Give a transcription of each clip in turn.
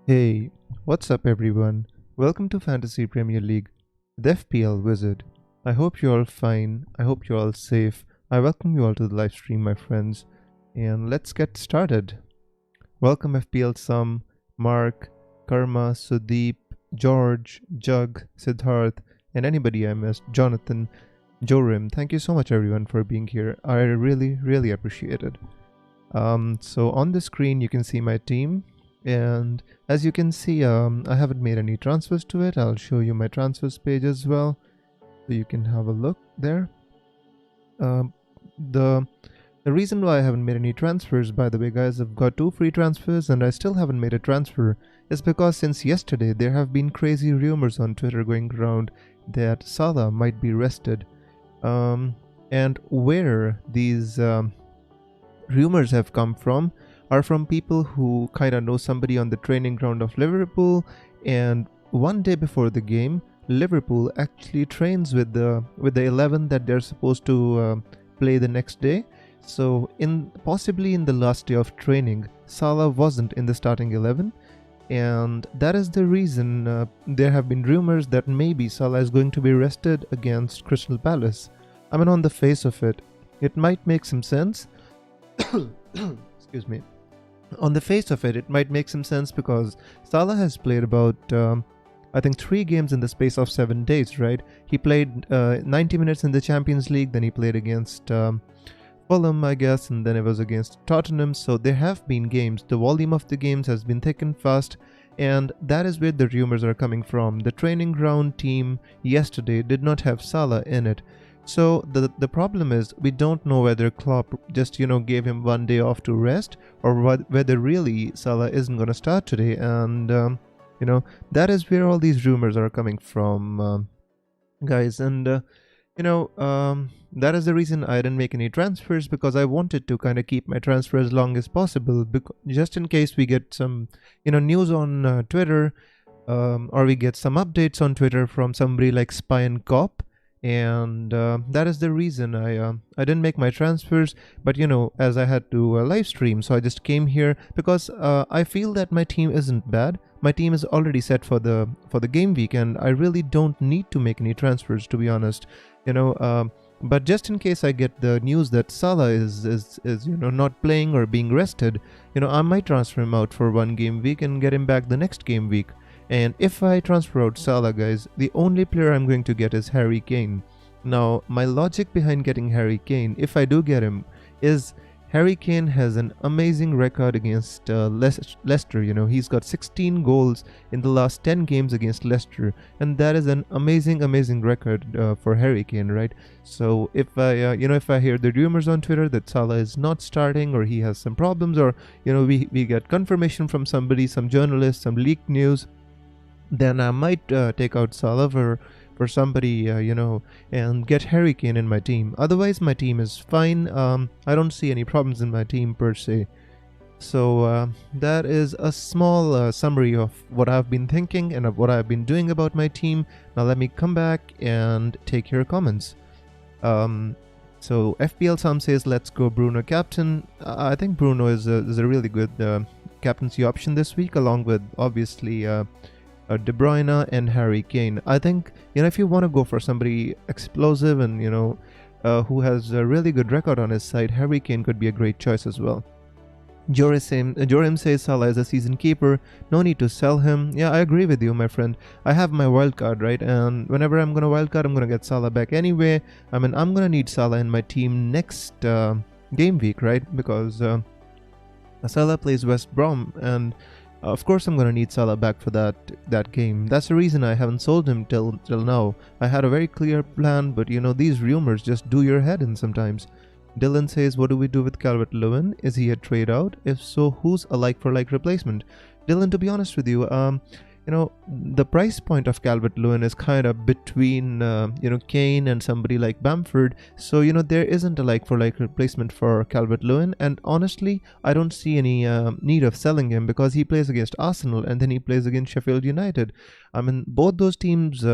Hey, what's up everyone? Welcome to Fantasy Premier League, the FPL Wizard. I hope you're all fine. I hope you're all safe. I welcome you all to the live stream, my friends. And let's get started. Welcome FPL Sam, Mark, Karma, Sudeep, George, Jug, Siddharth, and anybody I missed, Jonathan, Jorim. Thank you so much everyone for being here. I really appreciate it. So on the screen you can see my team, and as you can see, I haven't made any transfers to it. I'll show you my transfers page as well, so you can have a look there. Um, the the reason why I haven't made any transfers, by the way, guys, I've got 2 free transfers and I still haven't made a transfer, is because since yesterday there have been crazy rumors on Twitter going around that Salah might be rested. And where these rumors have come from are from people who kind of know somebody on the training ground of Liverpool, and one day before the game Liverpool actually trains with the 11 that they're supposed to play the next day. So possibly in the last day of training Salah wasn't in the starting 11, and that is the reason there have been rumors that maybe Salah is going to be rested against Crystal Palace. I mean, on the face of it, it might make some sense. Excuse me. On the face of it might make some sense because Salah has played about I think 3 games in the space of 7 days, right? He played 90 minutes in the Champions League, then he played against Fulham, I guess, and then it was against Tottenham. So there have been games. The volume of the games has been thick and fast, and that is where the rumors are coming from. The training ground team yesterday did not have Salah in it. So the problem is we don't know whether Klopp just gave him 1 day off to rest, or whether really Salah isn't going to start today. And that is where all these rumors are coming from, guys. And that is the reason I didn't make any transfers, because I wanted to kind of keep my transfer as long as possible, just in case we get some news on Twitter, or we get some updates on Twitter from somebody like Spy and Cop. And that is the reason I didn't make my transfers. But as I had to live stream, so I just came here because I feel that my team isn't bad. My team is already set for the game week, and I really don't need to make any transfers, to be honest. But just in case I get the news that Salah is not playing or being rested, I might transfer him out for 1 game week and get him back the next game week. And if I transfer out Salah, guys, the only player I'm going to get is Harry Kane. Now, my logic behind getting Harry Kane, if I do get him, is Harry Kane has an amazing record against Leicester. He's got 16 goals in the last 10 games against Leicester, and that is an amazing record for Harry Kane, right? So if I if I hear the rumors on Twitter that Salah is not starting, or he has some problems, or we get confirmation from somebody, some journalist, some leaked news, then I might take out Salah for somebody, and get Harry Kane in my team. Otherwise, my team is fine. I don't see any problems in my team per se. So that is a small summary of what I've been thinking and of what I've been doing about my team. Now let me come back and take your comments. So FPL Sam says, let's go Bruno captain. I think Bruno is a really good captaincy option this week, along with obviously De Bruyne and Harry Kane. I think if you want to go for somebody explosive and who has a really good record on his side, Harry Kane could be a great choice as well. Jorim says Salah is a season keeper, no need to sell him. Yeah, I agree with you, my friend. I have my wildcard, right? And whenever I'm gonna wildcard, I'm gonna get Salah back anyway. I mean, I'm gonna need Salah in my team next game week, right? Because Salah plays West Brom, and of course I'm gonna need Salah back for that game. That's the reason I haven't sold him till now. I had a very clear plan, but these rumors just do your head in sometimes. Dylan says, what do we do with Calvert-Lewin? Is he a trade out? If so, who's a like-for-like replacement? Dylan, to be honest with you, the price point of Calvert-Lewin is kind of between Kane and somebody like Bamford. So there isn't a like-for-like replacement for Calvert-Lewin, and honestly I don't see any need of selling him, because he plays against Arsenal and then he plays against Sheffield United. I mean, both those teams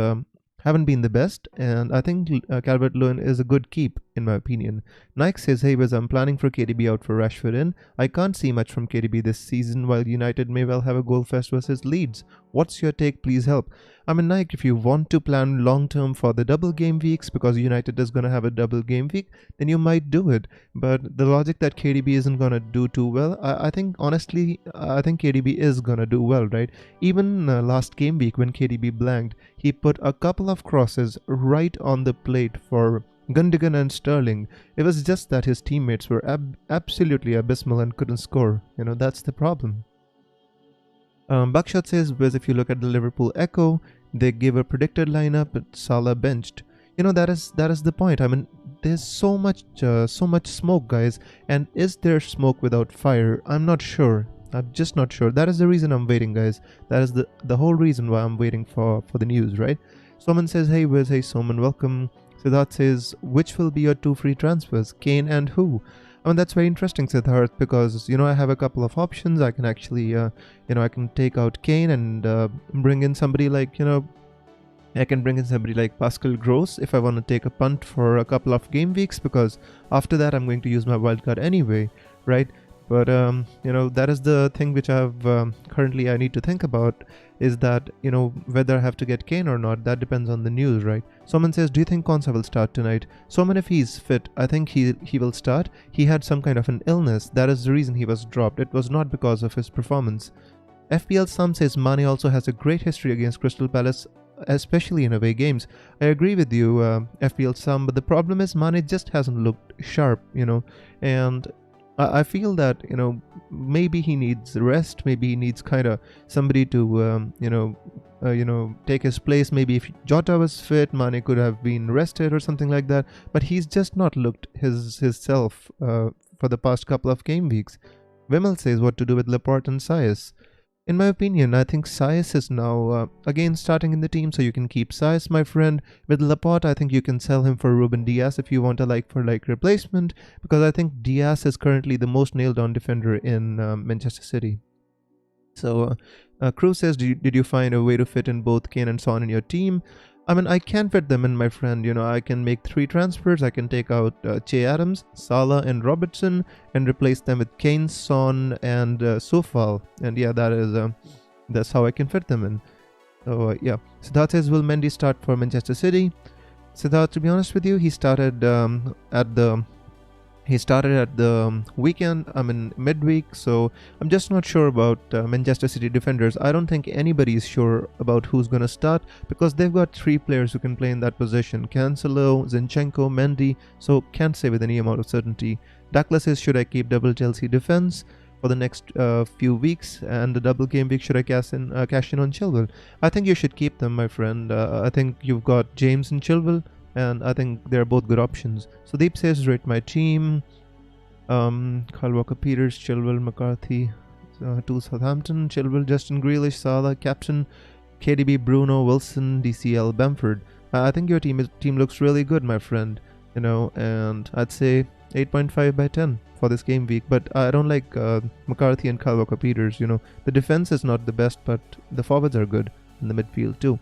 haven't been the best, and I think Calvert-Lewin is a good keep. in my opinion. Nike says, hey Wiz, I'm planning for KDB out for Rashford in. I can't see much from KDB this season while United may well have a goal fest versus Leeds. What's your take? Please help. I mean, Nike, if you want to plan long term for the double game weeks because United is going to have a double game week, then you might do it. But the logic that KDB isn't going to do too well, I think honestly, I think KDB is going to do well, right? Even last game week when KDB blanked, he put a couple of crosses right on the plate for Gundogan and Sterling. It was just that his teammates were absolutely abysmal and couldn't score. That's the problem. Buckshot says, Wiz, if you look at the Liverpool Echo, they gave a predicted lineup, but Salah benched. That is the point. I mean, there's so much smoke, guys. And is there smoke without fire? I'm not sure. I'm just not sure. That is the reason I'm waiting, guys. That is the whole reason why I'm waiting for the news, right? Someone says, hey Wiz, hey Soman, welcome. Siddharth says, which will be your 2 free transfers? Kane and who? I mean, that's very interesting, Siddharth, because, I have a couple of options. I can actually, I can take out Kane and bring in somebody like, I can bring in somebody like Pascal Gross if I want to take a punt for a couple of game weeks, because after that I'm going to use my wildcard anyway, right? But, that is the thing which currently I need to think about, is that, whether I have to get Kane or not, that depends on the news, right? Someone says, do you think Konsa will start tonight? Someone, if he's fit, I think he will start. He had some kind of an illness. That is the reason he was dropped. It was not because of his performance. FPL Sam says, Mane also has a great history against Crystal Palace, especially in away games. I agree with you, FPL Sam, but the problem is Mane just hasn't looked sharp, and I feel that, maybe he needs rest. Maybe he needs kind of somebody to, take his place. Maybe if Jota was fit, Mane could have been rested or something like that. But he's just not looked his self for the past couple of game weeks. Vimal says, what to do with Laporte and Saez? In my opinion, I think Saez is now again starting in the team, so you can keep Saez, my friend. With Laporte, I think you can sell him for Ruben Diaz if you want a like-for-like replacement, because I think Diaz is currently the most nailed-on defender in Manchester City. So, Cruz says, did you find a way to fit in both Kane and Son in your team? I mean, I can fit them in, my friend. I can make 3 transfers. I can take out Che Adams, Salah, and Robertson and replace them with Kane, Son, and Sofal. And yeah, that's how I can fit them in. So yeah. Siddharth says, will Mendy start for Manchester City? Siddharth, to be honest with you, he started at the weekend, midweek, so I'm just not sure about Manchester City defenders. I don't think anybody is sure about who's going to start, because they've got 3 players who can play in that position: Cancelo, Zinchenko, Mendy, so can't say with any amount of certainty. Douglas says, should I keep double Chelsea defense for the next few weeks, and the double game week should I cash in on Chilwell? I think you should keep them, my friend. I think you've got James and Chilwell, and I think they're both good options. So Deep says, rate my team. Kyle Walker-Peters, Chilwell, McCarthy, to Southampton, Chilwell, Justin Grealish, Salah, captain, KDB, Bruno, Wilson, DCL, Bamford. I think your team looks really good, my friend. And I'd say 8.5 by 10 for this game week. But I don't like McCarthy and Kyle Walker-Peters. The defense is not the best, but the forwards are good in the midfield too.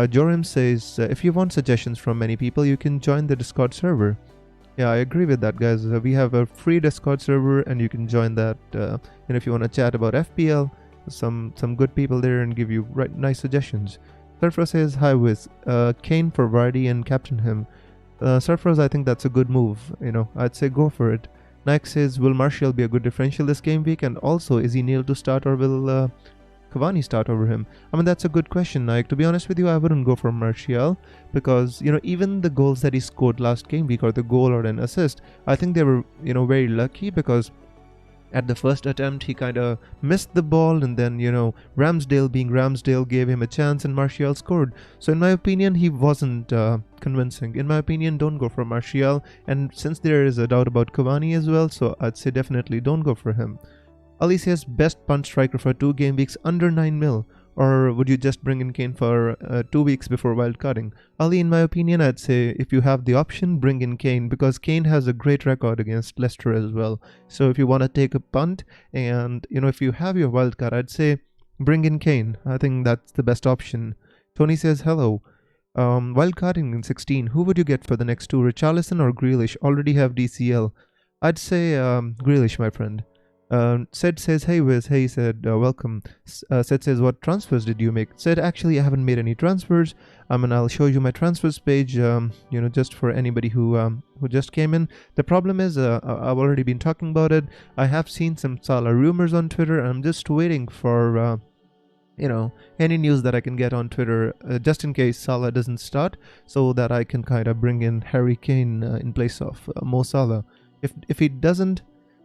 Joram says, if you want suggestions from many people, you can join the Discord server. Yeah, I agree with that, guys. We have a free Discord server, and you can join that. If you want to chat about FPL, some good people there and give you nice suggestions. Surfro says, hi Wiz, Kane for Vardy and captain him. Surfros, I think that's a good move. I'd say go for it. Nike says, will Martial be a good differential this game week? And also, is he nailed to start, or will Cavani start over him? I mean, that's a good question, Nike. To be honest with you, I wouldn't go for Martial, because, even the goals that he scored last game week, or the goal or an assist, I think they were, very lucky, because at the first attempt, he kind of missed the ball, and then, Ramsdale being Ramsdale gave him a chance, and Martial scored. So in my opinion, he wasn't convincing. In my opinion, don't go for Martial. And since there is a doubt about Cavani as well, so I'd say definitely don't go for him. Ali says, best punt striker for 2 game weeks under 9 mil. Or would you just bring in Kane for 2 weeks before wildcarding? Ali, in my opinion, I'd say if you have the option, bring in Kane, because Kane has a great record against Leicester as well. So if you want to take a punt, and if you have your wildcard, I'd say bring in Kane. I think that's the best option. Tony says, hello. Wildcarding in 16, who would you get for the next two, Richarlison or Grealish? Already have DCL. I'd say Grealish, my friend. Sid says, hey Wiz, hey Sid, welcome. Sid says, what transfers did you make? Sid, actually, I haven't made any transfers. And I'll show you my transfers page, just for anybody who just came in. The problem is, I've already been talking about it. I have seen some Salah rumors on Twitter, and I'm just waiting for, any news that I can get on Twitter, just in case Salah doesn't start, so that I can kind of bring in Harry Kane in place of Mo Salah. If he doesn't,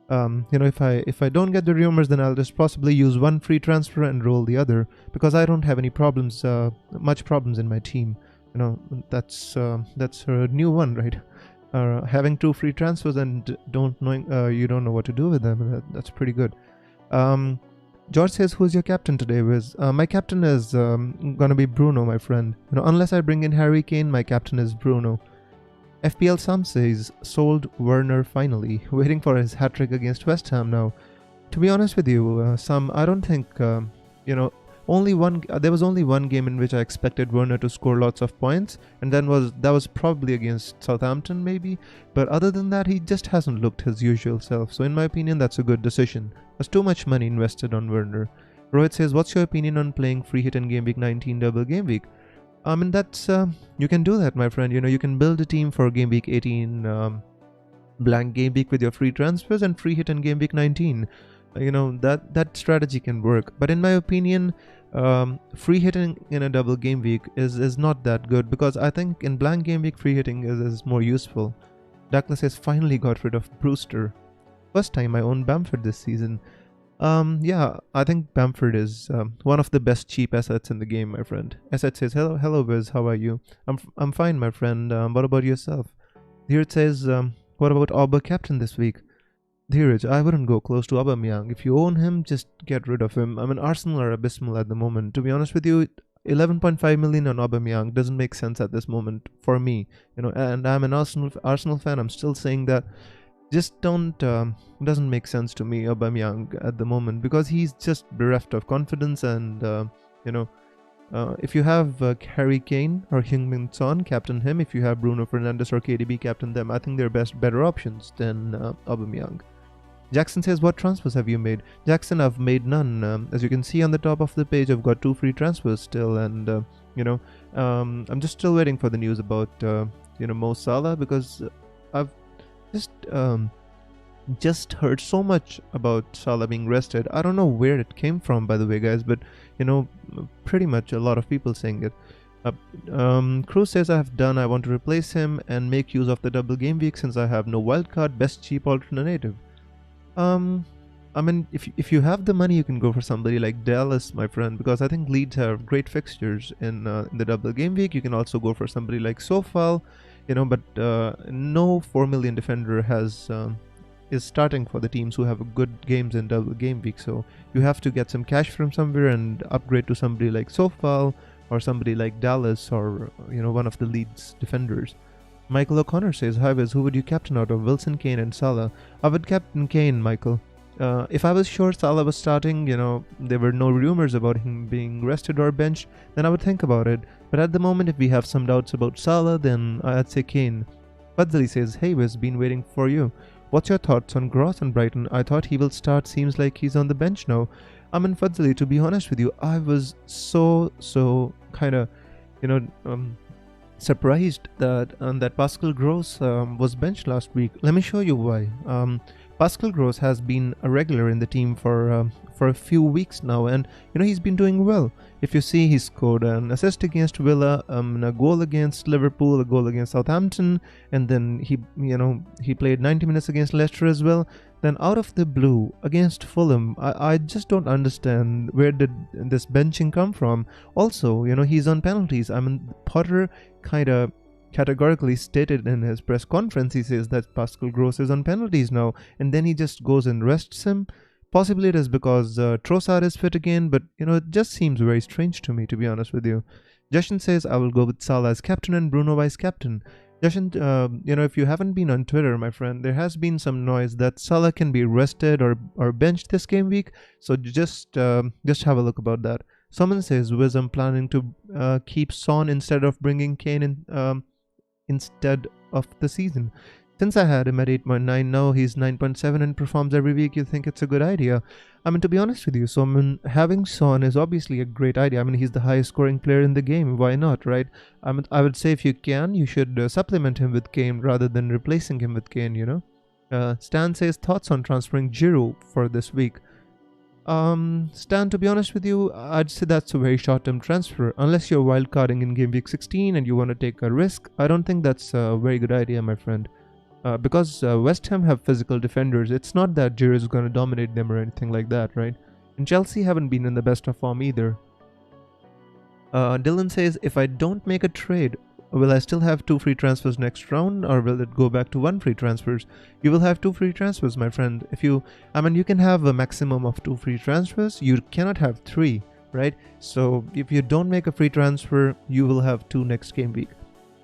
if I don't get the rumors, then I'll just possibly use one free transfer and roll the other, because I don't have any problems, much problems in my team. That's a new one, right? Having two free transfers and you don't know what to do with them. That's pretty good. George says, who's your captain today, Wiz? My captain is gonna be Bruno, my friend. Unless I bring in Harry Kane, my captain is Bruno. FPL Sam says, sold Werner finally, waiting for his hat-trick against West Ham now. To be honest with you, Sam, I don't think, there was only one game in which I expected Werner to score lots of points, and that was probably against Southampton maybe, but other than that, he just hasn't looked his usual self, so in my opinion, that's a good decision. There's too much money invested on Werner. Rohit says, what's your opinion on playing free hit in Gameweek 19 double game week? That's you can do that, my friend. You can build a team for Game Week 18 blank Game Week with your free transfers and free hit in Game Week 19. That strategy can work. But in my opinion, free hitting in a double game week is not that good, because I think in blank game week free hitting is more useful. Douglas has finally got rid of Brewster. First time I own Bamford this season. I think Bamford is one of the best cheap assets in the game, my friend. Asset says, hello Wiz, how are you? I'm fine, my friend. What about yourself? Dheeraj says, what about Auba captain this week? Dheeraj, I wouldn't go close to Aubameyang. If you own him, just get rid of him. Arsenal are abysmal at the moment. To be honest with you, 11.5 million on Aubameyang doesn't make sense at this moment for me. And I'm an Arsenal fan. I'm still saying that. Just doesn't make sense to me, Aubameyang, at the moment, because he's just bereft of confidence. And if you have Harry Kane or Heung-min Son, captain him. If you have Bruno Fernandes or KDB, captain them. I think they're better options than Aubameyang. Jackson says, what transfers have you made? Jackson, I've made none. As you can see on the top of the page, I've got 2 free transfers still, and I'm just still waiting for the news about Mo Salah, because I've just heard so much about Salah being rested. I don't know where it came from, by the way, guys, but pretty much a lot of people saying it. Cruz says, I want to replace him and make use of the double game week since I have no wildcard, best cheap alternative. If you have the money, you can go for somebody like Dallas, my friend, because I think Leeds have great fixtures in the double game week. You can also go for somebody like Sofal, but no 4 million defender is starting for the teams who have good games in double game week. So you have to get some cash from somewhere and upgrade to somebody like Sofal or somebody like Dallas or one of the Leeds defenders. Michael O'Connor says, hi Wiz, who would you captain out of Wilson, Kane and Salah? I would captain Kane, Michael. If I was sure Salah was starting, there were no rumors about him being rested or benched, then I would think about it. But at the moment, if we have some doubts about Salah, then I'd say Kane. Fadzali says, hey Wiz, been waiting for you. What's your thoughts on Gross and Brighton? I thought he will start, seems like he's on the bench now. Fadzali, to be honest with you, I was so kind of, surprised that Pascal Gross was benched last week. Let me show you why. Pascal Gross has been a regular in the team for a few weeks now, and he's been doing well. If you see, he scored an assist against Villa, a goal against Liverpool, a goal against Southampton, and then he played 90 minutes against Leicester as well. Then out of the blue against Fulham, I just don't understand where did this benching come from. Also, he's on penalties. Potter kind of categorically stated in his press conference, he says that Pascal Gross is on penalties now, and then he just goes and rests him. Possibly it is because Trossard is fit again, but it just seems very strange to me, to be honest with you. Justin says, I will go with Salah as captain and Bruno vice captain. Justin, if you haven't been on Twitter, my friend, there has been some noise that Salah can be rested or benched this game week, so just have a look about that. Someone says, Wiz, I'm planning to keep Son instead of bringing Kane in instead of the season. Since I had him at 8.9, now he's 9.7 and performs every week, you think it's a good idea? I mean, to be honest with you, so I mean, having Son is obviously a great idea. I mean, he's the highest scoring player in the game. Why not, right? I mean, I would say if you can, you should supplement him with Kane rather than replacing him with Kane, you know? Stan says, thoughts on transferring Giroud for this week? Stan, to be honest with you, I'd say that's a very short-term transfer. Unless you're wildcarding in game week 16 and you want to take a risk, I don't think that's a very good idea, my friend. Because West Ham have physical defenders, it's not that Giroud is going to dominate them or anything like that, right? And Chelsea haven't been in the best of form either. Dylan says, if I don't make a trade, will I still have 2 free transfers next round, or will it go back to 1 free transfers? You will have 2 free transfers, my friend. You can have a maximum of 2 free transfers. You cannot have 3, right? So if you don't make a free transfer, you will have 2 next game week.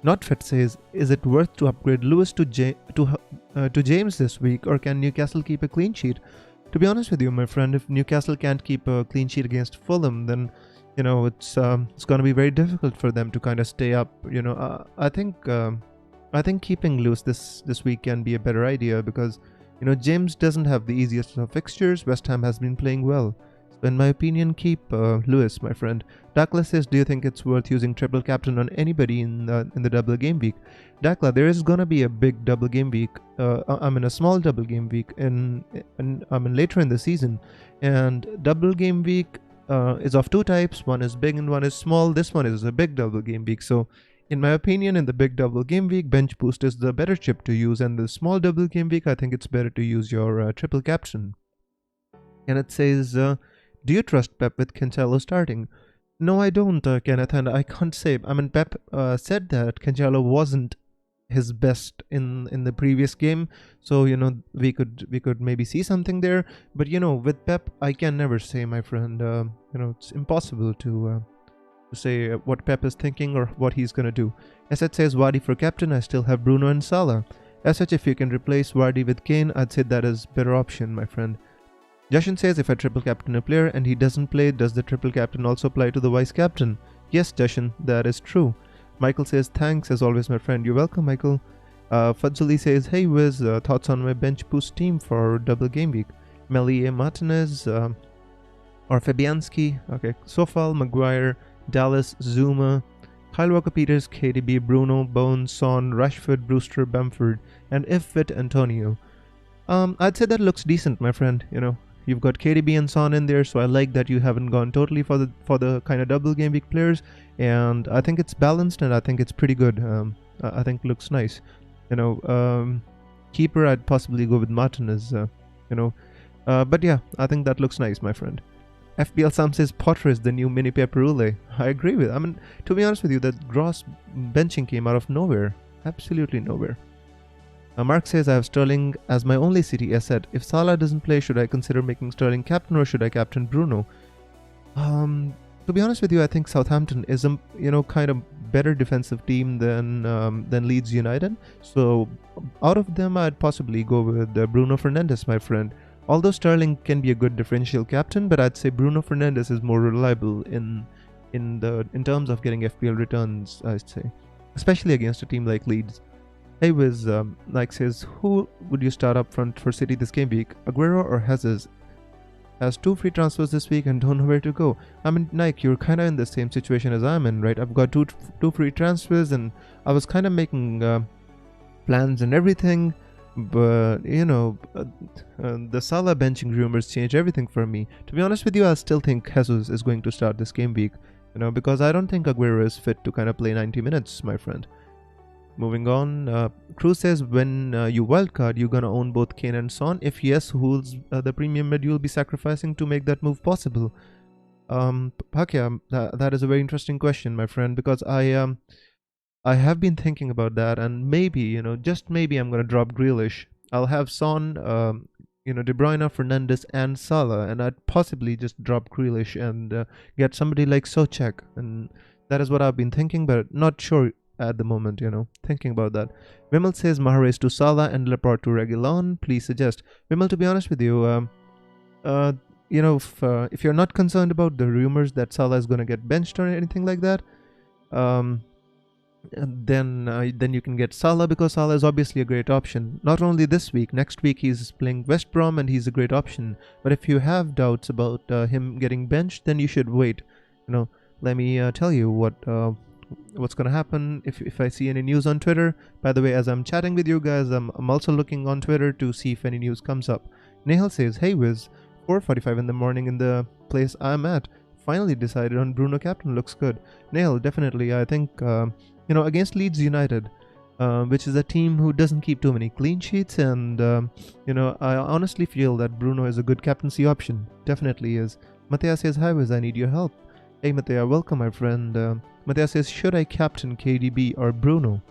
Notfit says, is it worth to upgrade Lewis to James this week, or can Newcastle keep a clean sheet? To be honest with you, my friend, if Newcastle can't keep a clean sheet against Fulham, then it's going to be very difficult for them to kind of stay up. I think keeping Lewis this week can be a better idea because James doesn't have the easiest of fixtures. West Ham has been playing well. So in my opinion, keep Lewis, my friend. Dakla says, do you think it's worth using triple captain on anybody in the double game week? Dakla, there is gonna be a big double game week. A small double game week later in the season, and double game week is of 2 types. One is big and one is small. This one is a big double game week. So in my opinion, in the big double game week, bench boost is the better chip to use, and the small double game week, I think it's better to use your triple captain. And it says, do you trust Pep with Cancelo starting? No, I don't, Kenneth, and I can't say. Pep said that Cancelo wasn't his best in the previous game, so we could maybe see something there. But with Pep, I can never say, my friend. It's impossible to say what Pep is thinking or what he's gonna do. Asad says, Vardy for captain. I still have Bruno and Salah. As such, if you can replace Vardy with Kane, I'd say that is better option, my friend. Jashan says, if I triple captain a player and he doesn't play, does the triple captain also apply to the vice captain? Yes, Jashan, that is true. Michael says, thanks as always, my friend. You're welcome, Michael. Fadzali says, hey Wiz, thoughts on my bench boost team for double game week? Melie Martinez or Fabianski, okay, Sofal, Maguire, Dallas, Zuma, Kyle Walker-Peters, KDB, Bruno, Bones, Son, Rashford, Brewster, Bamford, and if fit, Antonio. I'd say that looks decent, my friend. You've got KDB and Son in there, so I like that you haven't gone totally for the kind of double game week players, and I think it's balanced and I think it's pretty good. I think it looks nice. Keeper, I'd possibly go with Martinez. But yeah, I think that looks nice, my friend. FPL Sam says Potter is the new mini Pepperule. I agree with. To be honest with you, that gross benching came out of nowhere, absolutely nowhere. Mark says, I have Sterling as my only City asset. If Salah doesn't play, should I consider making Sterling captain or should I captain Bruno? To be honest with you, I think Southampton is a kind of better defensive team than Leeds United. So out of them, I'd possibly go with Bruno Fernandes, my friend. Although Sterling can be a good differential captain, but I'd say Bruno Fernandes is more reliable in terms of getting FPL returns, I'd say, especially against a team like Leeds. Hey Wiz, Nike says, who would you start up front for City this game week? Aguero or Jesus? Has 2 free transfers this week and don't know where to go. Nike, you're kind of in the same situation as I'm in, right? I've got two free transfers and I was kind of making plans and everything, but the Salah benching rumors changed everything for me. To be honest with you, I still think Jesus is going to start this game week, because I don't think Aguero is fit to kind of play 90 minutes, my friend. Moving on, Cruz says, when you wildcard, you're gonna own both Kane and Son? If yes, who's the premium mid you'll be sacrificing to make that move possible? Pakya, that is a very interesting question, my friend, because I have been thinking about that, and maybe, just maybe I'm gonna drop Grealish. I'll have Son, De Bruyne, Fernandes, and Salah, and I'd possibly just drop Grealish and get somebody like Soucek, and that is what I've been thinking, but not sure at the moment, thinking about that. Vimal says Mahrez to Salah and Laporte to Reguilon. Please suggest. Vimal, to be honest with you, if you're not concerned about the rumors that Salah is going to get benched or anything like that, um, then you can get Salah, because Salah is obviously a great option. Not only this week, next week he's playing West Brom and he's a great option. But if you have doubts about him getting benched, then you should wait. Let me tell you what's gonna happen if I see any news on Twitter. By the way, as I'm chatting with you guys, I'm also looking on Twitter to see if any news comes up. Nehal says, "Hey Wiz, 4:45 in the morning in the place I'm at. Finally decided on Bruno captain. Looks good." Nehal, definitely. I think against Leeds United, which is a team who doesn't keep too many clean sheets, and I honestly feel that Bruno is a good captaincy option. Definitely is. Matthias says, "Hi Wiz, I need your help." Hey Matthias, welcome my friend. Matthias says, "Should I captain KDB or Bruno?"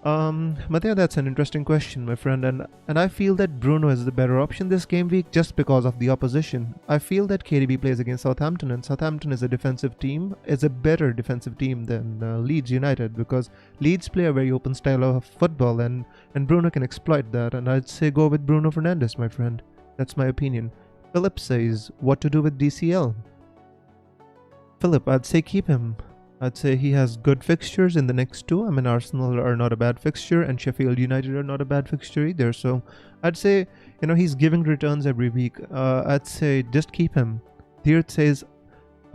Matthias, that's an interesting question, my friend, and I feel that Bruno is the better option this game week just because of the opposition. I feel that KDB plays against Southampton, and Southampton is a better defensive team than Leeds United, because Leeds play a very open style of football, and Bruno can exploit that, and I'd say go with Bruno Fernandes, my friend. That's my opinion. Philip says, "What to do with DCL?" Philip, I'd say keep him. I'd say he has good fixtures in the next two. I mean, Arsenal are not a bad fixture, and Sheffield United are not a bad fixture either. So I'd say, he's giving returns every week. I'd say just keep him. Theert says,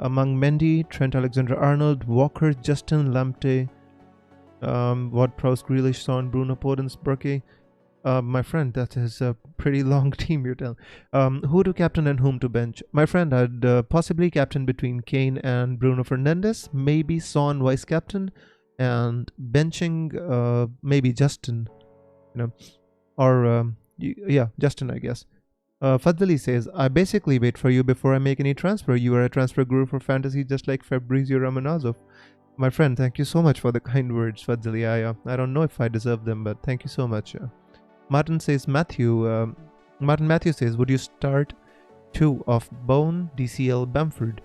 among Mendy, Trent Alexander-Arnold, Walker, Justin, Lamptey, Ward-Prowse, Grealish, Son, Bruno, Podence, Burke. My friend, that is a pretty long team you're telling. Who to captain and whom to bench? My friend, I'd possibly captain between Kane and Bruno Fernandes, maybe Son vice captain, and benching maybe Justin, or Justin, I guess. Fadli says, "I basically wait for you before I make any transfer. You are a transfer guru for fantasy, just like Fabrizio Romanazov." My friend, thank you so much for the kind words, Fadli. I don't know if I deserve them, but thank you so much. Martin Matthew says, "Would you start two of Bone, DCL, Bamford?"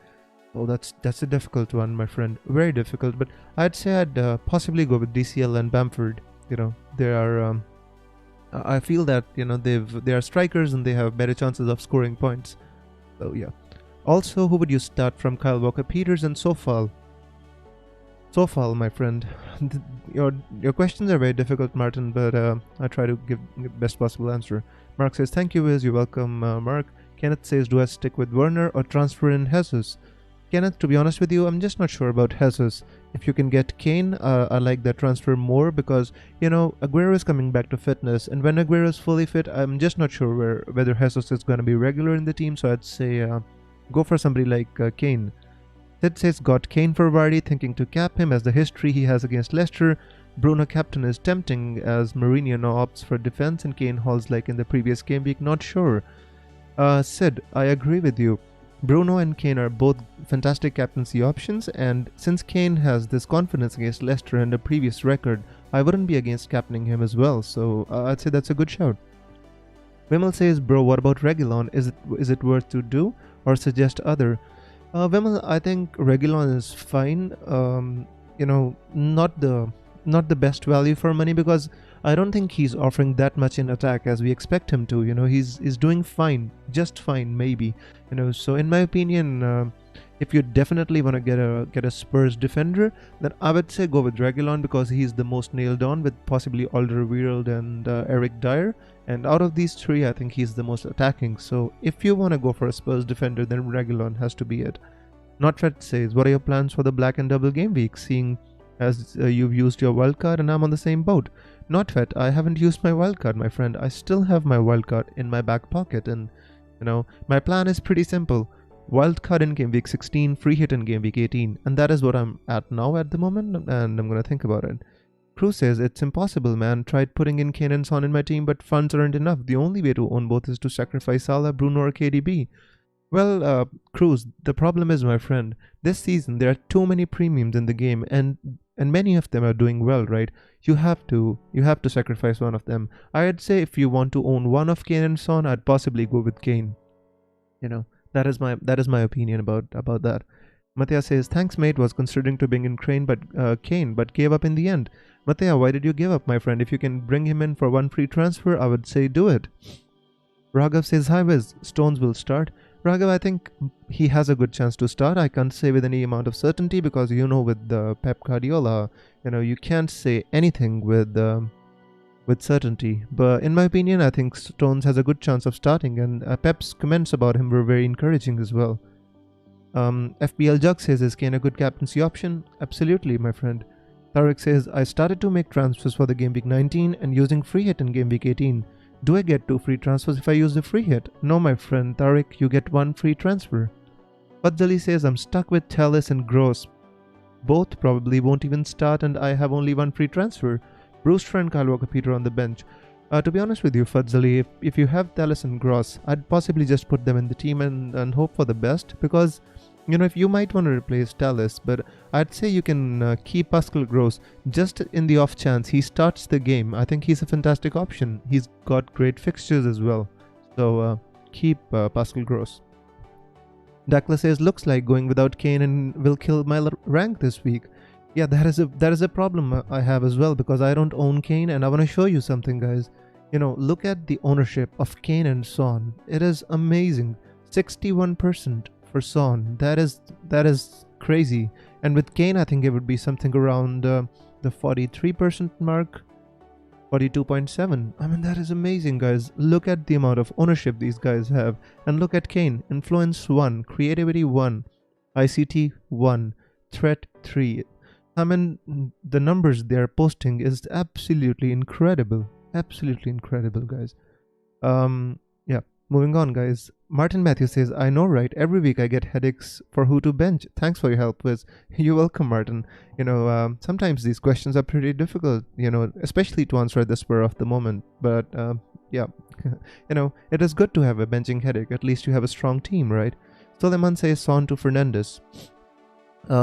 Oh, that's a difficult one, my friend. Very difficult, but I'd say I'd possibly go with DCL and Bamford. They are. I feel that they are strikers and they have better chances of scoring points. So yeah. Also, who would you start from Kyle Walker-Peters and Sofal? Sofal, my friend. Your questions are very difficult, Martin, but I try to give the best possible answer. Mark says, "Thank you, Wiz. You're welcome, Mark." Kenneth says, "Do I stick with Werner or transfer in Jesus?" Kenneth, to be honest with you, I'm just not sure about Jesus. If you can get Kane, I like that transfer more, because Aguero is coming back to fitness, and when Aguero is fully fit, I'm just not sure whether Jesus is going to be regular in the team. So I'd say go for somebody like Kane. Sid says, "Got Kane for Vardy, thinking to cap him as the history he has against Leicester. Bruno captain is tempting as Mourinho now opts for defense and Kane hauls like in the previous game week. Not sure." Sid, I agree with you. Bruno and Kane are both fantastic captaincy options, and since Kane has this confidence against Leicester and a previous record, I wouldn't be against captaining him as well. So I'd say that's a good shout. Vimal says, "Bro, what about Reguilon? Is it worth to do or suggest other?" Vimal, I think Reguilon is fine. Not the best value for money, because I don't think he's offering that much in attack as we expect him to. He's doing fine, just fine, maybe. So in my opinion, if you definitely want to get a Spurs defender, then I would say go with Reguilon, because he's the most nailed on, with possibly Alderweireld and Eric Dyer. And out of these three, I think he's the most attacking. So if you want to go for a Spurs defender, then Reguilon has to be it. Notfet says, "What are your plans for the Black and Double game week, seeing as you've used your wildcard and I'm on the same boat?" Notfet, I haven't used my wildcard, my friend. I still have my wildcard in my back pocket, and my plan is pretty simple. Wildcard in game week 16, free hit in game week 18, and that is what I'm at now at the moment, and I'm gonna think about it. Cruz says, "It's impossible, man. Tried putting in Kane and Son in my team, but funds aren't enough. The only way to own both is to sacrifice Salah, Bruno, or KDB." Well, Cruz, the problem is, my friend, this season there are too many premiums in the game, and many of them are doing well, right? You have to sacrifice one of them. I'd say if you want to own one of Kane and Son, I'd possibly go with Kane. That is my opinion about that. Matthias says, "Thanks, mate. Was considering to bring in Kane, but gave up in the end." Matthias, why did you give up, my friend? If you can bring him in for one free transfer, I would say do it. Raghav says, hi Wiz, Stones will start. Raghav, I think he has a good chance to start. I can't say with any amount of certainty because with Pep Guardiola, you can't say anything with certainty. But in my opinion, I think Stones has a good chance of starting, and Pep's comments about him were very encouraging as well. FPL Jug says, is Kane a good captaincy option? Absolutely, my friend. Tariq says, I started to make transfers for the Game Week 19 and using free hit in Game Week 18. Do I get 2 free transfers if I use the free hit? No, my friend Tariq, you get 1 free transfer. Fadzali says, I'm stuck with Tallis and Gross. Both probably won't even start and I have only 1 free transfer. Brewster and Kyle Walker-Peters on the bench. To be honest with you, Fadzali, if you have Tallis and Gross, I'd possibly just put them in the team and hope for the best, because if you might want to replace Tallis, but I'd say you can keep Pascal Gross just in the off chance he starts the game. I think he's a fantastic option. He's got great fixtures as well. So keep Pascal Gross. Dakla says, looks like going without Kane and will kill my rank this week. Yeah, that is a problem I have as well, because I don't own Kane, and I want to show you something, guys. Look at the ownership of Kane and Son. It is amazing. 61% for Son. That is crazy. And with Kane, I think it would be something around the 43% mark, 42.7. I mean, that is amazing, guys. Look at the amount of ownership these guys have, and look at Kane. Influence 1, creativity 1, ICT 1, threat 3. I mean, the numbers they are posting is absolutely incredible. Absolutely incredible, guys. Yeah, moving on, guys. Martin Matthews says, I know, right? Every week I get headaches for who to bench. Thanks for your help, Wiz. You're welcome, Martin. Sometimes these questions are pretty difficult, especially to answer at the spur of the moment. But, yeah, it is good to have a benching headache. At least you have a strong team, right? Suleiman says, Son to Fernandes.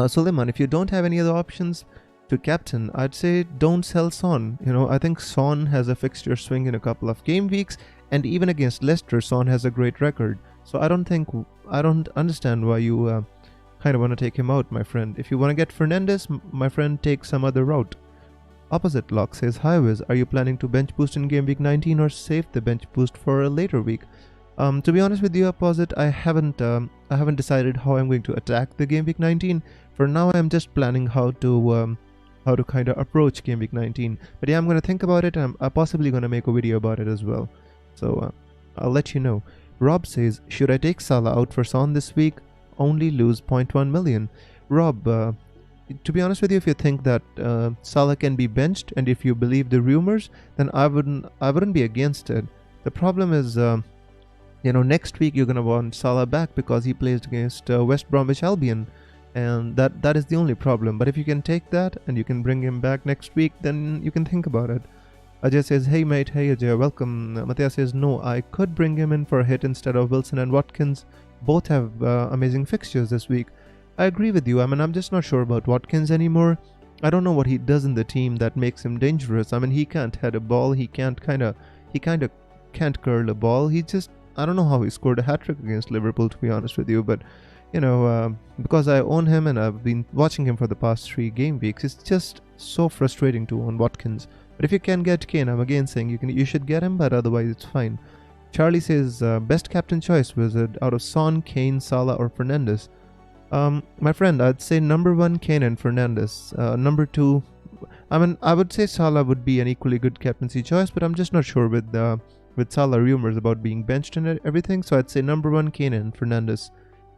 Suleiman, if you don't have any other options to captain, I'd say don't sell Son. I think Son has a fixture swing in a couple of game weeks, and even against Leicester, Son has a great record. So I don't understand why you kind of want to take him out, my friend. If you want to get Fernandes, my friend, take some other route. Opposite Lock says, hi Wiz, are you planning to bench boost in Game Week 19 or save the bench boost for a later week? To be honest with you, Opposite, I haven't decided how I'm going to attack the Game Week 19. For now, I'm just planning how to kind of approach Game Week 19. But yeah, I'm going to think about it, and I'm possibly going to make a video about it as well. So I'll let you know. Rob says, should I take Salah out for Son this week? Only lose 0.1 million. Rob, to be honest with you, if you think that Salah can be benched, and if you believe the rumors, then I wouldn't be against it. The problem is, next week you're gonna want Salah back because he plays against West Bromwich Albion, and that is the only problem. But if you can take that and you can bring him back next week, then you can think about it. Ajay says, hey mate, hey Ajay, welcome. Matthias says, no, I could bring him in for a hit instead of Wilson and Watkins. Both have amazing fixtures this week. I agree with you. I mean, I'm just not sure about Watkins anymore. I don't know what he does in the team that makes him dangerous. I mean, he can't head a ball. He can't curl a ball. I don't know how he scored a hat-trick against Liverpool, to be honest with you. But, because I own him and I've been watching him for the past 3 game weeks, it's just so frustrating to own Watkins. But if you can get Kane, I'm again saying you should get him, but otherwise it's fine. Charlie says, best captain choice was it out of Son, Kane, Salah or Fernandes? My friend, I'd say number 1, Kane and Fernandes. Number 2, I would say Salah would be an equally good captaincy choice, but I'm just not sure with Salah rumors about being benched and everything. So I'd say number 1, Kane and Fernandes.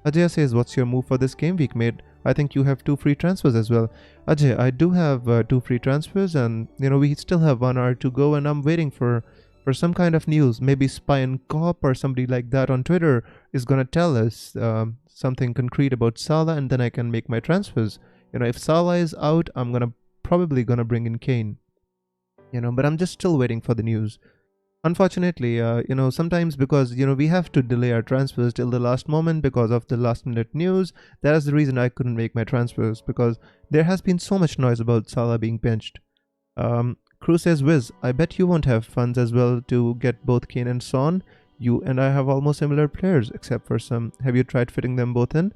Ajay says, what's your move for this game week, mate? I think you have 2 free transfers as well. Ajay, I do have 2 free transfers, and we still have 1 hour to go, and I'm waiting for some kind of news. Maybe Spy and Cop or somebody like that on Twitter is gonna tell us something concrete about Salah, and then I can make my transfers. If Salah is out, I'm probably gonna bring in Kane. But I'm just still waiting for the news. Unfortunately, sometimes because, we have to delay our transfers till the last moment because of the last minute news. That is the reason I couldn't make my transfers, because there has been so much noise about Salah being benched. Crew says, Wiz, I bet you won't have funds as well to get both Kane and Son. You and I have almost similar players, except for some. Have you tried fitting them both in?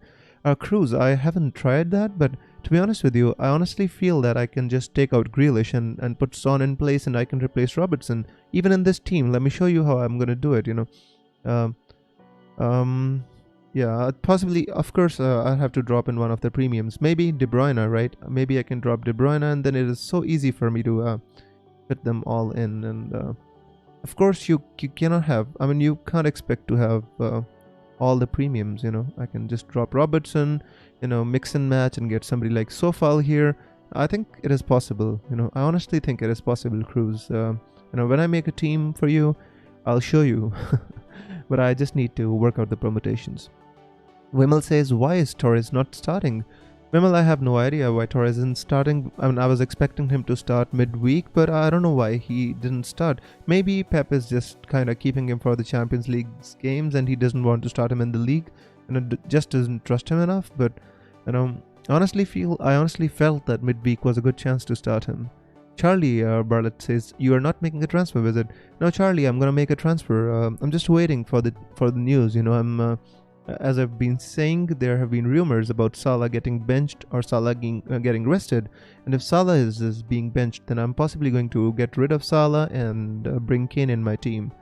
Cruz, I haven't tried that, but to be honest with you, I honestly feel that I can just take out Grealish and put Son in place, and I can replace Robertson. Even in this team, let me show you how I'm going to do it, Um, um, yeah, possibly. Of course, I'll have to drop in one of the premiums. Maybe De Bruyne, right? Maybe I can drop De Bruyne, and then it is so easy for me to fit them all in. And of course, you cannot have. I mean, you can't expect to have all the premiums. I can just drop Robertson, mix and match and get somebody like Sofal here. I think it is possible. I honestly think it is possible, Cruz. When I make a team for you, I'll show you. But I just need to work out the permutations. Wimmel says, why is Torres not starting? Wimmel, I have no idea why Torres isn't starting. I mean, I was expecting him to start midweek, but I don't know why he didn't start. Maybe Pep is just kind of keeping him for the Champions League games and he doesn't want to start him in the league and just doesn't trust him enough. But, I honestly felt that midweek was a good chance to start him. Charlie Bartlett says, you are not making a transfer visit. No, Charlie, I'm gonna make a transfer. I'm just waiting for the news. As I've been saying, there have been rumors about Salah getting benched or Salah getting rested. And if Salah is being benched, then I'm possibly going to get rid of Salah and bring Kane in my team.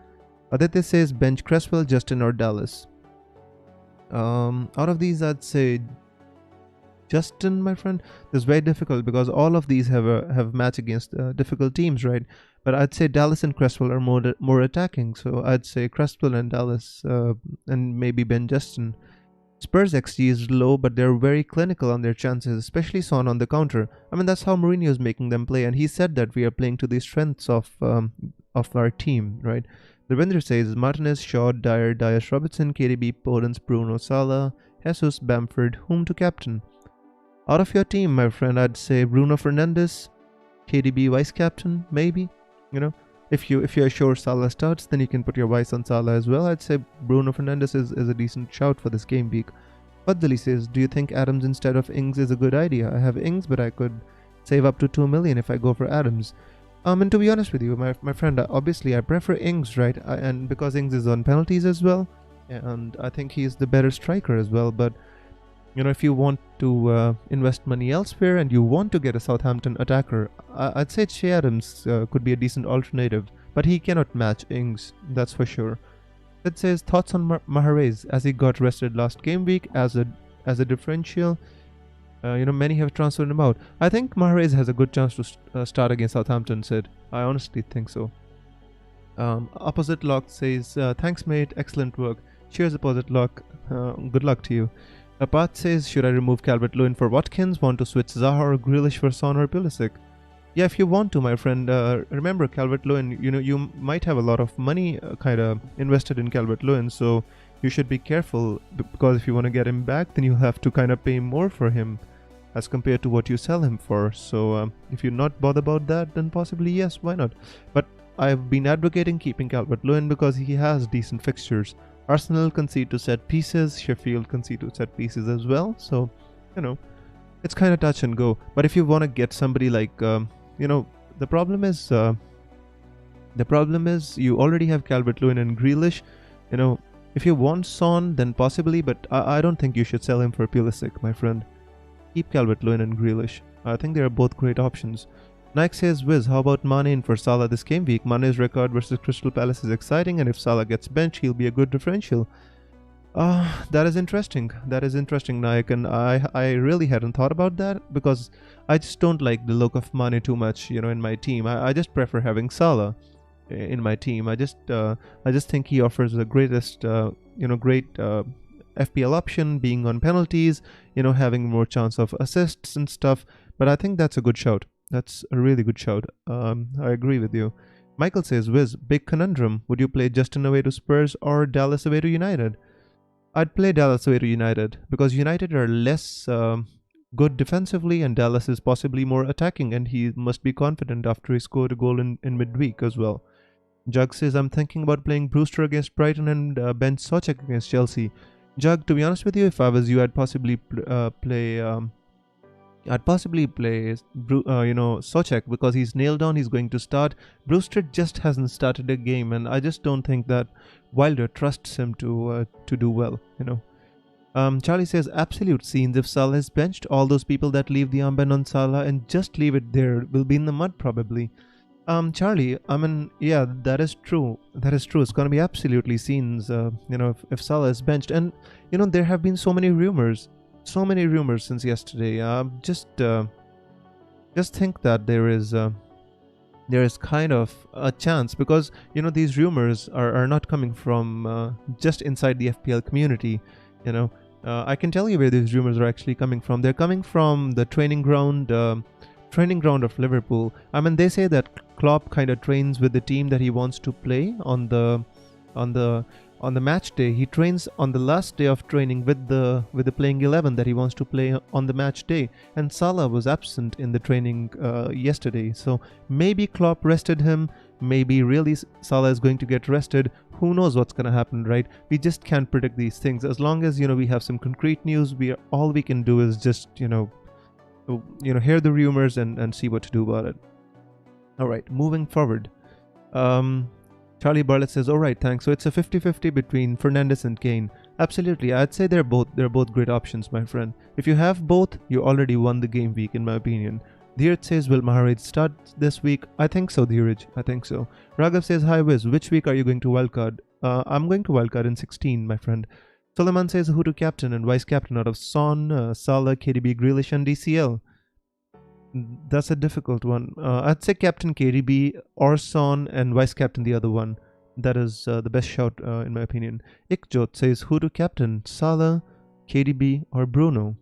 Aditya says bench Cresswell, Justin, or Dallas. Out of these, I'd say Justin, my friend. This is very difficult because all of these have match against difficult teams, right? But I'd say Dallas and Cresswell are more attacking, so I'd say Cresswell and Dallas, and maybe Ben Justin. Spurs XG is low, but they're very clinical on their chances, especially Son on the counter. I mean, that's how Mourinho is making them play, and he said that we are playing to the strengths of our team, right? Devendra says Martinez, Shaw, Dyer, Dias Robertson, KDB, Podence, Bruno, Salah, Jesus, Bamford, whom to captain? Out of your team, my friend, I'd say Bruno Fernandes, KDB vice captain, maybe. If you're sure Salah starts, then you can put your vice on Salah as well. I'd say Bruno Fernandes is a decent shout for this game week. Fadzali says, do you think Adams instead of Ings is a good idea? I have Ings, but I could save up to 2 million if I go for Adams. And to be honest with you, my friend, obviously I prefer Ings, right? And because Ings is on penalties as well, and I think he's the better striker as well. But if you want to invest money elsewhere and you want to get a Southampton attacker, I'd say Che Adams could be a decent alternative, but he cannot match Ings, that's for sure. It says thoughts on Mahrez as he got rested last game week as a differential. Many have transferred him out. I think Mahrez has a good chance to start against Southampton, Sid. I honestly think so. Opposite Lock says, thanks mate, excellent work. Cheers Opposite Lock, good luck to you. Apath says, should I remove Calvert-Lewin for Watkins? Want to switch Zaha or Grealish for Son or Pulisic? Yeah, if you want to, my friend. Remember, Calvert-Lewin, you might have a lot of money kind of invested in Calvert-Lewin, so you should be careful, because if you want to get him back, then you'll have to kind of pay more for him as compared to what you sell him for. So if you're not bothered about that, then possibly yes, why not? But I've been advocating keeping Calvert-Lewin because he has decent fixtures. Arsenal concede to set pieces, Sheffield concede to set pieces as well, so it's kind of touch and go. But if you want to get somebody like the problem is you already have Calvert-Lewin and Grealish. If you want Son, then possibly, but I don't think you should sell him for Pulisic, my friend. Keep Calvert-Lewin and Grealish. I think they are both great options. Nike says, Wiz, how about Mane in for Salah this game week? Mane's record versus Crystal Palace is exciting, and if Salah gets benched, he'll be a good differential. That is interesting. Nike, and I really hadn't thought about that, because I just don't like the look of Mane too much, in my team. I just prefer having Salah in my team. I just think he offers the greatest, great FPL option, being on penalties, having more chance of assists and stuff. But I think that's a good shout. That's a really good shout. I agree with you. Michael says, Wiz, big conundrum. Would you play Justin away to Spurs or Dallas away to United? I'd play Dallas away to United, because United are less good defensively and Dallas is possibly more attacking, and he must be confident after he scored a goal in midweek as well. Jug says, I'm thinking about playing Brewster against Brighton and bench Soucek against Chelsea. Jug, to be honest with you, if I was you, I'd possibly play Soucek, because he's nailed on, he's going to start. Brewster just hasn't started a game, and I just don't think that Wilder trusts him to do well, Charlie says, absolute scenes if Salah is benched. All those people that leave the armband on Salah and just leave it there will be in the mud probably. Charlie, I mean, yeah, that is true. That is true. It's gonna be absolutely scenes, if Salah is benched. And, there have been so many rumors since yesterday. Just think that there is kind of a chance, because, these rumors are not coming from just inside the FPL community, you know. I can tell you where these rumors are actually coming from. They're coming from the training ground of Liverpool. I mean, they say that Klopp kind of trains with the team that he wants to play on the match day. He trains on the last day of training with the playing 11 that he wants to play on the match day. And Salah was absent in the training yesterday, so maybe Klopp rested him. Maybe really Salah is going to get rested. Who knows what's going to happen, right? We just can't predict these things. As long as we have some concrete news, all we can do is just hear the rumors and see what to do about it. All right, moving forward. Charlie Bartlett says, all right, thanks. So it's a 50-50 between Fernandes and Kane. Absolutely. I'd say they're both great options, my friend. If you have both, you already won the game week, in my opinion. Dheeraj says, will Mahrez start this week? I think so, Dheeraj. I think so. Raghav says, hi Wiz, which week are you going to wildcard? I'm going to wildcard in 16, my friend. Solomon says, who to captain and vice captain out of Son, Salah, KDB, Grealish and DCL? That's a difficult one. I'd say captain KDB or Son and vice captain the other one. That is the best shout in my opinion. Ikjot says, who to captain? Salah, KDB or Bruno?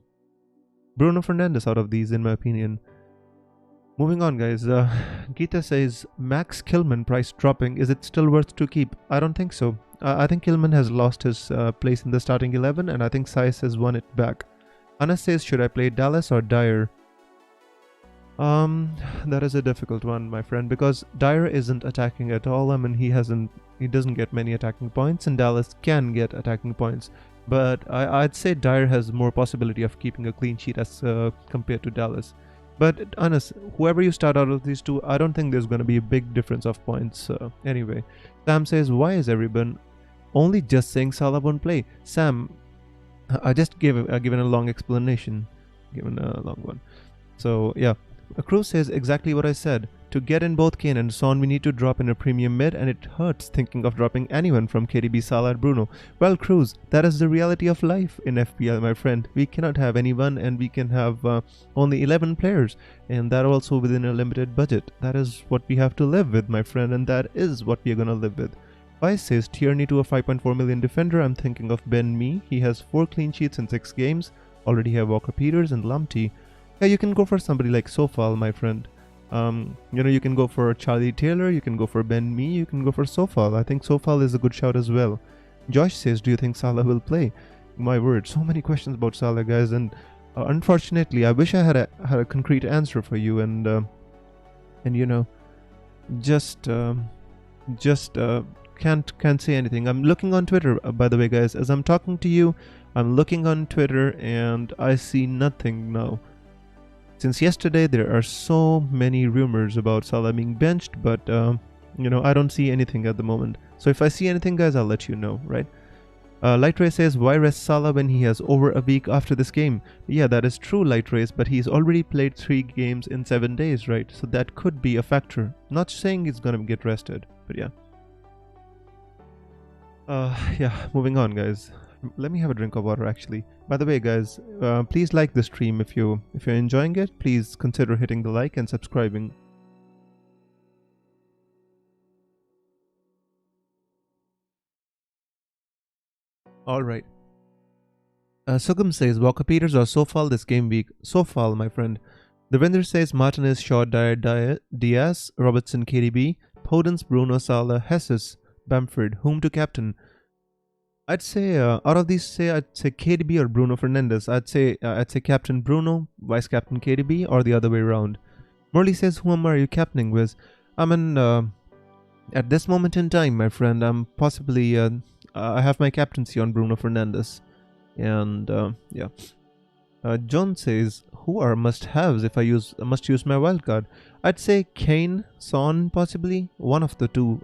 Bruno Fernandes out of these, in my opinion. Moving on, guys. Geeta says, Max Kilman price dropping. Is it still worth to keep? I don't think so. I think Kilman has lost his place in the starting 11, and I think Saiz has won it back. Anna says, should I play Dallas or Dyer? That is a difficult one, my friend, because Dyer isn't attacking at all. I mean, he doesn't get many attacking points, and Dallas can get attacking points. But I'd say Dyer has more possibility of keeping a clean sheet as compared to Dallas. But honest, whoever you start out of these two, I don't think there's going to be a big difference of points. Anyway, Sam says, why is everyone only just saying Salah won't play? Sam, I just given a long explanation, given a long one. So yeah, Cruz says exactly what I said. To get in both Kane and Son, we need to drop in a premium mid, and it hurts thinking of dropping anyone from KDB, Salah and Bruno. Well, Cruz, that is the reality of life in FPL, my friend. We cannot have anyone, and we can have only 11 players, and that also within a limited budget. That is what we have to live with, my friend, and that is what we are gonna live with. Vice says, Tierney to a 5.4 million defender. I'm thinking of Ben Mee. He has 4 clean sheets in 6 games. Already have Walker Peters and Lumpty. Yeah, you can go for somebody like Sofal, my friend. You can go for Charlie Taylor, you can go for Ben Mee, you can go for Sofal. I think Sofal is a good shout as well. Josh says, do you think Salah will play? My word, so many questions about Salah, guys, and unfortunately, I wish I had a concrete answer for you, and can't say anything. I'm looking on Twitter, by the way, guys, as I'm talking to you. I'm looking on Twitter, and I see nothing now. Since yesterday, there are so many rumors about Salah being benched, but I don't see anything at the moment. So if I see anything, guys, I'll let you know, right? Light Ray says, why rest Salah when he has over a week after this game? Yeah, that is true, Light Rays, but he's already played 3 games in 7 days, right? So that could be a factor. Not saying he's gonna get rested, but yeah. Moving on, guys. Let me have a drink of water, actually. By the way, guys, please like the stream if you're enjoying it. Please consider hitting the like and subscribing. All right. Sugam says, Walker Peters or Sofal this game week? Sofal, my friend. Devinder says, Martinez, Shaw, Dyer, Diaz, Robertson, KDB, Podence, Bruno, Salah, Jesus, Bamford. Whom to captain? I'd say out of these, I'd say KDB or Bruno Fernandes. I'd say captain Bruno, vice captain KDB, or the other way around. Morley says, whom are you captaining with? I mean, at this moment in time, my friend, I'm possibly I have my captaincy on Bruno Fernandes, and yeah. John says, who are must-haves if I must use my wildcard? I'd say Kane, Son, possibly. One of the two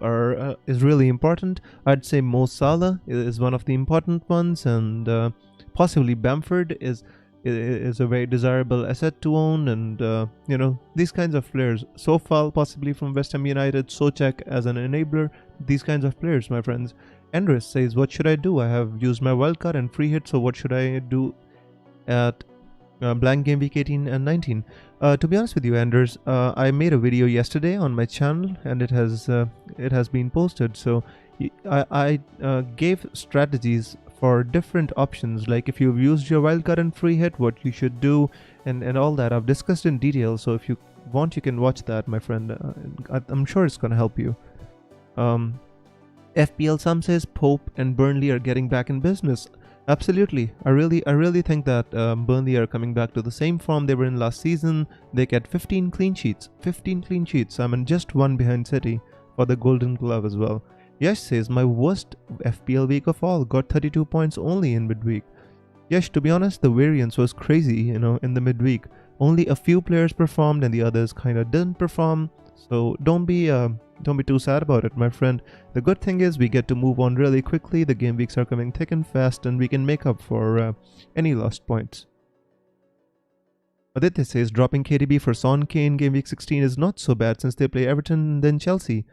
is really important. I'd say Mo Salah is one of the important ones, and possibly Bamford is is a very desirable asset to own, and these kinds of players. Sofal possibly from West Ham United, Sochak as an enabler. These kinds of players, my friends. Andres says, what should I do? I have used my wildcard and free hit, so what should I do at blank game week 18 and 19? To be honest with you, Anders, I made a video yesterday on my channel, and it has been posted. So I gave strategies for different options, like if you've used your wildcard and free hit, what you should do, and all that I've discussed in detail. So if you want, you can watch that, my friend. I'm sure it's gonna help you. FPL Sam says Pope and Burnley are getting back in business. Absolutely. I really think that Burnley are coming back to the same form they were in last season. They get 15 clean sheets. 15 clean sheets. I mean, just one behind City for the Golden Glove as well. Yash says, my worst FPL week of all. Got 32 points only in midweek. Yash, to be honest, the variance was crazy, in the midweek. Only a few players performed and the others kind of didn't perform. So don't be too sad about it, my friend. The good thing is we get to move on really quickly. The game weeks are coming thick and fast, and we can make up for any lost points. Aditya says dropping KDB for Son Kane game week 16 is not so bad since they play Everton and then Chelsea.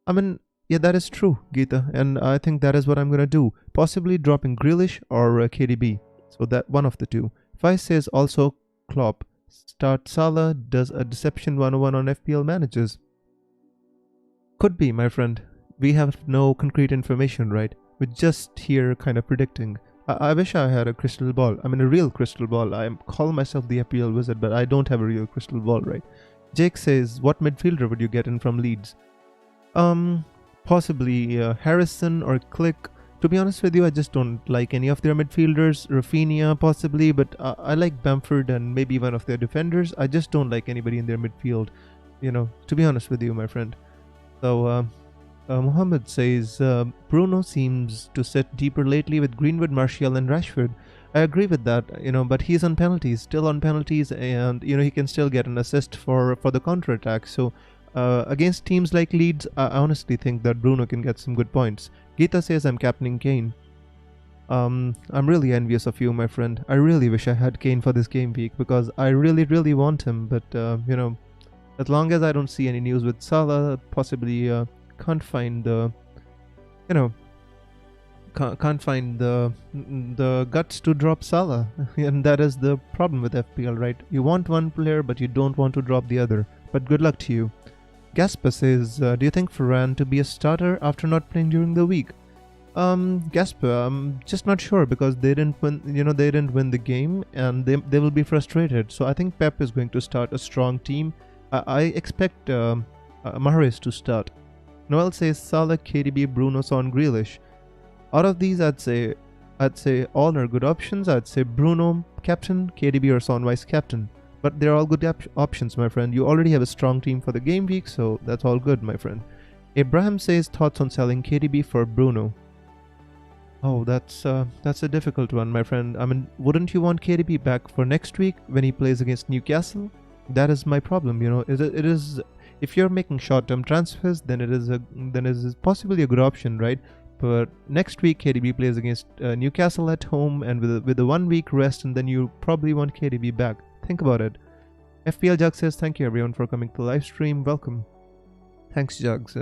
I mean, yeah, that is true, Geeta, and I think that is what I'm gonna do. Possibly dropping Grealish or KDB. So that one of the two. Vice says also Klopp. Start Salah does a deception 101 on FPL managers. Could be, my friend. We have no concrete information, right? We're just here kind of predicting. I wish I had a crystal ball. I mean, a real crystal ball. I call myself the FPL wizard, but I don't have a real crystal ball, right? Jake says, what midfielder would you get in from Leeds? Possibly Harrison or Click. To be honest with you, I just don't like any of their midfielders. Rafinha, possibly, but I like Bamford and maybe one of their defenders. I just don't like anybody in their midfield, to be honest with you, my friend. So, Mohammed says, Bruno seems to sit deeper lately with Greenwood, Martial and Rashford. I agree with that, but he's on penalties, still on penalties, and, he can still get an assist for the counter-attack. So, against teams like Leeds, I honestly think that Bruno can get some good points. Geeta says I'm captaining Kane. I'm really envious of you, my friend. I really wish I had Kane for this game week because I really want him. But as long as I don't see any news with Salah, possibly can't find the guts to drop Salah, and that is the problem with FPL, right? You want one player, but you don't want to drop the other. But good luck to you. Gasper says, do you think Varane to be a starter after not playing during the week? Gasper, I'm just not sure because they didn't win. They didn't win the game, and they will be frustrated. So I think Pep is going to start a strong team. I expect Mahrez to start. Noel says Salah, KDB, Bruno, Son, Grealish. Out of these, I'd say all are good options. I'd say Bruno captain, KDB or Son vice captain. But they're all good options, my friend. You already have a strong team for the game week, so that's all good, my friend. Abraham says thoughts on selling KDB for Bruno. Oh, that's a difficult one, my friend. I mean, wouldn't you want KDB back for next week when he plays against Newcastle? That is my problem. It is if you're making short-term transfers, then it is possibly a good option, right? But next week KDB plays against Newcastle at home, and with a 1 week rest, and then you probably want KDB back. Think about it. FPL Jug says, thank you everyone for coming to the live stream. Welcome. Thanks, Jugs.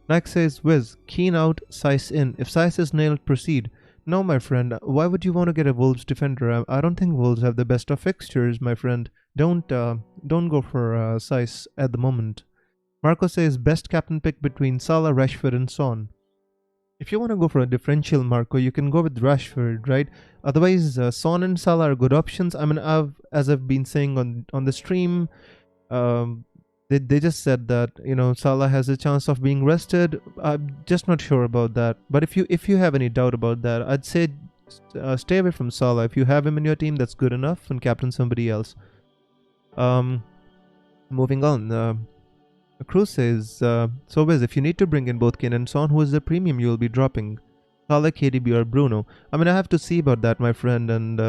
Nike says, Wiz, Keen out, Size in. If Size is nailed, proceed. No, my friend. Why would you want to get a Wolves defender? I don't think Wolves have the best of fixtures, my friend. Don't go for Size at the moment. Marco says, best captain pick between Salah, Rashford and Son. If you want to go for a differential, Marco, you can go with Rashford, right? Otherwise, Son and Salah are good options. I mean, as I've been saying on the stream, they just said that Salah has a chance of being rested. I'm just not sure about that. But if you have any doubt about that, I'd say stay away from Salah. If you have him in your team, that's good enough, and captain somebody else. Moving on. Cruz says, so Wiz, if you need to bring in both Kane and Son, who is the premium you will be dropping? Salah, KDB or Bruno? I mean, I have to see about that, my friend, and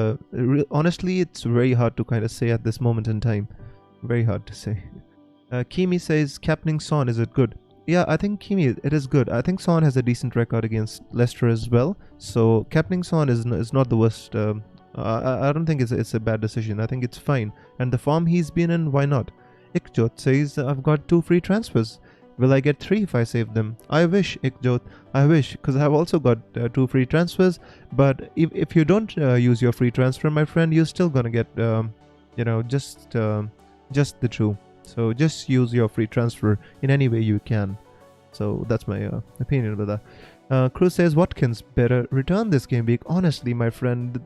honestly, it's very hard to kind of say at this moment in time. Very hard to say. Kimi says, captaining Son, is it good? Yeah, I think Kimi, it is good. I think Son has a decent record against Leicester as well, so captaining Son is not the worst I don't think it's a bad decision. I think it's fine. And the form he's been in, why not? Ikjot says, I've got 2 free transfers. Will I get 3 if I save them? I wish, Ikjot. I wish, because I've also got 2 free transfers. But if you don't use your free transfer, my friend, you're still gonna get, just the 2. So just use your free transfer in any way you can. So that's my opinion about that. Cruz says Watkins better return this game week. Honestly, my friend,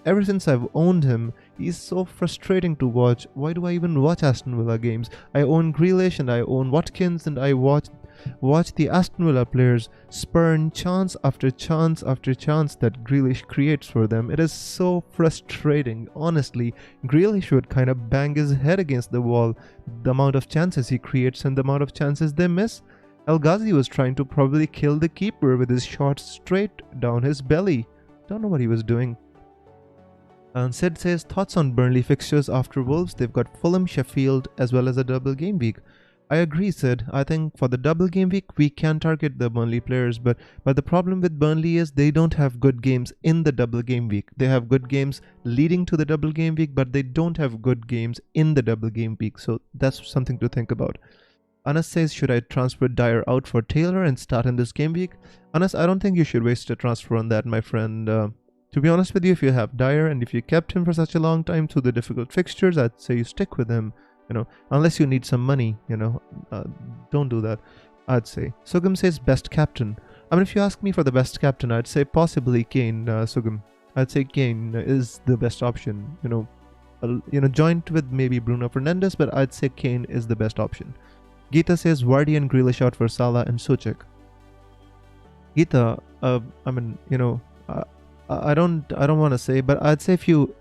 ever since I've owned him, he's so frustrating to watch. Why do I even watch Aston Villa games? I own Grealish and I own Watkins, and I watch the Aston Villa players spurn chance after chance after chance that Grealish creates for them. It is so frustrating. Honestly, Grealish would kind of bang his head against the wall. The amount of chances he creates and the amount of chances they miss. El Ghazi was trying to probably kill the keeper with his shot straight down his belly. Don't know what he was doing. And Sid says, thoughts on Burnley fixtures after Wolves? They've got Fulham, Sheffield, as well as a double game week. I agree, Sid. I think for the double game week, we can target the Burnley players, but the problem with Burnley is they don't have good games in the double game week. They have good games leading to the double game week, but they don't have good games in the double game week. So that's something to think about. Anas says, should I transfer Dyer out for Taylor and start in this game week? Anas, I don't think you should waste a transfer on that, my friend. To be honest with you, if you have Dyer and if you kept him for such a long time through the difficult fixtures, I'd say you stick with him, unless you need some money, don't do that, I'd say. Sugam says, best captain. I mean, if you ask me for the best captain, I'd say possibly Kane, Sugam. I'd say Kane is the best option, joint with maybe Bruno Fernandes, but I'd say Kane is the best option. Geeta says Vardy and Grealish out for Salah and Suchek. Geeta, I don't want to say, but I'd say if you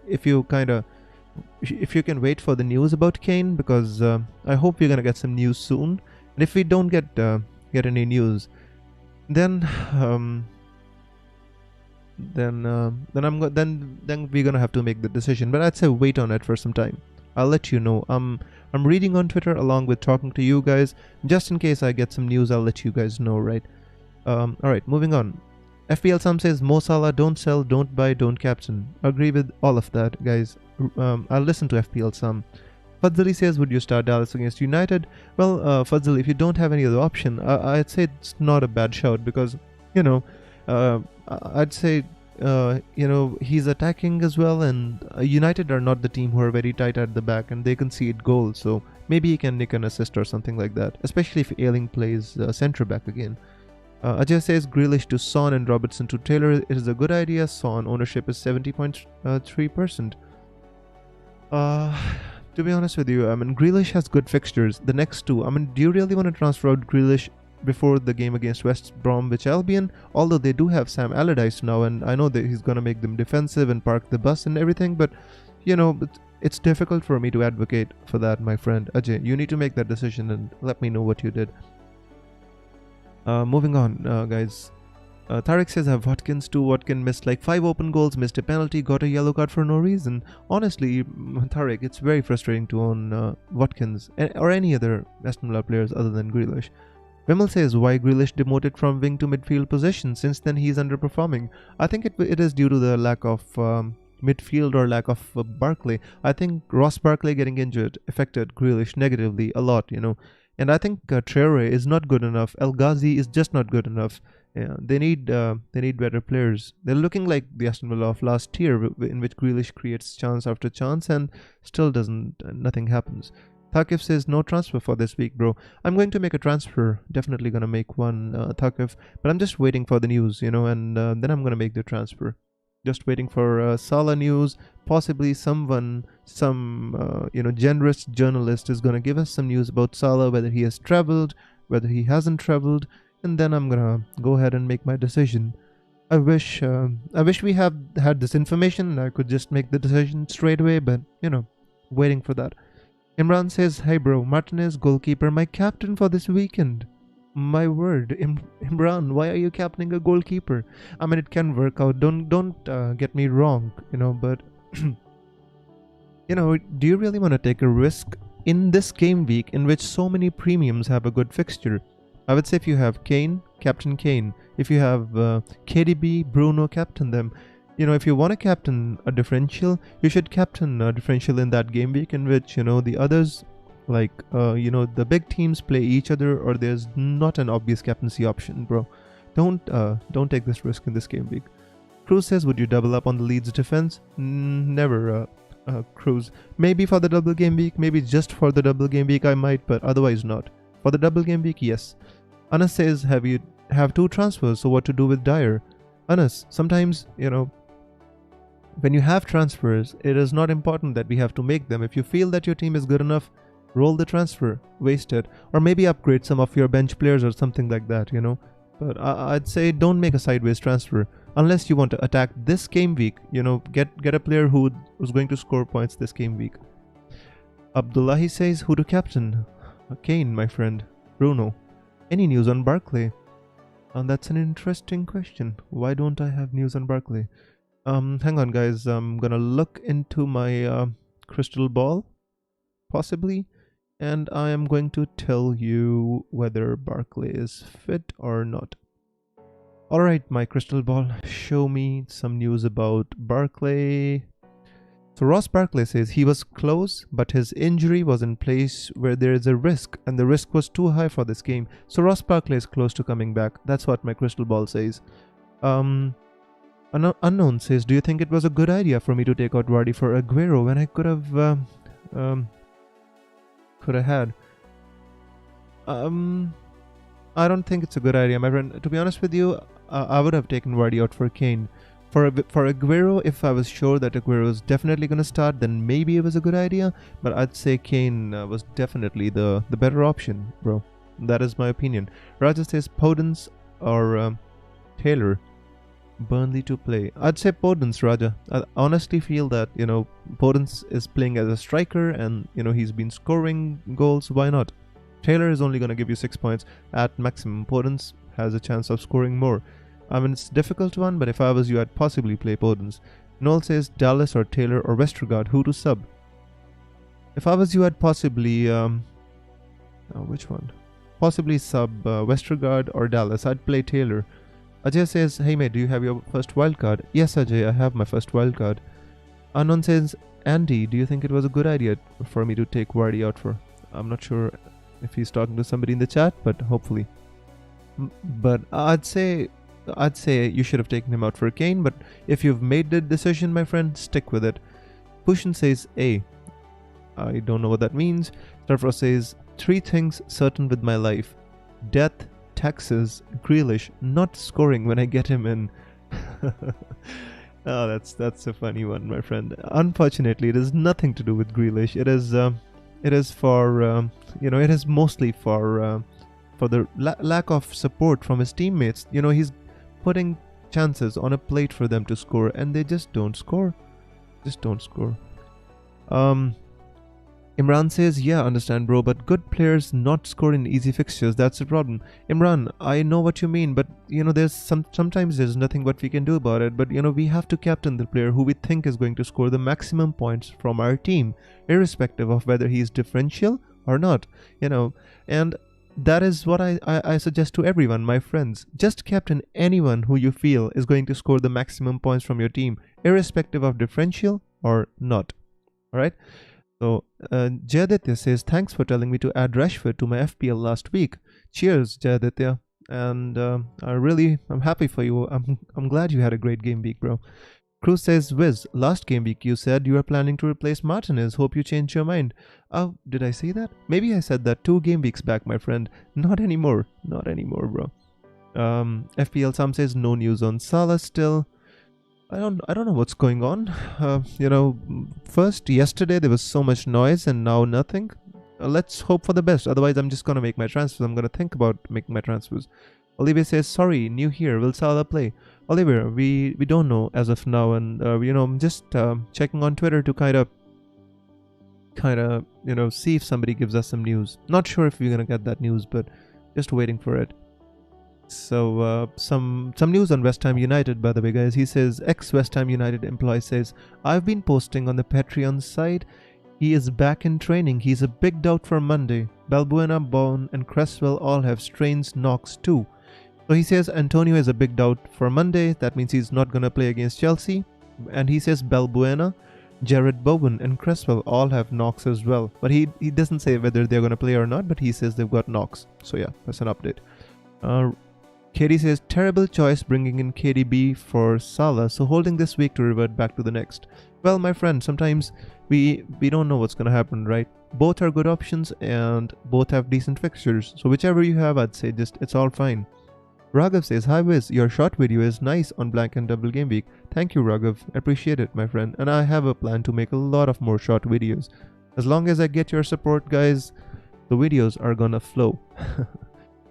can wait for the news about Kane, because I hope we're gonna get some news soon. And if we don't get any news, then we're gonna have to make the decision. But I'd say wait on it for some time. I'll let you know. I'm reading on Twitter along with talking to you guys. Just in case I get some news, I'll let you guys know, right? Alright, moving on. FPL Sam says, Mo Salah, don't sell, don't buy, don't captain. Agree with all of that, guys. I'll listen to FPL Sam. Fadzali says, would you start Dallas against United? Well, Fadzali, if you don't have any other option, I'd say it's not a bad shout, because, I'd say he's attacking as well, and United are not the team who are very tight at the back and they concede goals, so maybe he can nick an assist or something like that, especially if Ayling plays centre back again. Ajay says Grealish to Son and Robertson to Taylor. It is a good idea. Son ownership is 70.3%. To be honest with you, I mean, Grealish has good fixtures. The next two, I mean, do you really want to transfer out Grealish before the game against West Bromwich Albion? Although they do have Sam Allardyce now, and I know that he's going to make them defensive and park the bus and everything, but it's difficult for me to advocate for that, my friend. Ajay, you need to make that decision and let me know what you did. Moving on, guys. Tariq says, have Watkins too. Watkins missed like 5 open goals, missed a penalty, got a yellow card for no reason. Honestly, Tariq, it's very frustrating to own Watkins or any other Aston Villa players other than Grealish. Vimal says, why Grealish demoted from wing to midfield position? Since then he's underperforming. I think it is due to the lack of midfield or lack of Barkley. I think Ross Barkley getting injured affected Grealish negatively a lot, And I think Traore is not good enough. El Ghazi is just not good enough. Yeah, they need better players. They're looking like the Aston Villa of last year, in which Grealish creates chance after chance and still nothing happens. Thakif says, no transfer for this week, bro. I'm going to make a transfer. Definitely going to make one, Thakif. But I'm just waiting for the news, and then I'm going to make the transfer. Just waiting for Salah news. Possibly some generous journalist is going to give us some news about Salah, whether he has traveled, whether he hasn't traveled. And then I'm going to go ahead and make my decision. I wish we had this information and I could just make the decision straight away, but, waiting for that. Imran says, hey bro, Martinez, goalkeeper, my captain for this weekend. My word, Imran, why are you captaining a goalkeeper? I mean, it can work out. Don't get me wrong, but do you really want to take a risk in this game week in which so many premiums have a good fixture? I would say if you have Kane, captain Kane. If you have KDB, Bruno, captain them. if you want to captain a differential, you should captain a differential in that game week in which, the others, like, the big teams play each other, or there's not an obvious captaincy option, bro. Don't take this risk in this game week. Cruz says, would you double up on the Leeds defense? Never, Cruz. Maybe for the double game week, maybe just for the double game week I might, but otherwise not. For the double game week, yes. Anas says, have 2 transfers, so what to do with Dyer? Anas, sometimes, when you have transfers, it is not important that we have to make them. If you feel that your team is good enough, roll the transfer, waste it, or maybe upgrade some of your bench players or something like that, But I'd say don't make a sideways transfer unless you want to attack this game week. Get a player who's going to score points this game week. Abdullahi says, who to captain? Kane, my friend. Bruno. Any news on Barkley? And that's an interesting question. Why don't I have news on Barkley? Hang on, guys. I'm gonna look into my crystal ball, possibly, and I am going to tell you whether Barkley is fit or not. Alright, my crystal ball, show me some news about Barkley. So Ross Barkley says he was close, but his injury was in place where there is a risk, and the risk was too high for this game. So Ross Barkley is close to coming back. That's what my crystal ball says. Unknown says, do you think it was a good idea for me to take out Vardy for Aguero when I could have had? I don't think it's a good idea, my friend. To be honest with you, I would have taken Vardy out for Kane. For Aguero, if I was sure that Aguero is definitely going to start, then maybe it was a good idea. But I'd say Kane was definitely the better option, bro. That is my opinion. Raja says Podence or Taylor. Burnley to play. I'd say Podence, Raja. I honestly feel that, Podence is playing as a striker and, he's been scoring goals. Why not? Taylor is only going to give you 6 points at maximum. Podence has a chance of scoring more. I mean, it's a difficult one, but if I was you, I'd possibly play Podence. Noel says Dallas or Taylor or Westergaard. Who to sub? If I was you, I'd possibly... which one? Possibly sub Westergaard or Dallas. I'd play Taylor. Ajay says, hey mate, do you have your first wildcard? Yes, Ajay, I have my first wildcard. Anon says, Andy, do you think it was a good idea for me to take Vardy out for? I'm not sure if he's talking to somebody in the chat, but hopefully. But I'd say you should have taken him out for Kane, but if you've made the decision, my friend, stick with it. Pushin says, I don't know what that means. Starfrost says, 3 things certain with my life. Death, taxes, Grealish not scoring when I get him in. Oh, that's a funny one, my friend. Unfortunately, it has nothing to do with Grealish. It is for it is mostly for the lack of support from his teammates. He's putting chances on a plate for them to score, and they just don't score. Imran says, yeah, understand, bro, but good players not score in easy fixtures. That's the problem. Imran, I know what you mean, but there's sometimes there's nothing what we can do about it. But we have to captain the player who we think is going to score the maximum points from our team, irrespective of whether he is differential or not. And that is what I suggest to everyone, my friends. Just captain anyone who you feel is going to score the maximum points from your team, irrespective of differential or not. Alright? So, Jayaditya says, thanks for telling me to add Rashford to my FPL last week. Cheers, Jayaditya. And I'm happy for you. I'm glad you had a great game week, bro. Cruz says, Wiz, last game week you said you are planning to replace Martinez. Hope you changed your mind. Oh, did I say that? Maybe I said that 2 game weeks back, my friend. Not anymore, bro. FPL Sam says, no news on Salah still. I don't know what's going on. First yesterday there was so much noise and now nothing. Let's hope for the best. Otherwise, I'm just gonna make my transfers. I'm gonna think about making my transfers. Olivier says, sorry, new here. Will Salah play? Olivier, we don't know as of now, and I'm just checking on Twitter to kind of see if somebody gives us some news. Not sure if we're gonna get that news, but just waiting for it. So some news on West Ham United, by the way, guys. He says, ex-West Ham United employee says, I've been posting on the Patreon side. He is back in training. He's a big doubt for Monday. Balbuena, Bourne and Cresswell all have strains, knocks too. So he says Antonio is a big doubt for Monday. That means he's not going to play against Chelsea. And he says Balbuena, Jared Bowen and Cresswell all have knocks as well. But he doesn't say whether they're going to play or not, but he says they've got knocks. So yeah, that's an update. Katie says, terrible choice bringing in KDB for Salah, so holding this week to revert back to the next. Well, my friend, sometimes we don't know what's going to happen, right? Both are good options and both have decent fixtures. So whichever you have, I'd say just it's all fine. Raghav says, hi Wiz, your short video is nice on Blank and Double Game Week. Thank you, Raghav. Appreciate it, my friend. And I have a plan to make a lot of more short videos. As long as I get your support, guys, the videos are gonna flow.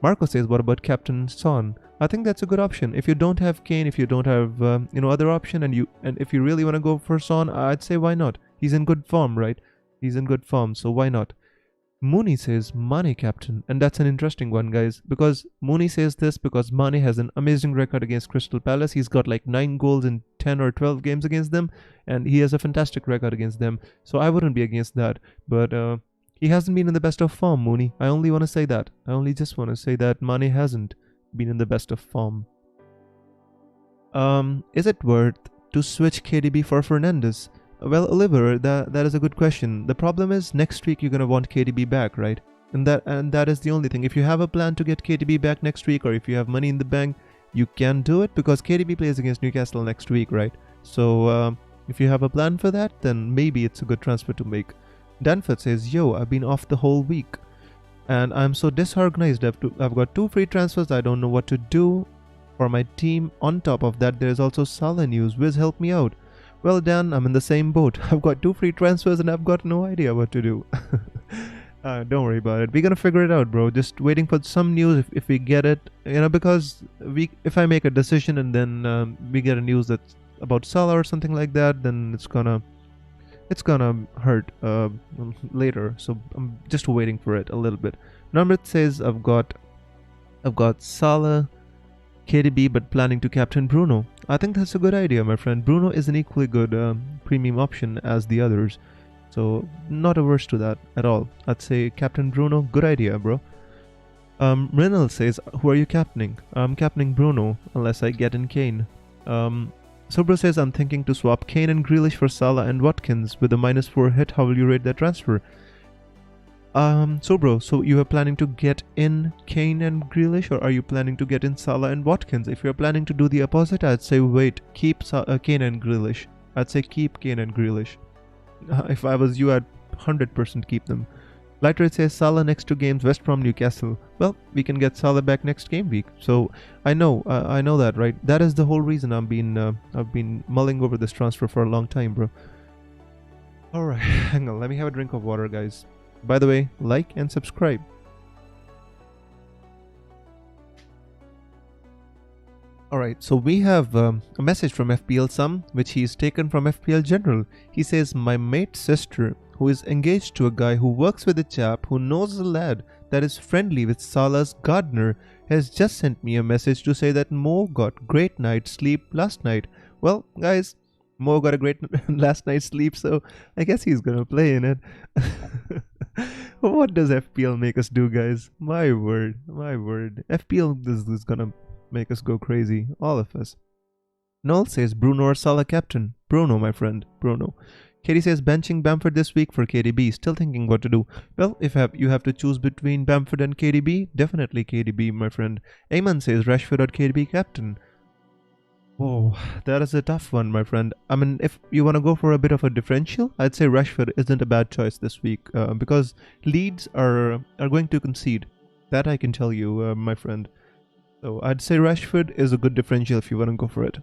Marco says, what about Captain Son? I think that's a good option. If you don't have Kane, if you don't have other option, and if you really want to go for Son, I'd say why not? He's in good form, right? He's in good form, so why not? Mooney says Mane captain, and that's an interesting one, guys, because Mooney says this because Mane has an amazing record against Crystal Palace. He's got like 9 goals in 10 or 12 games against them, and he has a fantastic record against them. So I wouldn't be against that, but he hasn't been in the best of form, Mooney. I only want to say that. I only just want to say that Mane hasn't been in the best of form. Is it worth to switch KDB for Fernandes? Well, Oliver, that is a good question. The problem is next week you're gonna want KDB back, right? And that is the only thing. If you have a plan to get KDB back next week, or if you have money in the bank, you can do it because KDB plays against Newcastle next week, right? So if you have a plan for that, then maybe it's a good transfer to make. Danford says, yo, I've been off the whole week and I'm so disorganized. I've got 2 free transfers. I don't know what to do for my team. On top of that, there's also Salah news. Wiz, help me out. Well, Dan, I'm in the same boat. I've got 2 free transfers and I've got no idea what to do. Don't worry about it. We're gonna figure it out, bro. Just waiting for some news if we get it. Because if I make a decision and then we get a news that's about Salah or something like that, then it's gonna hurt later. So I'm just waiting for it a little bit. Namrit says I've got Salah, KDB, but planning to captain Bruno. I think that's a good idea, my friend. Bruno is an equally good premium option as the others, so not averse to that at all. I'd say captain Bruno, good idea, bro. Reynolds says, who are you captaining? I'm captaining Bruno unless I get in Kane. Sobro says, I'm thinking to swap Kane and Grealish for Salah and Watkins with a -4 hit. How will you rate that transfer? Sobro, so you are planning to get in Kane and Grealish, or are you planning to get in Salah and Watkins? If you're planning to do the opposite, I'd say wait, keep Kane and Grealish. I'd say keep Kane and Grealish. If I was you, I'd 100% keep them. Lightrate says Salah next 2 games, West Brom, Newcastle. Well, we can get Salah back next game week. So I know that, right? That is the whole reason I've been mulling over this transfer for a long time, bro. All right, hang on. Let me have a drink of water, guys. By the way, like and subscribe. Alright, so we have a message from FPL Sam, which he's taken from FPL General. He says, my mate's sister, who is engaged to a guy who works with a chap who knows a lad that is friendly with Salah's gardener, has just sent me a message to say that Mo got great night's sleep last night. Well, guys, Mo got a great last night's sleep, so I guess he's gonna play in it. What does FPL make us do, guys? My word. FPL is gonna make us go crazy, all of us. Noel says Bruno or Salah captain. Bruno, my friend, Bruno. Katie says benching Bamford this week for KDB. Still thinking what to do. Well, if you have to choose between Bamford and KDB, definitely KDB, my friend. Ayman says Rashford or KDB captain. Whoa, that is a tough one, my friend. I mean, if you want to go for a bit of a differential, I'd say Rashford isn't a bad choice this week because Leeds are going to concede. That I can tell you, my friend. So I'd say Rashford is a good differential if you want to go for it.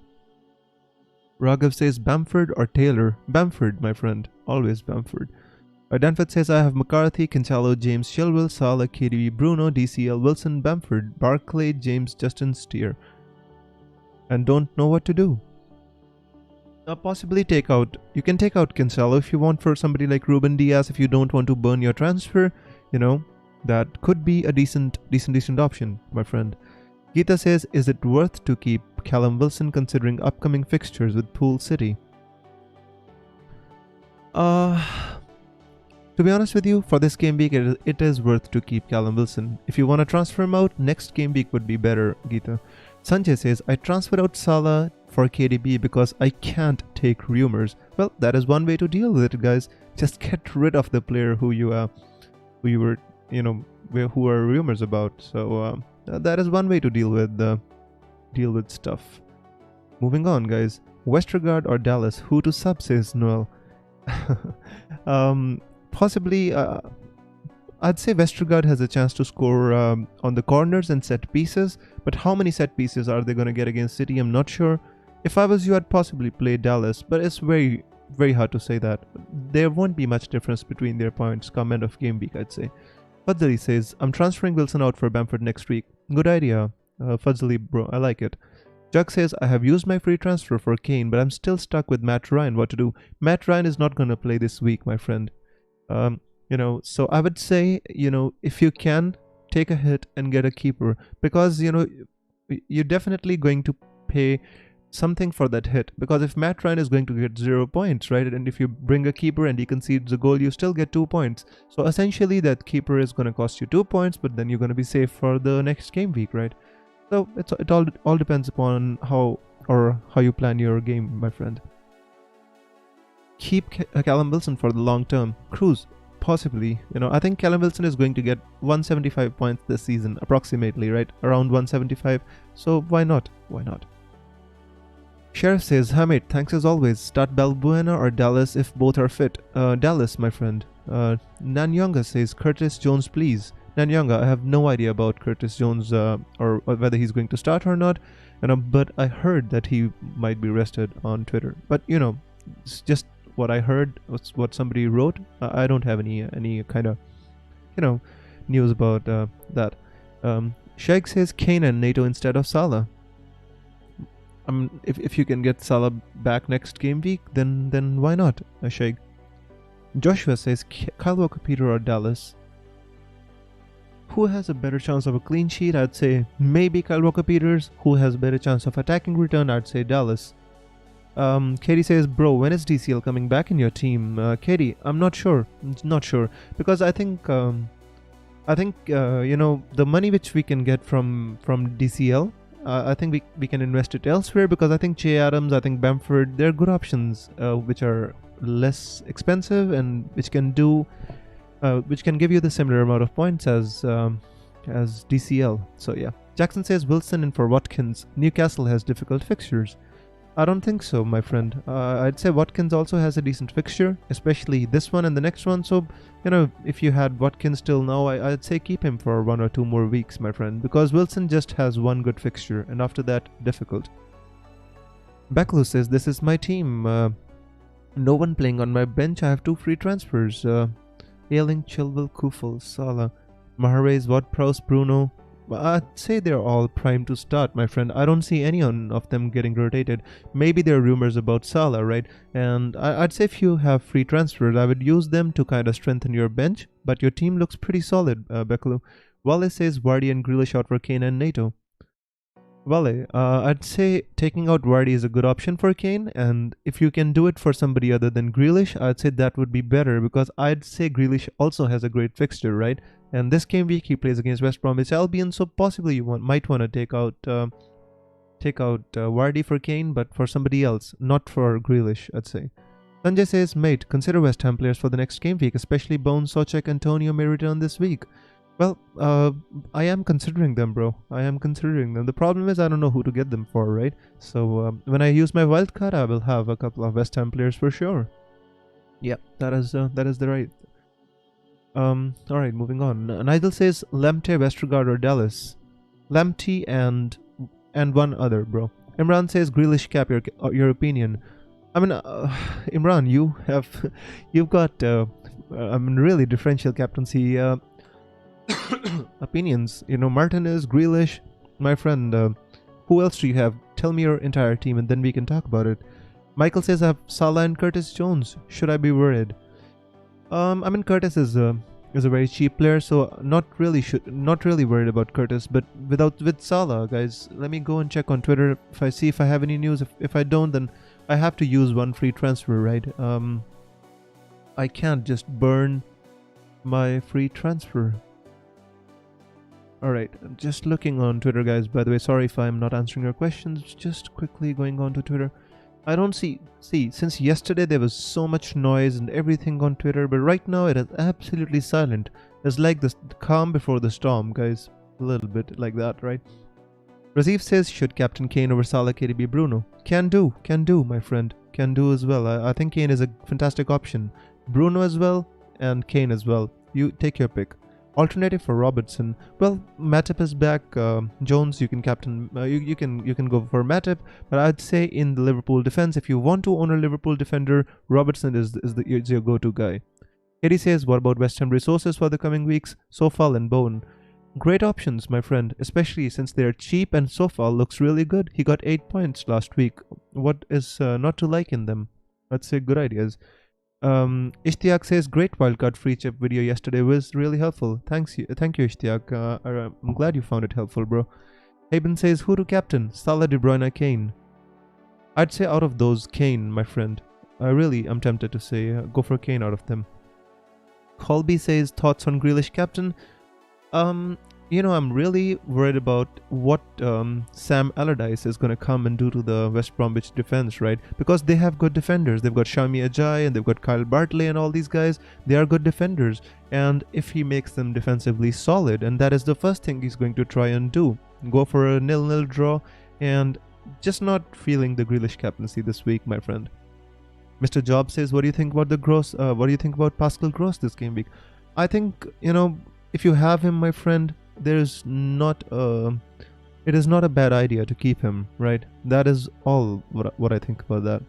Raghav says Bamford or Taylor. Bamford, my friend. Always Bamford. Danford says I have McCarthy, Cancelo, James, Chilwell, Salah, KDB, Bruno, DCL, Wilson, Bamford, Barclay, James, Justin, Steer. And don't know what to do. Possibly you can take out Cancelo if you want for somebody like Ruben Diaz if you don't want to burn your transfer. That could be a decent option, my friend. Geeta says, is it worth to keep Callum Wilson considering upcoming fixtures with Pool City? To To be honest with you, for this game week, it is worth to keep Callum Wilson. If you want to transfer him out, next game week would be better, Geeta. Sanjay says, I transferred out Salah for KDB because I can't take rumors. Well, that is one way to deal with it, guys. Just get rid of the player who you were, who are rumors about. So that is one way to deal with stuff. Moving on, guys. Westergaard or Dallas? Who to sub, says Noel. Possibly, I'd say Westergaard has a chance to score on the corners and set pieces, but how many set pieces are they going to get against City? I'm not sure. If I was you, I'd possibly play Dallas, but it's very, very hard to say that. There won't be much difference between their points come end of game week, I'd say. Fadzali says, I'm transferring Wilson out for Bamford next week. Good idea, Fadzali bro, I like it. Jug says, I have used my free transfer for Kane, but I'm still stuck with Matt Ryan. What to do? Matt Ryan is not going to play this week, my friend. So I would say, if you can, take a hit and get a keeper, because, you're definitely going to pay something for that hit, because if Matt Ryan is going to get 0 points, right, and if you bring a keeper and he concedes a goal, you still get 2 points. So essentially that keeper is going to cost you 2 points, but then you're going to be safe for the next game week, right? So it all depends upon how you plan your game, my friend. Keep Callum Wilson for the long term. Cruz, possibly. I think Callum Wilson is going to get 175 points this season, approximately, right? Around 175. So why not? Why not? Sheriff says, Hamid, thanks as always. Start Balbuena or Dallas if both are fit. Dallas, my friend. Nanyonga says, Curtis Jones, please. Nanyonga, I have no idea about Curtis Jones or whether he's going to start or not. But I heard that he might be rested on Twitter. But, it's just what I heard, what somebody wrote. I don't have any kind of, news about that. Sheikh says, Kane and NATO instead of Salah. If you can get Salah back next game week, then why not, Sheikh? Joshua says, Kyle Walker-Peters or Dallas. Who has a better chance of a clean sheet? I'd say maybe Kyle Walker-Peters. Who has a better chance of attacking return? I'd say Dallas. Katie says, bro, when is DCL coming back in your team? Katie, I'm not sure. Not sure. Because I think the money which we can get from DCL, I think we can invest it elsewhere, because I think Che Adams, I think Bamford, they're good options which are less expensive and which can give you the similar amount of points as DCL. So yeah. Jackson says, Wilson in for Watkins. Newcastle has difficult fixtures. I don't think so, my friend. I'd say Watkins also has a decent fixture, especially this one and the next one. So, if you had Watkins till now, I'd say keep him for 1 or 2 more weeks, my friend, because Wilson just has one good fixture, and after that, difficult. Backlu says, this is my team. No one playing on my bench. I have 2 free transfers. Ailing, Chilwell, Kufel, Salah, Mahrez, Ward-Prowse, Bruno. I'd say they're all primed to start, my friend. I don't see any of them getting rotated. Maybe there are rumors about Salah, right? And I'd say if you have free transfers, I would use them to kind of strengthen your bench. But your team looks pretty solid, Beklu. Wale says Vardy and Grealish out for Kane and NATO. Wale, I'd say taking out Vardy is a good option for Kane. And if you can do it for somebody other than Grealish, I'd say that would be better. Because I'd say Grealish also has a great fixture, right? And this game week he plays against West Bromwich Albion, so possibly you might want to take out Vardy for Kane, but for somebody else, not for Grealish, I'd say. Sanjay says, mate, consider West Ham players for the next game week, especially Bones, Socek, Antonio may return this week. Well, I am considering them, bro. I am considering them. The problem is I don't know who to get them for, right? So when I use my wildcard, I will have a couple of West Ham players for sure. Yeah, that is the right. Alright, moving on. Nigel says Lamptey, Westergaard or Dallas. Lamptey and one other, bro. Imran says Grealish cap, your opinion. I mean, Imran, you've got really differential captaincy opinions. Martinez, Grealish, my friend. Who else do you have? Tell me your entire team and then we can talk about it. Michael says I have Salah and Curtis Jones. Should I be worried? Curtis is a very cheap player, so not really worried about Curtis. But with Salah, guys, let me go and check on Twitter if I have any news. If I don't, then I have to use one free transfer, right? I can't just burn my free transfer. Alright, I'm just looking on Twitter, guys. By the way, sorry if I'm not answering your questions. Just quickly going on to Twitter. I don't see, since yesterday there was so much noise and everything on Twitter, but right now it is absolutely silent. It's like the calm before the storm, guys. A little bit like that, right? Razif says, should Captain Kane over Salah, KDB, Bruno? Can do, my friend. Can do as well. I think Kane is a fantastic option. Bruno as well, and Kane as well. You take your pick. Alternative for Robertson. Well, Matip is back. Jones, you can captain. You can go for Matip, but I'd say in the Liverpool defense, if you want to own a Liverpool defender, Robertson is your go-to guy. Eddie says, what about West Ham resources for the coming weeks? Sofal and Bowen. Great options, my friend, especially since they're cheap and Sofal looks really good. He got 8 points last week. What is not to like in them? I'd say good ideas. Ishtiaq says, great wildcard free chip video yesterday was really helpful. Thank you Ishtiaq. I'm glad you found it helpful, bro. Haben says, who to captain? Salah, De Bruyne, Kane. I'd say out of those, Kane, my friend. I'm tempted to say go for Kane out of them. Colby says, thoughts on Grealish captain? I'm really worried about what Sam Allardyce is going to come and do to the West Bromwich defense, right? Because they have good defenders. They've got Shami Ajay and they've got Kyle Bartley and all these guys. They are good defenders. And if he makes them defensively solid, and that is the first thing he's going to try and do, go for a 0-0 draw, and just not feeling the Grealish captaincy this week, my friend. Mr. Job says, what do you think about Pascal Gross this game week? I think, if you have him, my friend, it is not a bad idea to keep him, right? That is all what I think about that.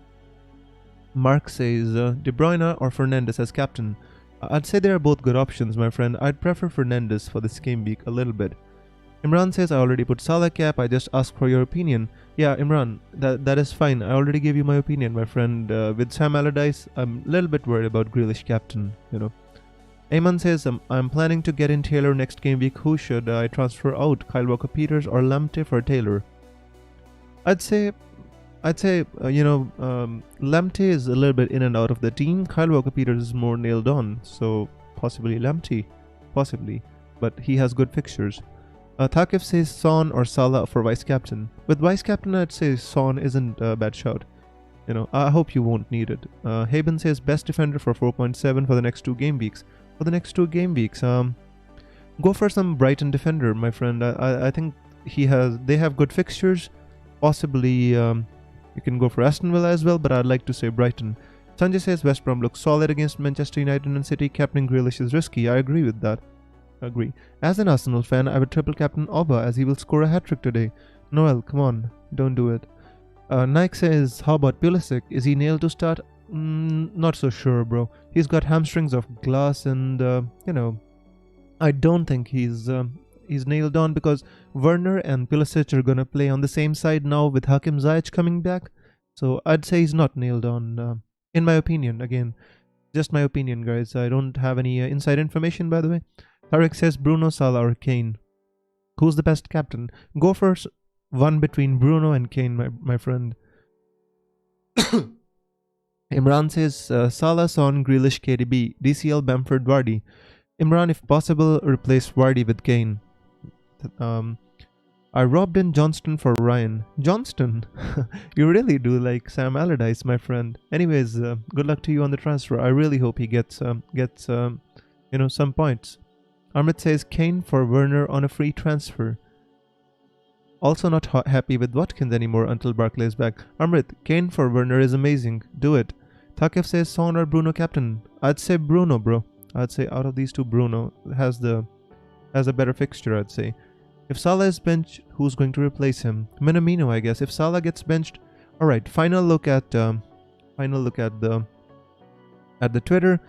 Mark says, De Bruyne or Fernandes as captain? I'd say they are both good options, my friend. I'd prefer Fernandes for this game week a little bit. Imran says, I already put Salah cap, I just asked for your opinion. Yeah, Imran, that is fine. I already gave you my opinion, my friend. With Sam Allardyce, I'm a little bit worried about Grealish captain, Ayman says, I'm planning to get in Taylor next game week. Who should I transfer out? Kyle Walker-Peters or Lamptey for Taylor? I'd say, Lamptey is a little bit in and out of the team. Kyle Walker-Peters is more nailed on, so possibly Lamptey, but he has good fixtures. Thaqif says Son or Salah for vice captain. With vice captain, I'd say Son isn't a bad shout. I hope you won't need it. Haben says best defender for 4.7 for the next 2 game weeks. Go for some Brighton defender, my friend. I think they have good fixtures. Possibly you can go for Aston Villa as well, but I'd like to say Brighton. Sanjay says West Brom looks solid against Manchester United and City. Captaining Grealish is risky. I agree with that. As an Arsenal fan, I would triple captain Oba as he will score a hat-trick today. Noel, come on, don't do it. Nike says, how about Pulisic? Is he nailed to start? Not so sure, bro. He's got hamstrings of glass and, I don't think he's nailed on because Werner and Pulisic are gonna play on the same side now with Hakim Ziyech coming back. So I'd say he's not nailed on, in my opinion. Again, just my opinion, guys. I don't have any inside information, by the way. Tarek says Bruno, Salah or Kane. Who's the best captain? Go for one between Bruno and Kane, my friend. Imran says Salah, Son, Grealish, KDB, DCL, Bamford, Vardy. Imran, if possible, replace Vardy with Kane. I robbed in Johnston for Ryan. Johnston? You really do like Sam Allardyce, my friend. Anyways, good luck to you on the transfer. I really hope he gets some points. Amit says Kane for Werner on a free transfer. Also not happy with Watkins anymore until Barkley is back. Amrit, Kane for Werner is amazing. Do it. Thaqif says Son or Bruno captain. I'd say Bruno, bro. I'd say out of these two, Bruno has a better fixture, I'd say. If Salah is benched, who's going to replace him? Minamino, I guess. If Salah gets benched, all right. Final look at the Twitter.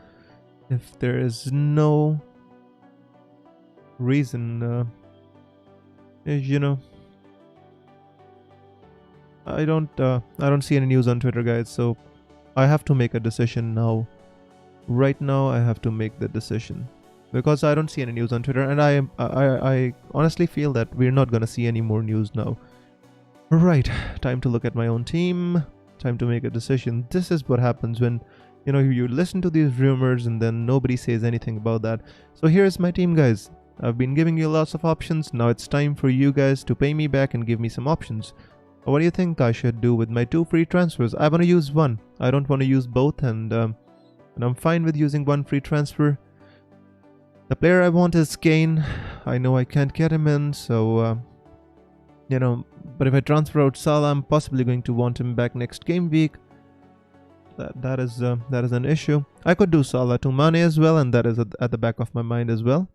If there is no reason, I don't see any news on Twitter, guys. So I have to make a decision now. Right now, I have to make the decision because I don't see any news on Twitter, and I honestly feel that we're not gonna see any more news now. Right, time to look at my own team. Time to make a decision. This is what happens when You know, you listen to these rumors and then nobody says anything about that. So here's my team, guys. I've been giving you lots of options. Now it's time for you guys to pay me back and give me some options. What do you think I should do with my 2 free transfers? I want to use one. I don't want to use both, and I'm fine with using 1 free transfer. The player I want is Kane. I know I can't get him in, so you know. But if I transfer out Salah, I'm possibly going to want him back next game week. That is an issue. I could do Salah to Mane as well, and that is at the back of my mind as well.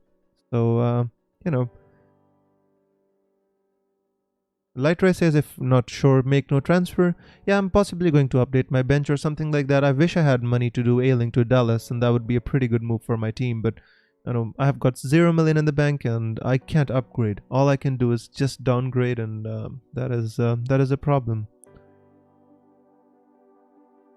So you know. Lightray says, if not sure, make no transfer. Yeah, I'm possibly going to update my bench or something like that. I wish I had money to do Ailing to Dallas, and that would be a pretty good move for my team. But you know, I have got 0 million in the bank, and I can't upgrade. All I can do is just downgrade, and that is a problem.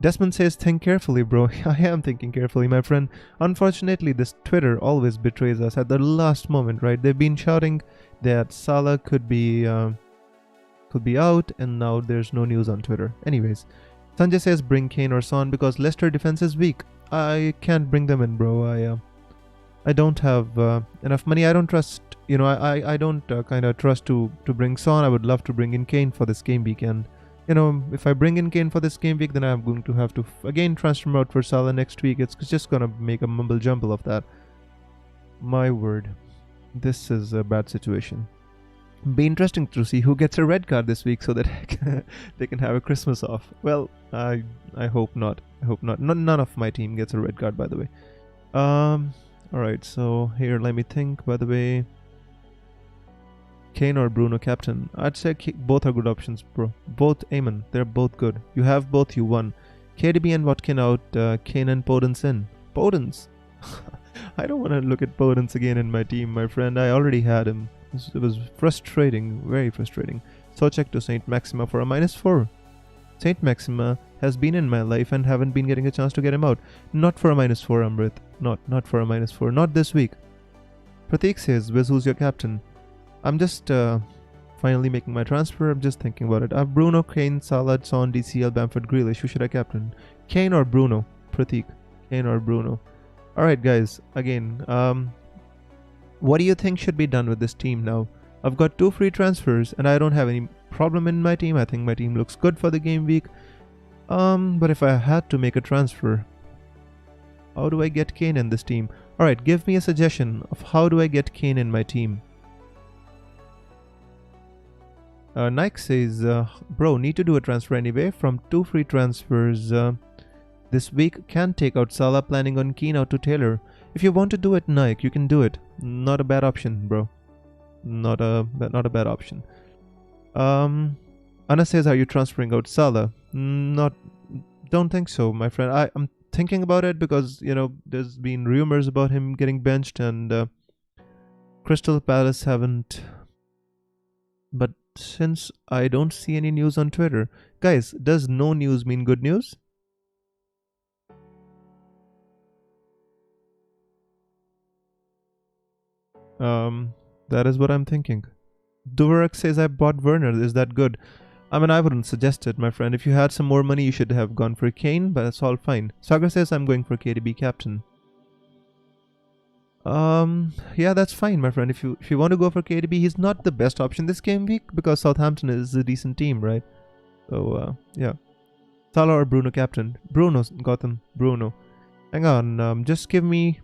Desmond says, think carefully, bro. I am thinking carefully, my friend. Unfortunately, this Twitter always betrays us at the last moment, right? They've been shouting that Salah could be out, and now there's no news on Twitter. Anyways, Sanjay says, bring Kane or Son because Leicester defense is weak. I can't bring them in, bro. I don't have enough money. I don't trust, you know, I don't kind of trust to bring Son. I would love to bring in Kane for this game week, and you know, if I bring in Kane for this game week, then I'm going to have to again transfer him out for Salah next week. It's just gonna make a mumble jumble of that. My word, this is a bad situation. Be interesting to see who gets a red card this week so that they can have a Christmas off. Well, I hope not. I hope not. None of my team gets a red card, by the way. Alright, so here, let me think. By the way, Kane or Bruno captain? I'd say both are good options, bro. Both, amen. They're both good. You have both, you won. KDB and Watkin out, Kane and Podence in. Podence? I don't want to look at Podence again in my team, my friend. I already had him. It was frustrating, very frustrating. So check to Saint Maxima for a -4. Saint Maxima has been in my life and haven't been getting a chance to get him out. Not for a -4, Amrit. Not for a -4. Not this week. Pratik says, Wiz, who's your captain? I'm just finally making my transfer. I'm just thinking about it. I have Bruno, Kane, Salah, Son, DCL, Bamford, Grealish. Who should I captain? Kane or Bruno? Pratik. Kane or Bruno? Alright, guys. Again, what do you think should be done with this team now? I've got 2 free transfers and I don't have any problem in my team. I think my team looks good for the game week. But if I had to make a transfer, how do I get Kane in this team? Alright, give me a suggestion of how do I get Kane in my team. Nike says, bro, need to do a transfer anyway. From 2 free transfers this week, can take out Salah, planning on Kane out to Taylor. If you want to do it, Nike, you can do it. Not a bad option, bro. Not a bad option. Anna says, are you transferring out Salah? Don't think so, my friend. I'm thinking about it because, you know, there's been rumors about him getting benched, and Crystal Palace haven't. But since I don't see any news on Twitter, guys, does no news mean good news? That is what I'm thinking. Duvarak says, I bought Werner. Is that good? I mean, I wouldn't suggest it, my friend. If you had some more money, you should have gone for Kane, but that's all fine. Sagar says, I'm going for KDB captain. Yeah, that's fine, my friend. If you want to go for KDB, he's not the best option this game week because Southampton is a decent team, right? So, yeah. Salah or Bruno captain? Bruno's got them. Bruno. Hang on, just give me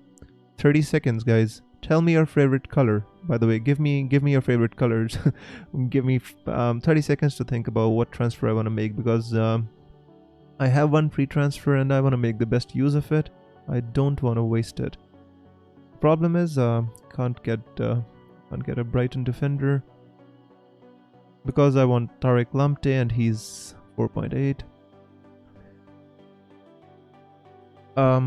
30 seconds, guys. Tell me your favorite color. By the way, give me your favorite colors. Give me 30 seconds to think about what transfer I want to make, because I have 1 free transfer and I want to make the best use of it. I don't want to waste it. Problem is, can't get a Brighton defender because I want Tariq Lamptey and he's 4.8.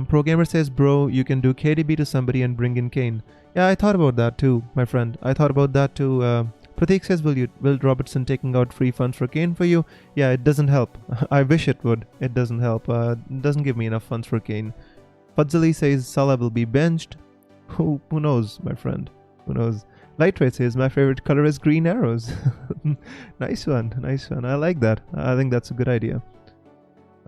Pro Gamer says, bro, you can do KDB to somebody and bring in Kane. Yeah, I thought about that too, my friend. I thought about that too. Pratik says, will Robertson taking out free funds for Kane for you? Yeah, it doesn't help. I wish it would. It doesn't help. It doesn't give me enough funds for Kane. Fadzali says Salah will be benched. Who knows, my friend? Who knows? Lightweight says, my favorite color is green arrows. Nice one, nice one. I like that. I think that's a good idea.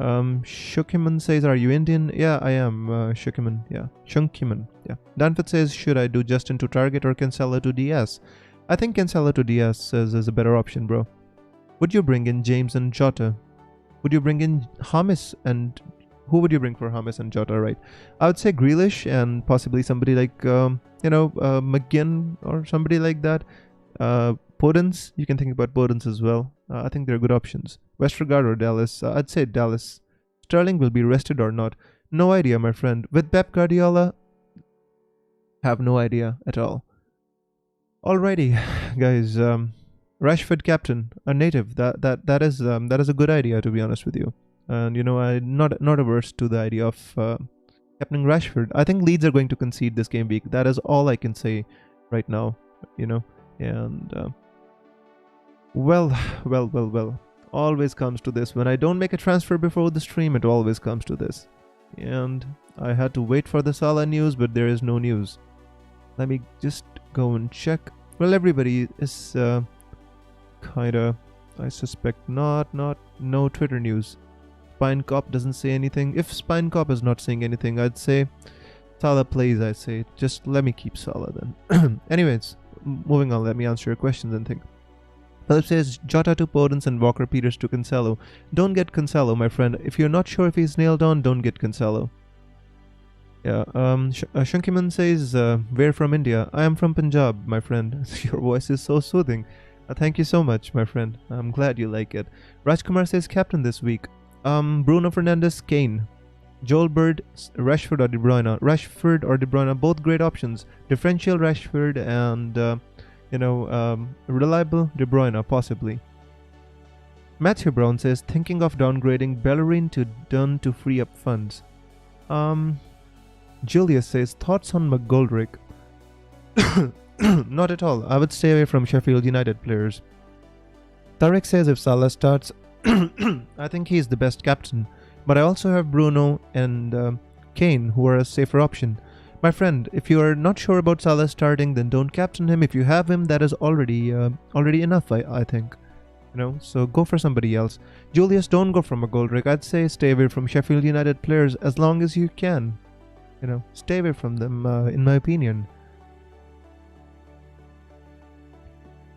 Shukiman says, are you Indian? Yeah, I am. Shukiman. Yeah. Shunkiman. Yeah. Danford says, should I do Justin to target or Cancelo to DS? I think Cancelo to DS is a better option, bro. Would you bring in James and Jota? Would you bring in James and... Who would you bring for James and Jota, right? I would say Grealish and possibly somebody like, McGinn or somebody like that. Podence, you can think about Podence as well. I think they're good options. Westergaard or Dallas? I'd say Dallas. Sterling will be rested or not? No idea, my friend. With Pep Guardiola, have no idea at all. Alrighty, guys. Rashford captain, a native. That is a good idea, to be honest with you. And I'm not averse to the idea of captaining Rashford. I think Leeds are going to concede this game week. That is all I can say right now. And well. Always comes to this. When I don't make a transfer before the stream, it always comes to this. And I had to wait for the Salah news, but there is no news. Let me just go and check. Well, everybody is kinda, I suspect no Twitter news. Spine Cop doesn't say anything. If Spine Cop is not saying anything, I'd say Salah plays. I say just let me keep Salah then. Anyways, moving on. Let me answer your questions and think. Philip says Jota to Podence and Walker Peters to Cancelo. Don't get Cancelo, my friend. If you're not sure if he's nailed on, don't get Cancelo. Yeah. Shunkiman says, "Where from India? I am from Punjab, my friend." Your voice is so soothing. Thank you so much, my friend. I'm glad you like it. Rajkumar says captain this week. Bruno Fernandes, Kane. Joel Bird, Rashford or De Bruyne. Rashford or De Bruyne, both great options. Differential Rashford and reliable De Bruyne, possibly. Matthew Brown says thinking of downgrading Bellerin to Dunn to free up funds. Julius says thoughts on McGoldrick. Not at all. I would stay away from Sheffield United players. Tarek says if Salah starts, I think he's the best captain. But I also have Bruno and Kane, who are a safer option. My friend, if you are not sure about Salah starting, then don't captain him. If you have him, that is already enough, I think. So go for somebody else. Julius, don't go for McGoldrick. I'd say stay away from Sheffield United players as long as you can. Stay away from them, in my opinion.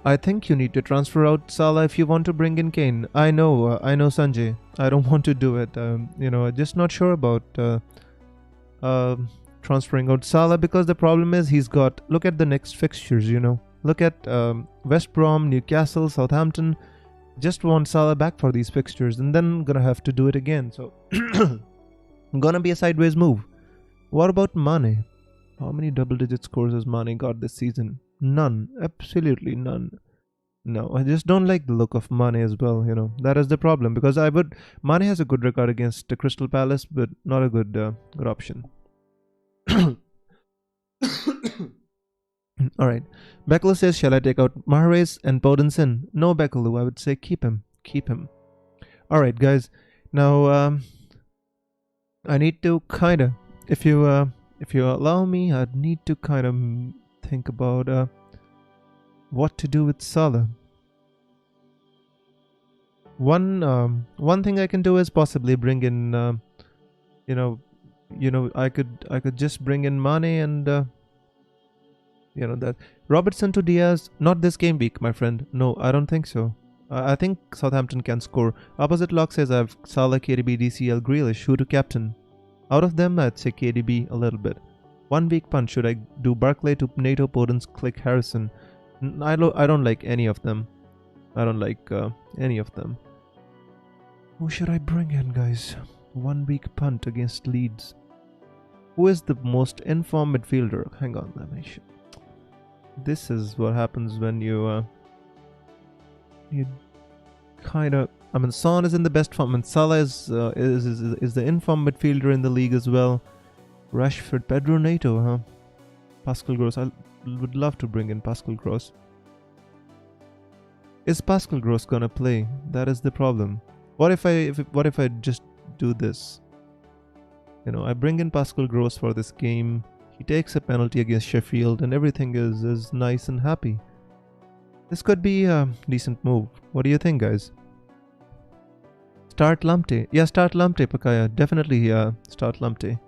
I think you need to transfer out Salah if you want to bring in Kane. I know Sanjay. I don't want to do it. I'm just not sure about transferring out Salah because the problem is he's got. Look at the next fixtures. Look at West Brom, Newcastle, Southampton. Just want Salah back for these fixtures, and then gonna have to do it again. So gonna be a sideways move. What about Mane? How many double-digit scores has Mane got this season? None. Absolutely none. No, I just don't like the look of Mane as well, That is the problem because Mane has a good record against the Crystal Palace, but not a good option. Alright. Bekulu says, shall I take out Mahrez and Podence in? No, Bekulu, I would say keep him. Alright, guys. Now, I need to kinda, if you allow me, I'd need to kind of think about what to do with Salah. One thing I can do is possibly bring in I could just bring in Mane and that Robertson to Diaz. Not this game week, my friend. No, I don't think so. I think Southampton can score. Opposite Lock says I have Salah, KDB, DCL, Grealish. Who to captain? Out of them, I'd say KDB a little bit. 1 week punch. Should I do Barclay to NATO, Podence, Click, Harrison? I don't like any of them. Any of them. Who should I bring in, guys? 1 week punt against Leeds. Who is the most informed midfielder? Hang on, let me show. This is what happens when you kind of. I mean, Son is in the best form, and Salah is the informed midfielder in the league as well. Rashford, Pedro Neto, huh? Pascal Gross. I would love to bring in Pascal Gross. Is Pascal Gross gonna play? That is the problem. What if I just do this? I bring in Pascal Gross for this game. He takes a penalty against Sheffield, and everything is nice and happy. This could be a decent move. What do you think, guys? Start Lamptey. Yeah, start Lamptey, Pakaya. Definitely start Lamptey.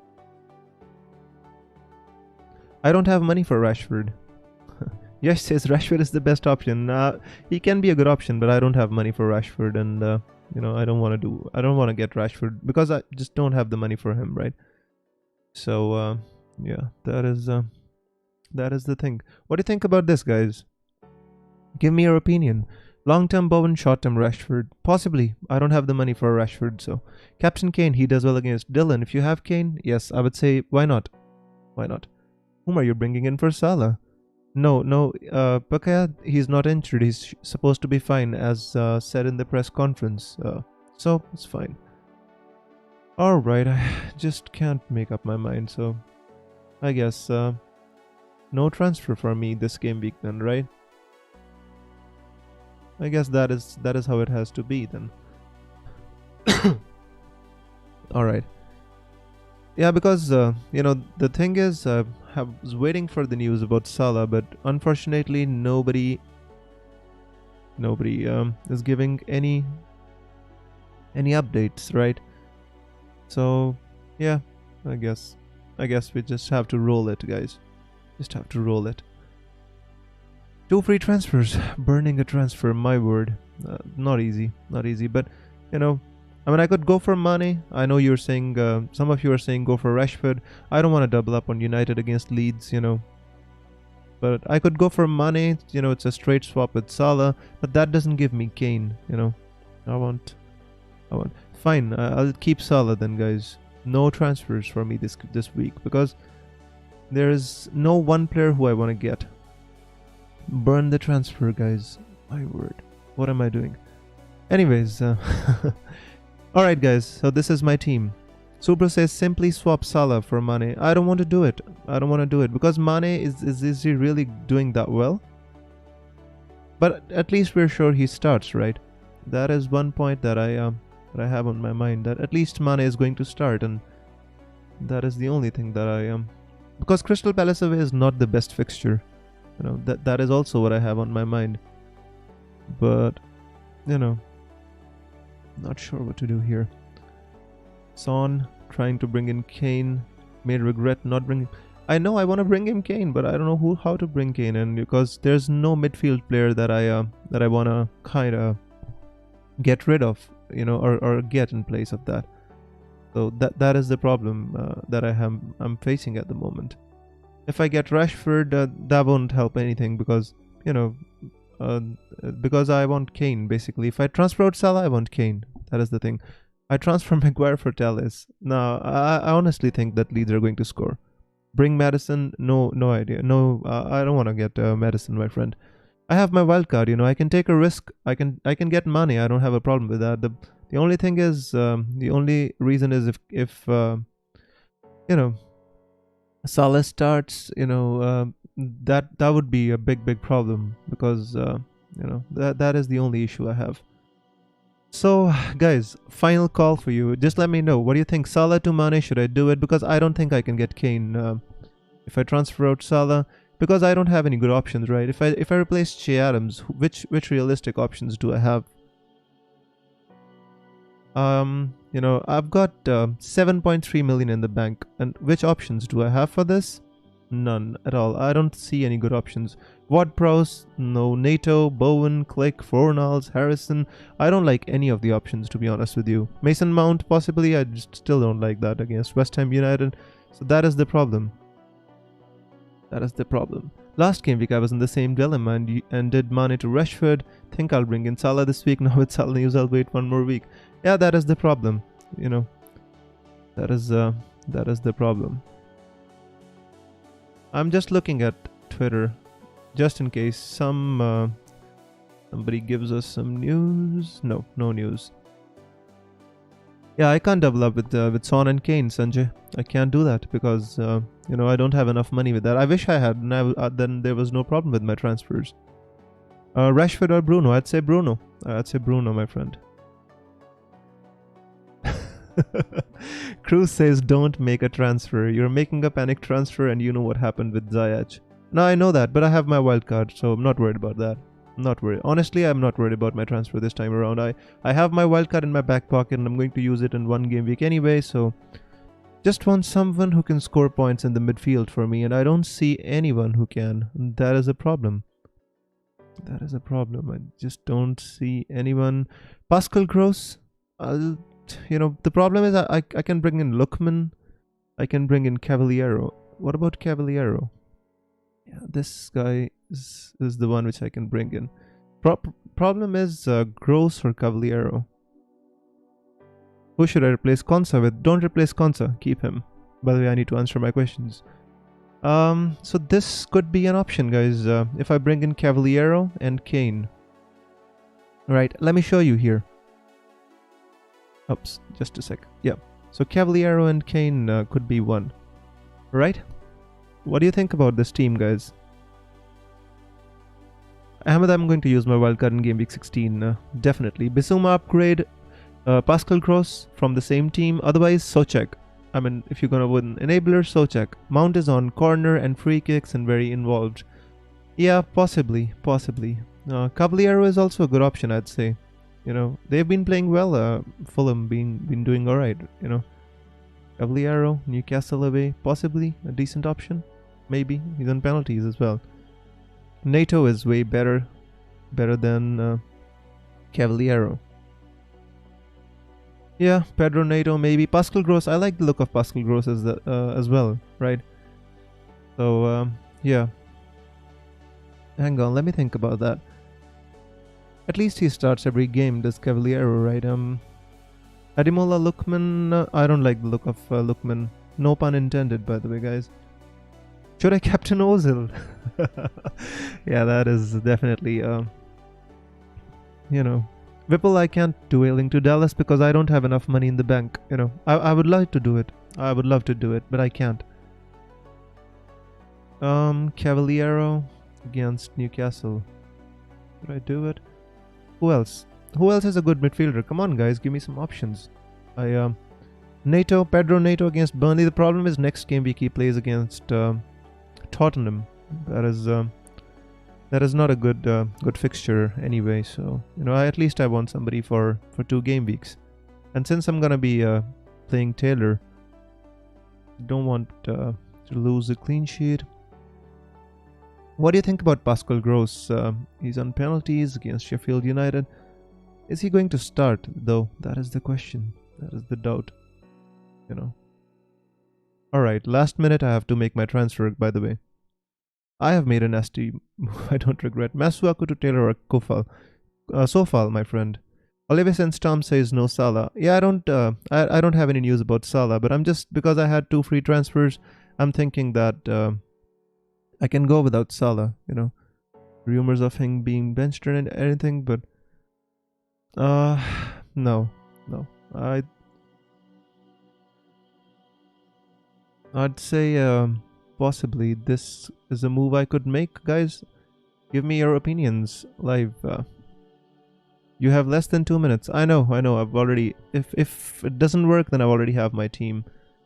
I don't have money for Rashford. Yes, says Rashford is the best option. He can be a good option, but I don't have money for Rashford, and I don't want to get Rashford because I just don't have the money for him, right? So yeah, that is the thing. What do you think about this, guys? Give me your opinion. Long-term Bowen, short-term Rashford. Possibly. I don't have the money for Rashford, so Captain Kane, he does well against Dylan. If you have Kane, yes, I would say why not? Why not? Whom are you bringing in for Salah? No, Pakaya, he's not injured. He's supposed to be fine, as said in the press conference. So it's fine. All right, I just can't make up my mind. So I guess no transfer for me this game week then, right? I guess that is how it has to be then. All right. Yeah, because the thing is, I was waiting for the news about Salah, but unfortunately, nobody is giving any updates, right? So yeah, I guess we just have to roll it, guys. Just have to roll it. 2 free transfers, burning a transfer, my word. Not easy, but I mean, I could go for Mane. I know you're saying, some of you are saying go for Rashford. I don't want to double up on United against Leeds, but I could go for Mane. It's a straight swap with Salah, but that doesn't give me Kane. I want. Fine, I'll keep Salah then, guys. No transfers for me this week because there is no one player who I want to get. Burn the transfer, guys. My word. What am I doing? Anyways, alright, guys. So this is my team. Subra says simply swap Salah for Mane. I don't want to do it. Because Mane is he really doing that well? But at least we're sure he starts, right? That is one point that I have on my mind, that at least Mane is going to start, and that is the only thing that I because Crystal Palace away is not the best fixture. That is also what I have on my mind. But not sure what to do here. Son trying to bring in Kane, may regret not bringing. I know I want to bring him Kane, but I don't know how to bring Kane in, because there's no midfield player that I want to kind of get rid of, or get in place of that. So that is the problem that I'm facing at the moment. If I get Rashford, that won't help anything, because because I want Kane basically. If I transfer out Salah, I want Kane. That is the thing. I transfer Maguire for Telles. Now I honestly think that Leeds are going to score. Bring Madison? No idea. No, I don't want to get Madison, my friend. I have my wild card. I can take a risk. I can get money. I don't have a problem with that. The only thing is, the only reason is if Salah starts, that would be a big problem, because that is the only issue I have. So guys, final call for you. Just let me know, what do you think? Salah to Mane, should I do it? Because I don't think I can get Kane if I transfer out Salah, because I don't have any good options, right? If I replace Che Adams, which realistic options do I have? I've got 7.3 million in the bank, and which options do I have for this? None at all. I don't see any good options. Ward-Prowse, no. Nato, Bowen, Click, Fornals, Harrison. I don't like any of the options, to be honest with you. Mason Mount, possibly. I just still don't like that against West Ham United. So that is the problem. Last game week I was in the same dilemma and did Mane to Rashford. Think I'll bring in Salah this week. Now with Salah news, I'll wait one more week. Yeah, that is the problem. That is the problem. I'm just looking at Twitter, just in case somebody gives us some news. No news. Yeah, I can't double up with Son and Kane, Sanjay. I can't do that because I don't have enough money with that. I wish I had, and then there was no problem with my transfers. Rashford or Bruno? I'd say Bruno. My friend. Cruz says don't make a transfer. You're making a panic transfer, and you know what happened with Ziyech. No, I know that, but I have my wild card, so I'm not worried about that. Not worried. Honestly, I'm not worried about my transfer this time around. I have my wildcard in my back pocket and I'm going to use it in one game week anyway, so just want someone who can score points in the midfield for me, and I don't see anyone who can. That is a problem. That is a problem. I just don't see anyone. Pascal Gross, the problem is I can bring in Lookman. I can bring in Cavaliero. What about Cavaliero? Yeah, this guy is the one which I can bring in. Problem is Gross or Cavaliero. Who should I replace Konsa with? Don't replace Konsa. Keep him. By the way, I need to answer my questions. So this could be an option, guys. If I bring in Cavaliero and Kane. Right, let me show you here. Oops, just a sec. Yeah. So Cavaliero and Kane could be one. Right? What do you think about this team, guys? Ahmed, I'm going to use my wildcard in Game Week 16. Definitely. Bissouma upgrade. Pascal Gross from the same team. Otherwise, Souček. I mean, if you're going to win enabler, Souček. Mount is on corner and free kicks and very involved. Yeah, possibly. Cavaliero is also a good option, I'd say. They've been playing well. Fulham been doing alright, Cavaliero, Newcastle away, possibly a decent option. Maybe. He's on penalties as well. NATO is way better than Cavaliero. Yeah, Pedro Neto maybe. Pascal Gross, I like the look of Pascal Gross as well, right? So, yeah. Hang on, let me think about that. At least he starts every game, does Cavaliero, right? Ademola Lookman, I don't like the look of Lookman. No pun intended, by the way, guys. Should I captain Ozil? Yeah, that is definitely, Whipple, I can't dueling to Dallas because I don't have enough money in the bank. I would like to do it. I would love to do it, but I can't. Cavaliero against Newcastle. Should I do it? Who else? Who else is a good midfielder? Come on, guys, give me some options. Pedro Neto against Burnley. The problem is next game week he plays against Tottenham. That is not a good fixture anyway. So I want somebody for 2 game weeks. And since I'm gonna be playing Taylor, don't want to lose a clean sheet. What do you think about Pascal Gross? He's on penalties against Sheffield United. Is he going to start though? That is the question. That is the doubt. Alright, last minute I have to make my transfer, by the way. I have made a nasty move, I don't regret. Masuaku to Taylor or Kofal. Sofal, my friend. Oliver Senstam says no Salah. Yeah, I don't have any news about Salah, but I'm just, because I had 2 free transfers, I'm thinking that I can go without Salah, Rumors of him being benched and anything, but no. I'd say possibly this is a move I could make, guys. Give me your opinions live. You have less than 2 minutes. I know. I've already. If it doesn't work, then I already have my team.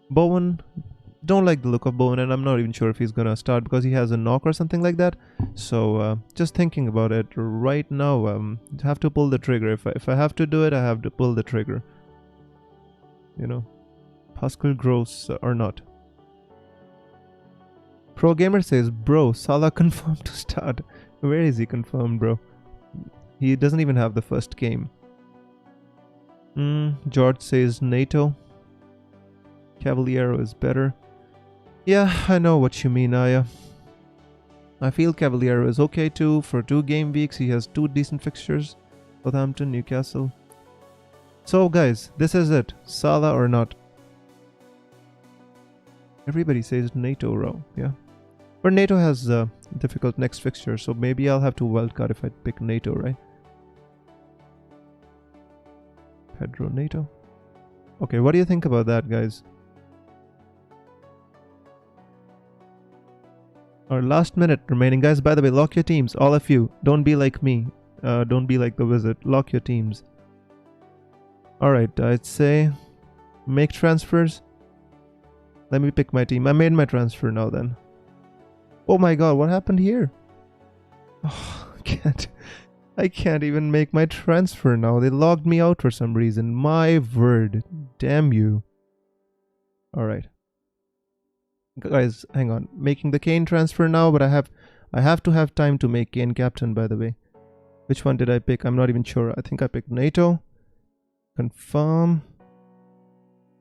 Bowen, don't like the look of Bowen, and I'm not even sure if he's gonna start because he has a knock or something like that. So just thinking about it right now. Have to pull the trigger. If I have to do it, I have to pull the trigger. Pascal Gross or not. Pro Gamer says, bro, Salah confirmed to start. Where is he confirmed, bro? He doesn't even have the first game. George says NATO. Cavaliero is better. Yeah, I know what you mean, Aya. I feel Cavaliero is okay too. For 2 game weeks, he has 2 decent fixtures. Southampton, Newcastle. So guys, this is it. Salah or not? Everybody says NATO row, yeah. But NATO has a difficult next fixture, so maybe I'll have to wildcard if I pick NATO, right? Pedro NATO. Okay, what do you think about that, guys? Our last minute remaining, guys. By the way, lock your teams, all of you. Don't be like me. Don't be like the wizard. Lock your teams. Alright, I'd say make transfers. Let me pick my team. I made my transfer now then. Oh my god, what happened here? Oh, I can't even make my transfer now. They logged me out for some reason. My word. Damn you. Alright. Guys, hang on. Making the Kane transfer now, but I have to have time to make Kane captain, by the way. Which one did I pick? I'm not even sure. I think I picked NATO. Confirm.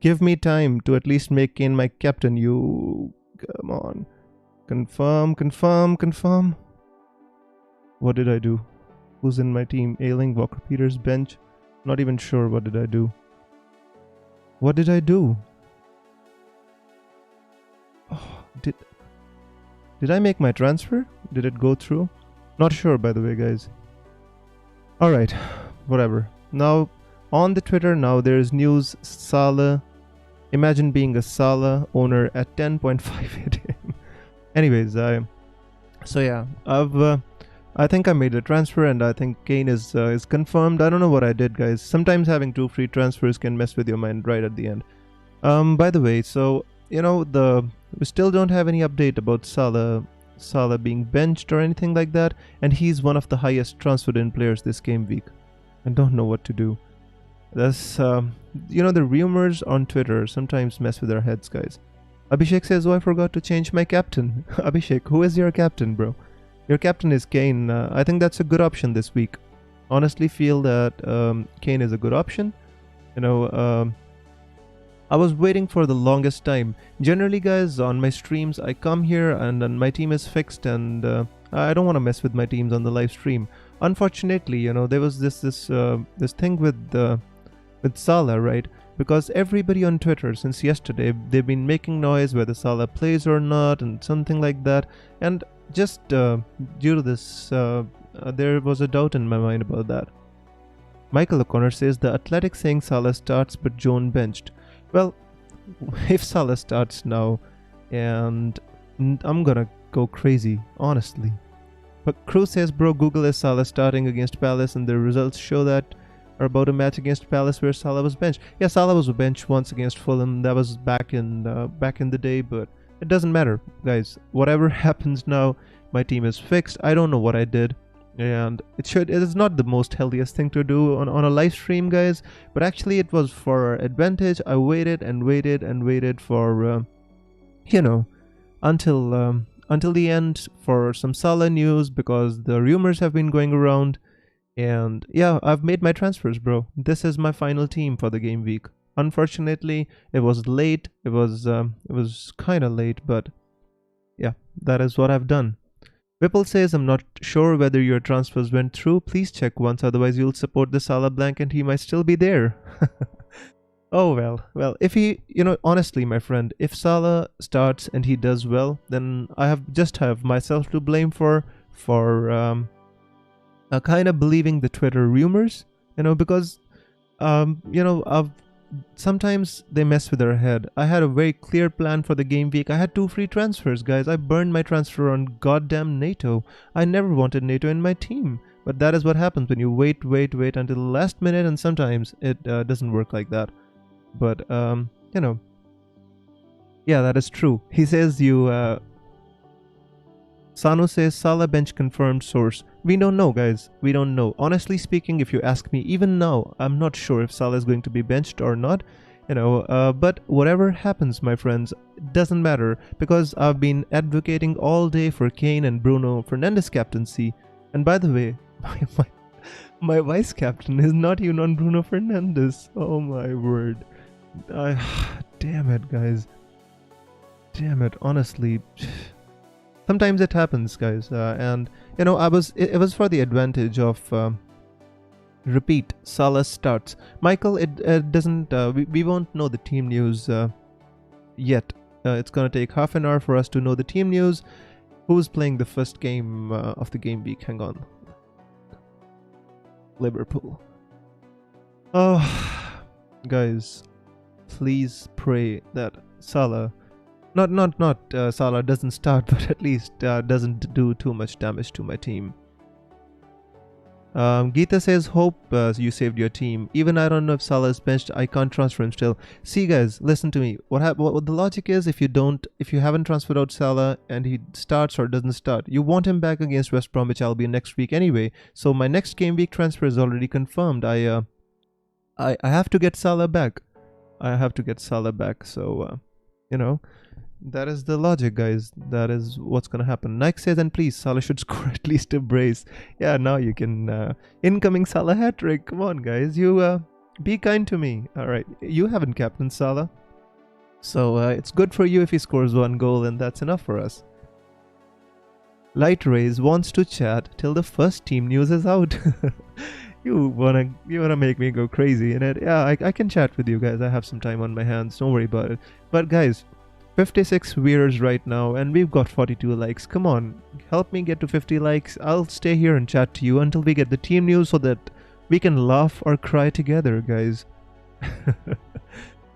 Give me time to at least make Kane my captain. You... Come on. Confirm, confirm, confirm. What did I do? Who's in my team? Ailing, Walker Peters, bench. Not even sure what did I do. What did I do? Oh, did I make my transfer? Did it go through? Not sure, by the way, guys. Alright, whatever. Now, on the Twitter now, there's news. Salah. Imagine being a Salah owner at 10.58 AM. Anyways, so yeah, I think I made a transfer and I think Kane is confirmed. I don't know what I did, guys. Sometimes having 2 free transfers can mess with your mind right at the end. By the way, so you know, we still don't have any update about Salah being benched or anything like that, and he's one of the highest transferred in players this game week. I don't know what to do. That's you know, the rumors on Twitter sometimes mess with our heads, guys. Abhishek says, oh, I forgot to change my captain. Abhishek, who is your captain, bro? Your captain is Kane. I think that's a good option this week. Honestly feel that Kane is a good option. You know, I was waiting for the longest time. Generally, guys, on my streams, I come here and then my team is fixed and I don't want to mess with my teams on the live stream. Unfortunately, you know, there was this thing with Salah, right? Because everybody on Twitter since yesterday, they've been making noise whether Salah plays or not and something like that. And just due to this, there was a doubt in my mind about that. Michael O'Connor says, the Athletic saying Salah starts but Joan benched. Well, if Salah starts now, and I'm gonna go crazy, honestly. But Cruz says, bro, Google is Salah starting against Palace and the results show that are about a match against Palace where Salah was benched. Yeah, Salah was benched once against Fulham. That was back in the day, but it doesn't matter, guys. Whatever happens now, my team is fixed. I don't know what I did, and it is not the most healthiest thing to do on a live stream, guys, but actually it was for our advantage. I waited and waited and waited for you know, until the end for some Salah news, because the rumors have been going around. And yeah, I've made my transfers, bro. This is my final team for the game week. Unfortunately, it was late. It was kind of late, but yeah, that is what I've done. Whipple says, I'm not sure whether your transfers went through. Please check once, otherwise you'll support the Salah blank and he might still be there. Oh, well, if he, you know, honestly, my friend, if Salah starts and he does well, then I have myself to blame for kind of believing the Twitter rumors, you know, because, you know, sometimes they mess with our head. I had a very clear plan for the game week. I had 2 free transfers, guys. I burned my transfer on goddamn NATO. I never wanted NATO in my team. But that is what happens when you wait until the last minute, and sometimes it doesn't work like that. But, you know, yeah, that is true. He says Sanu says, Salah bench confirmed source. We don't know, guys. We don't know. Honestly speaking, if you ask me, even now, I'm not sure if Salah is going to be benched or not. You know, but whatever happens, my friends, it doesn't matter, because I've been advocating all day for Kane and Bruno Fernandes captaincy. And by the way, my vice captain is not even on Bruno Fernandes. Oh my word. Damn it, guys. Damn it, honestly. Sometimes it happens, guys, and you know, it was for the advantage of repeat Salah starts. Michael, it doesn't. We won't know the team news yet. It's gonna take half an hour for us to know the team news. Who's playing the first game of the game week? Hang on. Liverpool. Oh, guys, please pray that Salah. Not Salah doesn't start, but at least doesn't do too much damage to my team. Geeta says, hope you saved your team. Even I don't know if Salah is benched. I can't transfer him still. See, guys, listen to me. What the logic is, if you haven't transferred out Salah and he starts or doesn't start, you want him back against West Bromwich Albion next week anyway. So my next game week transfer is already confirmed. I have to get Salah back. I have to get Salah back. So that is the logic, guys. That is what's gonna happen. Nike says, and please, Salah should score at least a brace. Yeah, now you can incoming Salah hat trick. Come on, guys. You be kind to me. All right, you haven't captained Salah, so it's good for you if he scores 1 goal, and that's enough for us. Light Rays wants to chat till the first team news is out. You wanna make me go crazy in it? Yeah, I can chat with you guys. I have some time on my hands. Don't worry about it. But guys, 56 viewers right now, and we've got 42 likes. Come on, help me get to 50 likes. I'll stay here and chat to you until we get the team news so that we can laugh or cry together, guys.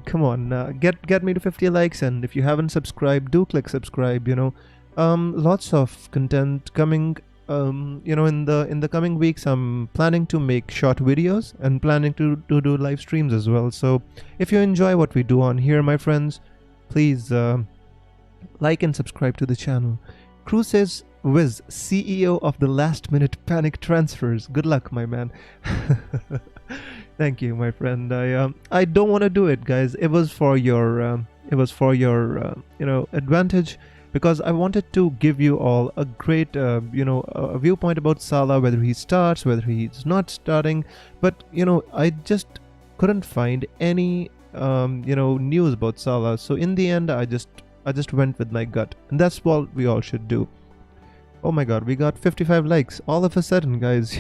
Come on, get me to 50 likes, and if you haven't subscribed, do click subscribe. Lots of content coming. In the coming weeks, I'm planning to make short videos and planning to do live streams as well. So if you enjoy what we do on here, my friends, please like and subscribe to the channel. Crew says, Wiz, CEO of the last minute panic transfers. Good luck, my man. Thank you, my friend. I don't want to do it, guys. It was for your advantage, because I wanted to give you all a great a viewpoint about Salah, whether he starts, whether he's not starting. But I just couldn't find any news about Salah. So in the end, I just went with my gut, and that's what we all should do. Oh my god, we got 55 likes all of a sudden, guys.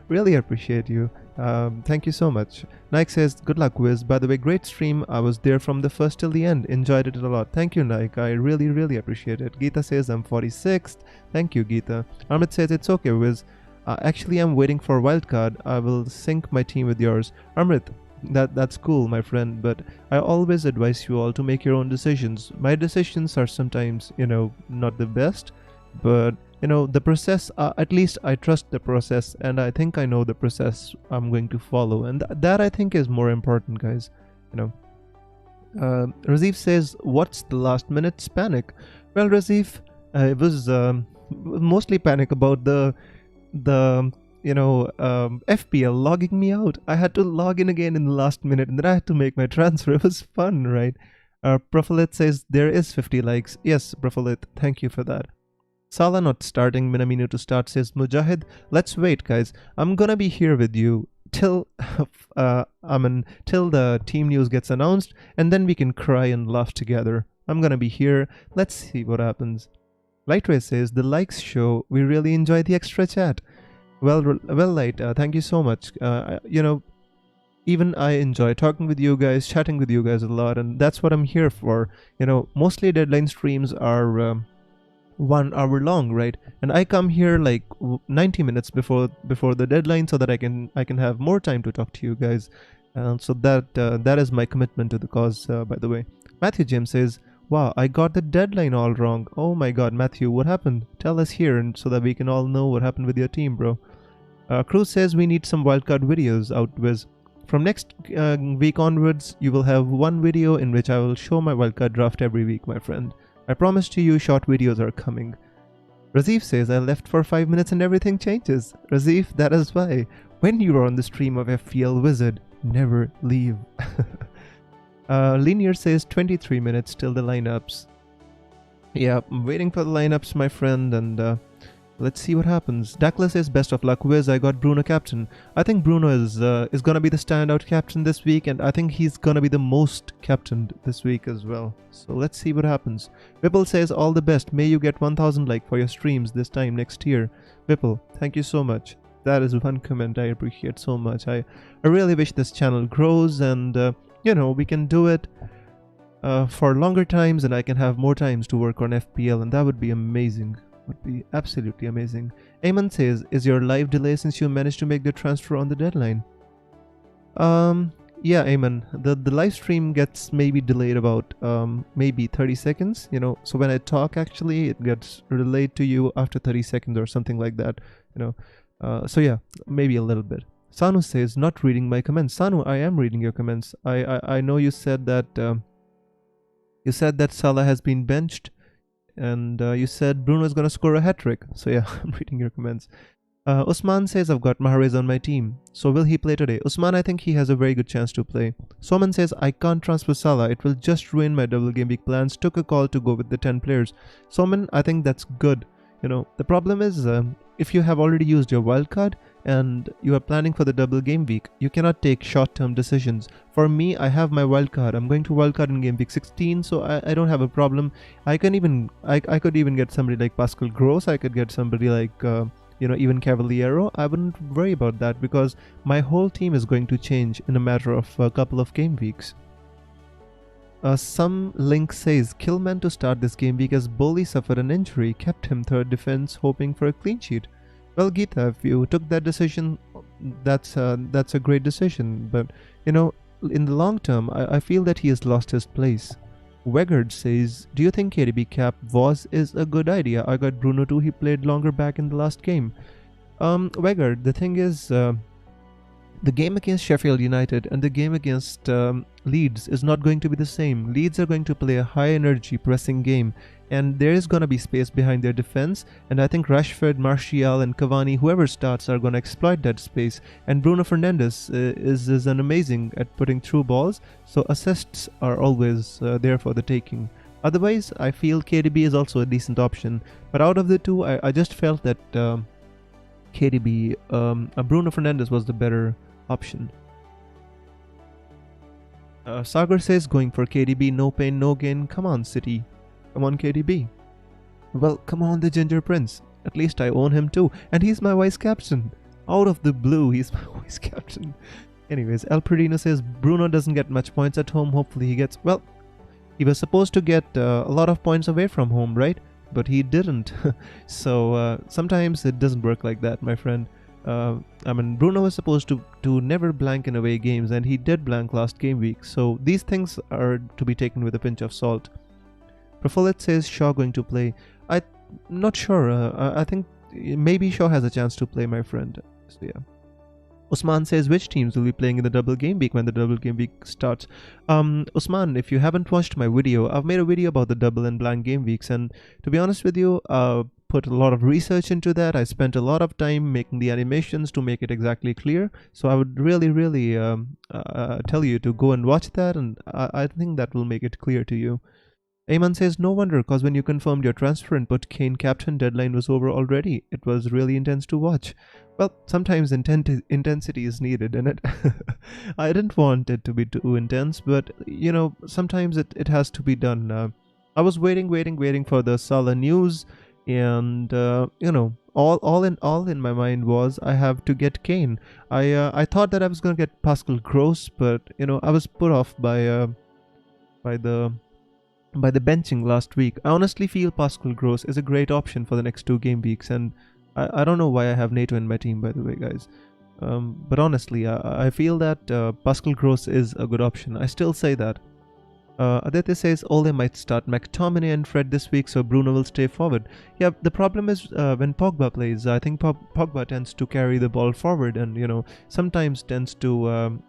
Really appreciate you. Thank you so much. Nike says, good luck, Wiz. By the way, great stream. I was there from the first till the end. Enjoyed it a lot. Thank you, Nike. I really appreciate it. Geeta says, I'm 46th. Thank you, Geeta. Amit says, it's okay, Wiz. Actually, I'm waiting for wildcard. I will sync my team with yours. Amrit, that's cool, my friend, but I always advise you all to make your own decisions. My decisions are sometimes, not the best, but the process, at least I trust the process, and I think I know the process I'm going to follow, and that I think is more important, guys. Razif says, what's the last minute's panic? Well, Razif, it was mostly panic about the FPL logging me out. I had to log in again in the last minute, and then I had to make my transfer. It was fun, right? Profilit says, there is 50 likes. Yes, Profilit, thank you for that. Salah not starting, Minamino to start, says Mujahid. Let's wait, guys. I'm gonna be here with you till till the team news gets announced, and then we can cry and laugh together. I'm gonna be here. Let's see what happens. Lightray says, the likes show we really enjoy the extra chat. Well, Light, thank you so much. Even I enjoy talking with you guys, chatting with you guys a lot, and that's what I'm here for. Mostly deadline streams are 1 hour long, right? And I come here like 90 minutes before the deadline, so that I can have more time to talk to you guys. So that is my commitment to the cause. By the way, Matthew James says, wow, I got the deadline all wrong. Oh my god, Matthew, what happened? Tell us here, and so that we can all know what happened with your team, bro. Cruz says we need some wildcard videos out, Wiz. From next week onwards, you will have one video in which I will show my wildcard draft every week, my friend. I promise to you, short videos are coming. Razif says, I left for 5 minutes and everything changes. Razif, that is why. When you are on the stream of FPL Wizard, never leave. Linear says 23 minutes till the lineups. Yeah, I'm waiting for the lineups, my friend, and let's see what happens. Dakla says, best of luck, Wiz. I got Bruno captain. I think Bruno is gonna be the standout captain this week, and I think he's gonna be the most captained this week as well. So let's see what happens. Vipul says, all the best. May you get 1000 like for your streams this time next year. Vipul, thank you so much. That is one comment I appreciate so much. I really wish this channel grows, and we can do it for longer times, and I can have more times to work on FPL, and that would be amazing. Would be absolutely amazing. Eamon says, is your live delay since you managed to make the transfer on the deadline? Yeah, Eamon, the live stream gets maybe delayed about maybe 30 seconds, so when I talk, actually it gets relayed to you after 30 seconds or something like that, So yeah, maybe a little bit. Sanu says, not reading my comments. Sanu, I am reading your comments. I know you said that Salah has been benched, and you said Bruno is gonna score a hat trick. So yeah, I'm reading your comments. Usman says, I've got Mahrez on my team. So will he play today? Usman, I think he has a very good chance to play. Soman says, I can't transfer Salah. It will just ruin my double game week plans. Took a call to go with the 10 players. Soman, I think that's good. The problem is, if you have already used your wildcard and you are planning for the double game week, you cannot take short-term decisions. For me, I have my wildcard. I'm going to wildcard in game week 16, so I don't have a problem. I could even get somebody like Pascal Gross. I could get somebody like even Cavaliero. I wouldn't worry about that because my whole team is going to change in a matter of a couple of game weeks. Some link says Killman to start this game week as Bowley suffered an injury, kept him third defense, hoping for a clean sheet. Well, Geeta, if you took that decision, that's a great decision. But in the long term, I feel that he has lost his place. Weggard says, do you think KDB cap is a good idea? I got Bruno too, he played longer back in the last game. Weggard, the thing is, the game against Sheffield United and the game against Leeds is not going to be the same. Leeds are going to play a high energy pressing game, and there is going to be space behind their defense, and I think Rashford, Martial and Cavani, whoever starts, are going to exploit that space. And Bruno Fernandes is an amazing at putting through balls, so assists are always there for the taking. Otherwise, I feel KDB is also a decent option, but out of the two, I just felt that KDB, Bruno Fernandes was the better option. Sagar says, going for KDB, no pain, no gain. Come on, City. Come on, KDB. Well, come on, the Ginger Prince. At least I own him too. And he's my vice captain. Out of the blue, he's my vice captain. Anyways, El Pradino says, Bruno doesn't get much points at home. Hopefully he gets... Well, he was supposed to get a lot of points away from home, right? But he didn't. So sometimes it doesn't work like that, my friend. Bruno was supposed to never blank in away games, and he did blank last game week. So these things are to be taken with a pinch of salt. Profulit says Shaw going to play. I'm not sure. I think maybe Shaw has a chance to play, my friend. So yeah. Usman says, which teams will be playing in the double game week when the double game week starts? Usman, if you haven't watched my video, I've made a video about the double and blank game weeks, and to be honest with you, put a lot of research into that. I spent a lot of time making the animations to make it exactly clear. So I would really tell you to go and watch that, and I think that will make it clear to you. Ayman says, no wonder, because when you confirmed your transfer and put Kane captain, deadline was over already. It was really intense to watch. Well, sometimes intensity is needed, and it I didn't want it to be too intense, but sometimes it has to be done. I was waiting for the Salah news, and all in my mind was I have to get Kane. I thought that I was gonna get Pascal Gross, but I was put off by the benching last week. I honestly feel Pascal Gross is a great option for the next 2 game weeks, and I don't know why I have NATO in my team, by the way, guys. But honestly, I feel that Pascal Gross is a good option. I still say that. Aditya says Ole might start McTominay and Fred this week, so Bruno will stay forward. Yeah, the problem is when Pogba plays, I think Pogba tends to carry the ball forward, and sometimes tends to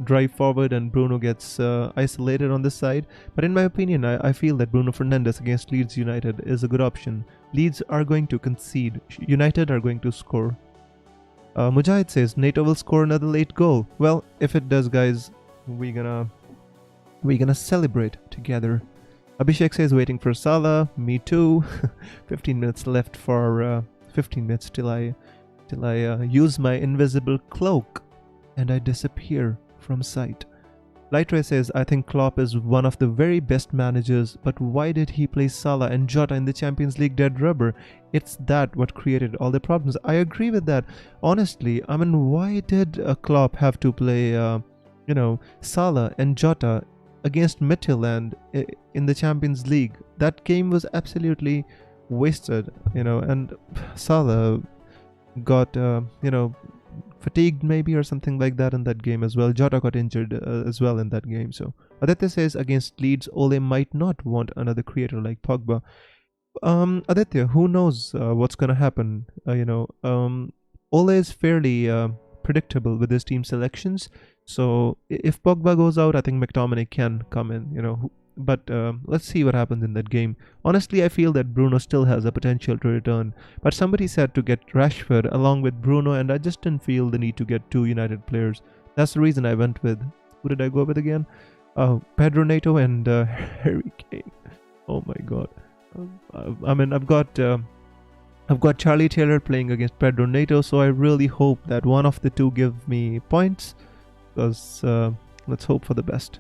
drive forward, and Bruno gets isolated on this side. But in my opinion, I feel that Bruno Fernandes against Leeds United is a good option. Leeds are going to concede. United are going to score. Mujahid says NATO will score another late goal. Well, if it does, guys, we're gonna celebrate together. Abhishek says waiting for Salah. Me too. 15 minutes left for 15 minutes till I use my invisible cloak and I disappear from sight. Lightray says, I think Klopp is one of the very best managers, but why did he play Salah and Jota in the Champions League dead rubber? It's that what created all the problems. I agree with that. Honestly, why did Klopp have to play, Salah and Jota against Midtjylland in the Champions League? That game was absolutely wasted, and Salah got, fatigued maybe or something like that in that game as well. Jota got injured as well in that game. So Aditya says against Leeds, Ole might not want another creator like Pogba. Aditya, who knows what's gonna happen? Ole is fairly predictable with his team selections. So if Pogba goes out, I think McTominay can come in, But let's see what happens in that game. Honestly, I feel that Bruno still has a potential to return. But somebody said to get Rashford along with Bruno, and I just didn't feel the need to get two United players. That's the reason I went with. Who did I go with again? Pedro Neto and Harry Kane. Oh my God. I mean, I've got Charlie Taylor playing against Pedro Neto, so I really hope that one of the two give me points. Because let's hope for the best.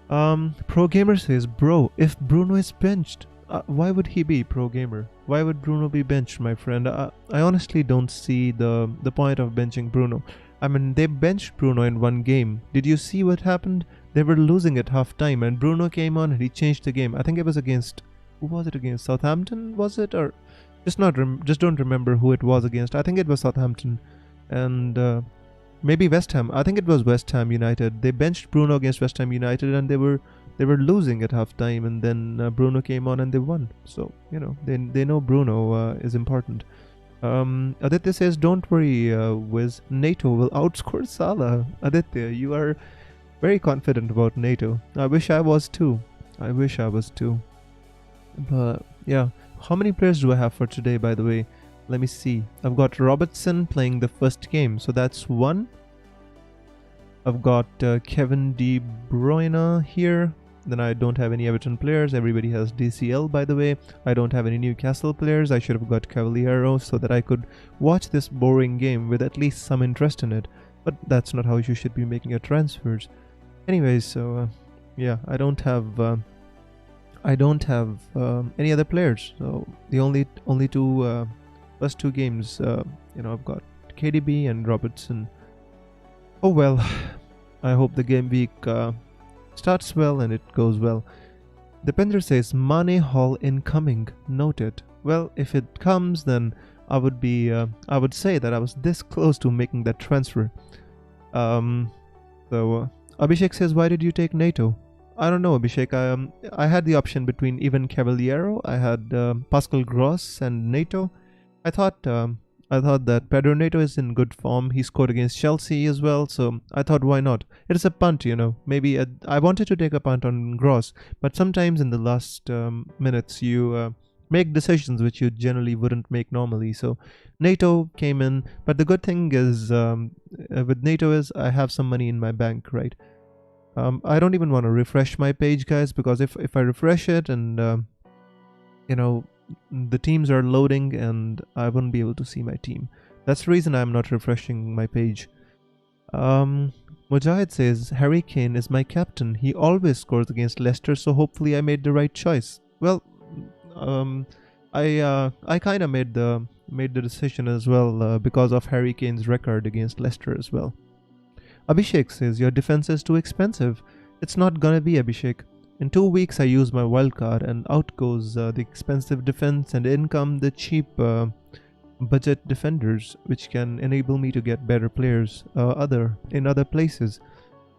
Pro Gamer says, bro, if Bruno is benched, why would he be Pro Gamer? Why would Bruno be benched, my friend? I honestly don't see the point of benching Bruno. I mean, they benched Bruno in one game. Did you see what happened? They were losing at half time and Bruno came on and he changed the game. I think it was against, who was it against? Southampton, was it? Or just don't remember who it was against. I think it was Southampton and maybe West Ham. I think it was West Ham United. They benched Bruno against West Ham United and they were losing at half time and then Bruno came on and they won. So, they know Bruno is important. Aditya says, don't worry, Wiz. NATO will outscore Salah. Aditya, you are very confident about NATO. I wish I was too. But yeah, how many players do I have for today, by the way? Let me see. I've got Robertson playing the first game, so that's one. I've got Kevin De Bruyne here. Then I don't have any Everton players. Everybody has DCL, by the way. I don't have any Newcastle players. I should have got Cavaliero so that I could watch this boring game with at least some interest in it. But that's not how you should be making your transfers. Anyways, so yeah, I don't have any other players. So the only two first two games, I've got KDB and Robertson. Oh well, I hope the game week starts well and it goes well. Depender says Mane Hall incoming. Noted. Well, if it comes, then I would say that I was this close to making that transfer. Abhishek says, why did you take NATO? I don't know, Abhishek. I had the option between even Cavaliero. I had Pascal Gross and NATO. I thought that Pedro Neto is in good form. He scored against Chelsea as well, so I thought, why not? It's a punt, Maybe I wanted to take a punt on Gross, but sometimes in the last minutes you make decisions which you generally wouldn't make normally. So Neto came in, but the good thing is with Neto is I have some money in my bank, right? I don't even want to refresh my page, guys, because if I refresh it and the teams are loading and I wouldn't be able to see my team. That's the reason I'm not refreshing my page. Mujahid says, Harry Kane is my captain. He always scores against Leicester, so hopefully I made the right choice. Well, I kind of made the decision as well because of Harry Kane's record against Leicester as well. Abhishek says, your defense is too expensive. It's not gonna be, Abhishek. In 2 weeks, I use my wildcard and out goes the expensive defense and in come the cheap budget defenders, which can enable me to get better players in other places.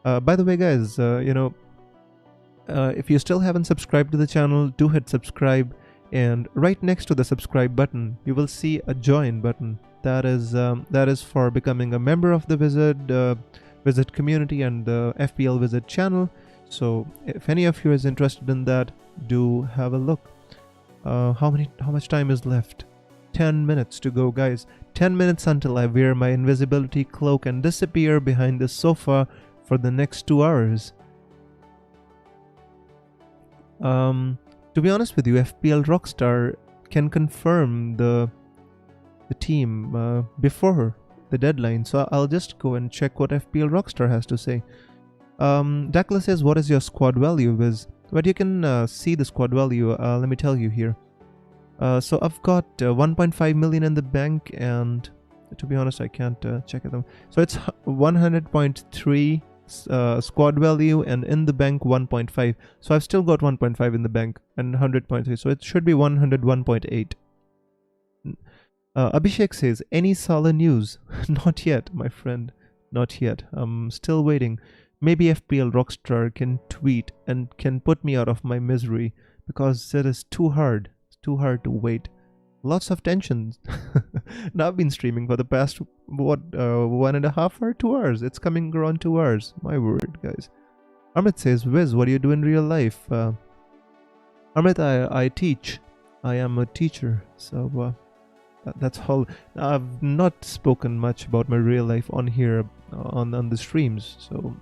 By the way, guys, if you still haven't subscribed to the channel, do hit subscribe, and right next to the subscribe button, you will see a join button. That is for becoming a member of the Wizard community and the FPL Wizard channel. So if any of you is interested in that, do have a look. How much time is left? 10 minutes to go, guys. 10 minutes until I wear my invisibility cloak and disappear behind the sofa for the next 2 hours. To be honest with you, FPL Rockstar can confirm the team before the deadline, so I'll just go and check what FPL Rockstar has to say. Dakla says, what is your squad value, Wiz? But you can see the squad value. Let me tell you here. So I've got 1.5 million in the bank, and to be honest, I can't check it out. So it's 100.3 squad value, and in the bank 1.5. So I've still got 1.5 in the bank and 100.3. So it should be 101.8. Abhishek says, any Salah news? Not yet, my friend. Not yet. I'm still waiting. Maybe FPL Rockstar can tweet and can put me out of my misery, because it is too hard. It's too hard to wait lots of tensions. Now I've been streaming for the past, what, 1.5 or 2 hours. It's coming around 2 hours. My word, guys. Amit says, Wiz, what do you do in real life? Amit, I teach. I am a teacher. So that's all. I've not spoken much about my real life on here, on the streams. So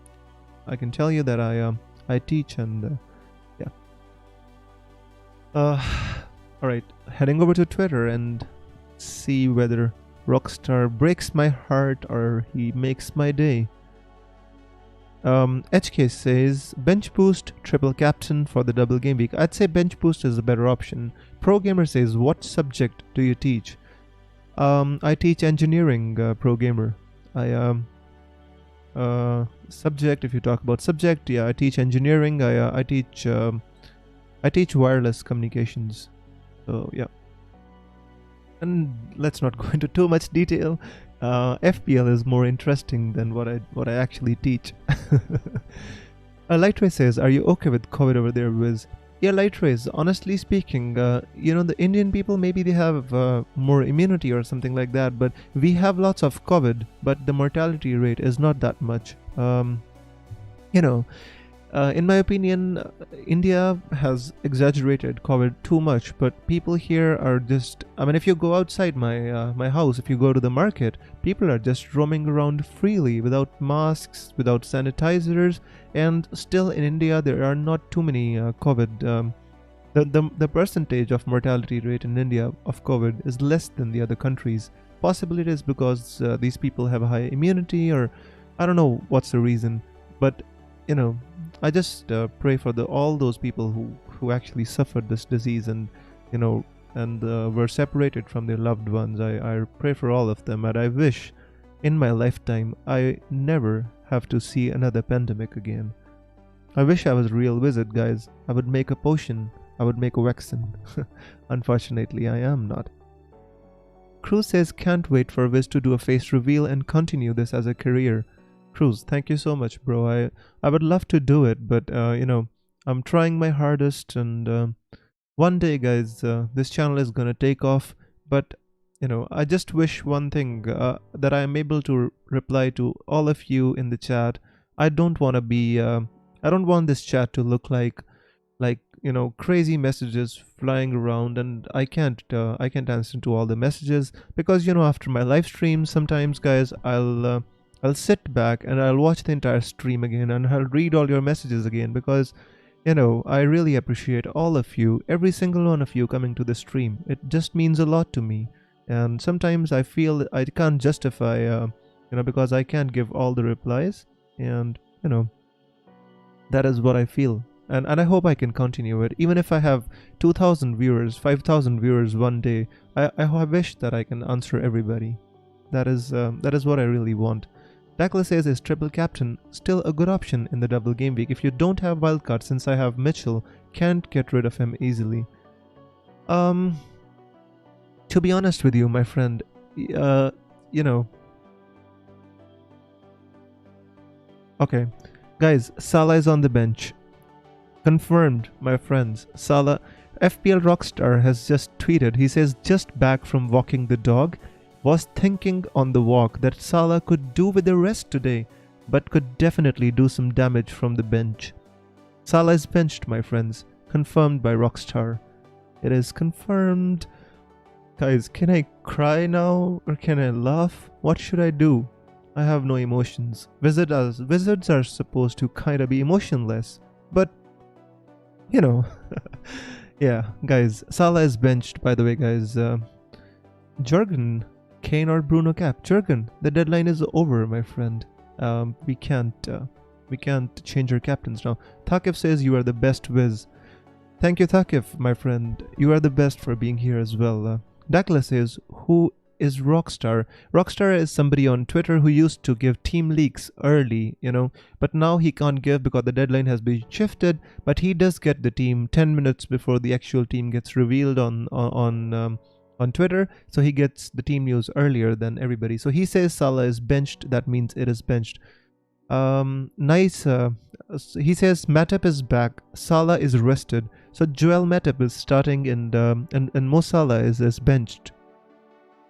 I can tell you that I teach, and yeah. Alright, heading over to Twitter and see whether Rockstar breaks my heart or he makes my day. HK says, bench boost, triple captain for the double game week. I'd say bench boost is a better option. Pro Gamer says, what subject do you teach? I teach engineering, Pro Gamer. Subject, if you talk about subject, yeah, I teach engineering. I teach wireless communications. So yeah. And let's not go into too much detail. FPL is more interesting than what I actually teach. Lightray says, are you okay with COVID over there, Wiz? Yeah, Lightrays, honestly speaking, the Indian people, maybe they have more immunity or something like that, but we have lots of COVID, but the mortality rate is not that much. In my opinion, India has exaggerated COVID too much, but people here are just, if you go outside my house, if you go to the market, people are just roaming around freely without masks, without sanitizers, and still in India there are not too many COVID. The percentage of mortality rate in India of COVID is less than the other countries. Possibly it is because these people have a high immunity, or I don't know what's the reason, but I just pray for all those people who actually suffered this disease and were separated from their loved ones. I pray for all of them, and I wish in my lifetime I never have to see another pandemic again. I wish I was a real wizard, guys. I would make a potion. I would make a vaccine. Unfortunately, I am not. Cruz says, can't wait for Wiz to do a face reveal and continue this as a career. Cruz, thank you so much, bro. I would love to do it, but I'm trying my hardest, and one day, guys, this channel is gonna take off. But I just wish one thing, that I am able to reply to all of you in the chat. I don't want to be I don't want this chat to look like crazy messages flying around, and I can't answer to all the messages, because after my live stream, sometimes, guys, I'll sit back and I'll watch the entire stream again, and I'll read all your messages again, because I really appreciate all of you, every single one of you coming to the stream. It just means a lot to me, and sometimes I feel I can't justify because I can't give all the replies, and that is what I feel. And I hope I can continue it, even if I have 2,000 viewers, 5,000 viewers one day. I wish that I can answer everybody. That is what I really want. Dakla says, is triple captain still a good option in the double game week if you don't have wildcard? Since I have Mitchell, can't get rid of him easily. To be honest with you, my friend, okay, guys, Salah is on the bench. Confirmed, my friends. Salah, FPL Rockstar has just tweeted. He says, just back from walking the dog. Was thinking on the walk that Salah could do with the rest today, but could definitely do some damage from the bench. Salah is benched, my friends. Confirmed by Rockstar. It is confirmed. Guys, can I cry now or can I laugh? What should I do? I have no emotions. Wizards are supposed to kind of be emotionless, but yeah, guys, Salah is benched, by the way, guys. Jurgen, Kane or Bruno Cap? Jurgen, the deadline is over, my friend. We can't change our captains now. Thakif says, you are the best, Wiz. Thank you, Thakif, my friend. You are the best for being here as well. Dakla says, who is Rockstar? Rockstar is somebody on Twitter who used to give team leaks early, but now he can't give because the deadline has been shifted, but he does get the team 10 minutes before the actual team gets revealed on Twitter, so he gets the team news earlier than everybody. So he says Salah is benched, that means it is benched. Nice, he says Matip is back, Salah is rested, so Joel Matip is starting, and Mo Salah is benched.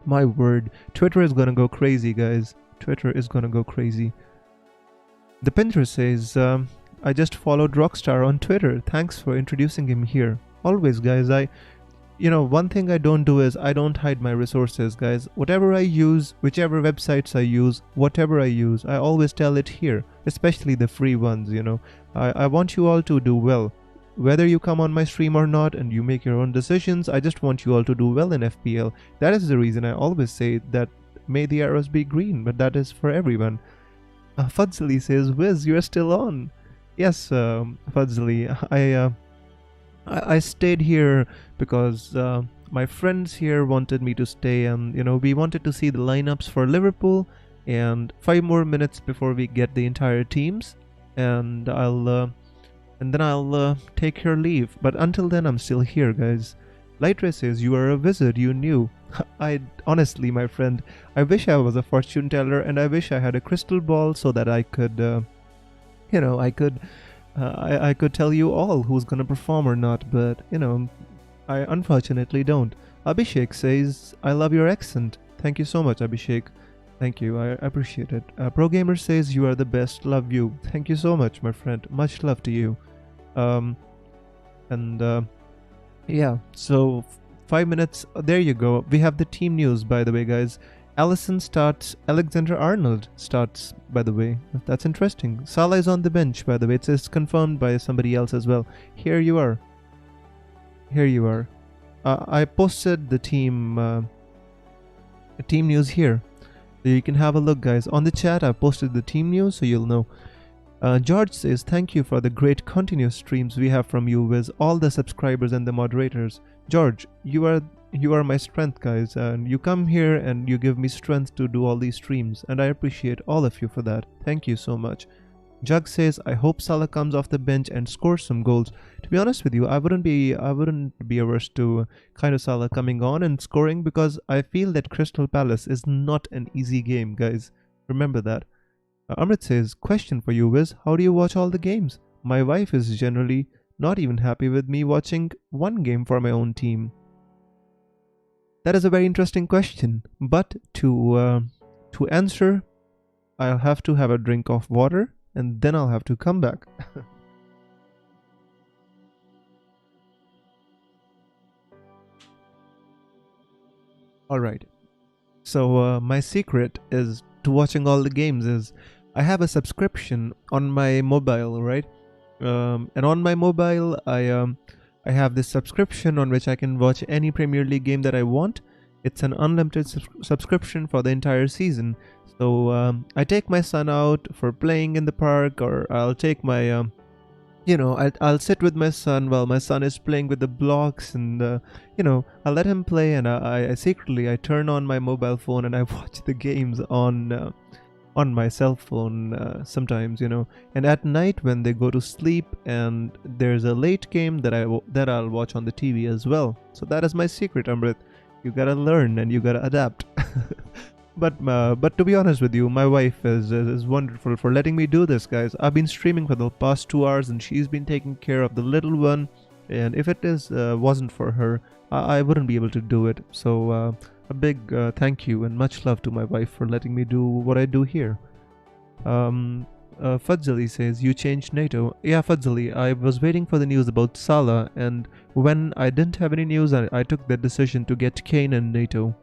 My word, Twitter is gonna go crazy, guys. Twitter is gonna go crazy. The Pinter says, I just followed Rockstar on Twitter. Thanks for introducing him here. Always, guys. One thing I don't do is I don't hide my resources, guys. Whatever I use, whichever websites I use, whatever I use, I always tell it here, especially the free ones, I want you all to do well. Whether you come on my stream or not and you make your own decisions, I just want you all to do well in FPL. That is the reason I always say that may the arrows be green, but that is for everyone. Fudzily says, Wiz, you're still on. Yes, Fudzily, I stayed here because my friends here wanted me to stay, and we wanted to see the lineups for Liverpool, and 5 more minutes before we get the entire teams, and then I'll take your leave. But until then, I'm still here, guys. Lightre says, you are a wizard, you knew. I honestly, my friend, I wish I was a fortune teller, and I wish I had a crystal ball so that I could I could tell you all who's gonna perform or not, but I unfortunately don't. Abhishek says, I love your accent. Thank you so much, Abhishek. Thank you, I appreciate it. Pro Gamer says, you are the best, love you. Thank you so much, my friend. Much love to you. Yeah, so 5 minutes, there you go. We have the team news, by the way, guys. Allison starts, Alexander Arnold starts, by the way. That's interesting. Salah is on the bench, by the way. It's confirmed by somebody else as well. Here you are. Here you are. I posted the team news here. So you can have a look, guys. On the chat, I posted the team news, so you'll know. George says, thank you for the great continuous streams we have from you with all the subscribers and the moderators. George, you are my strength, guys, and you come here and you give me strength to do all these streams, and I appreciate all of you for that. Thank you so much. Jug says, I hope Salah comes off the bench and scores some goals. To be honest with you, I wouldn't be averse to kind of Salah coming on and scoring, because I feel that Crystal Palace is not an easy game, guys. Remember that. Amrit says, question for you, Wiz, how do you watch all the games? My wife is generally not even happy with me watching one game for my own team. That is a very interesting question, but to answer, I'll have to have a drink of water, and then I'll have to come back. Alright, so my secret is to watching all the games is I have a subscription on my mobile, right? And on my mobile, I have this subscription on which I can watch any Premier League game that I want. It's an unlimited subscription for the entire season. So I take my son out for playing in the park, or I'll take my, I'll sit with my son while my son is playing with the blocks, and I'll let him play, and I secretly turn on my mobile phone and I watch the games on my cell phone sometimes, and at night when they go to sleep, and there's a late game that I'll watch on the TV as well. So that is my secret, Amrit. You gotta learn and you gotta adapt. But to be honest with you, my wife is wonderful for letting me do this, guys. I've been streaming for the past 2 hours, and she's been taking care of the little one. And if it wasn't for her, I wouldn't be able to do it. So a big thank you and much love to my wife for letting me do what I do here. Fudzili says, you changed NATO. Yeah, Fudzili, I was waiting for the news about Salah, and when I didn't have any news, I took the decision to get Kane and NATO.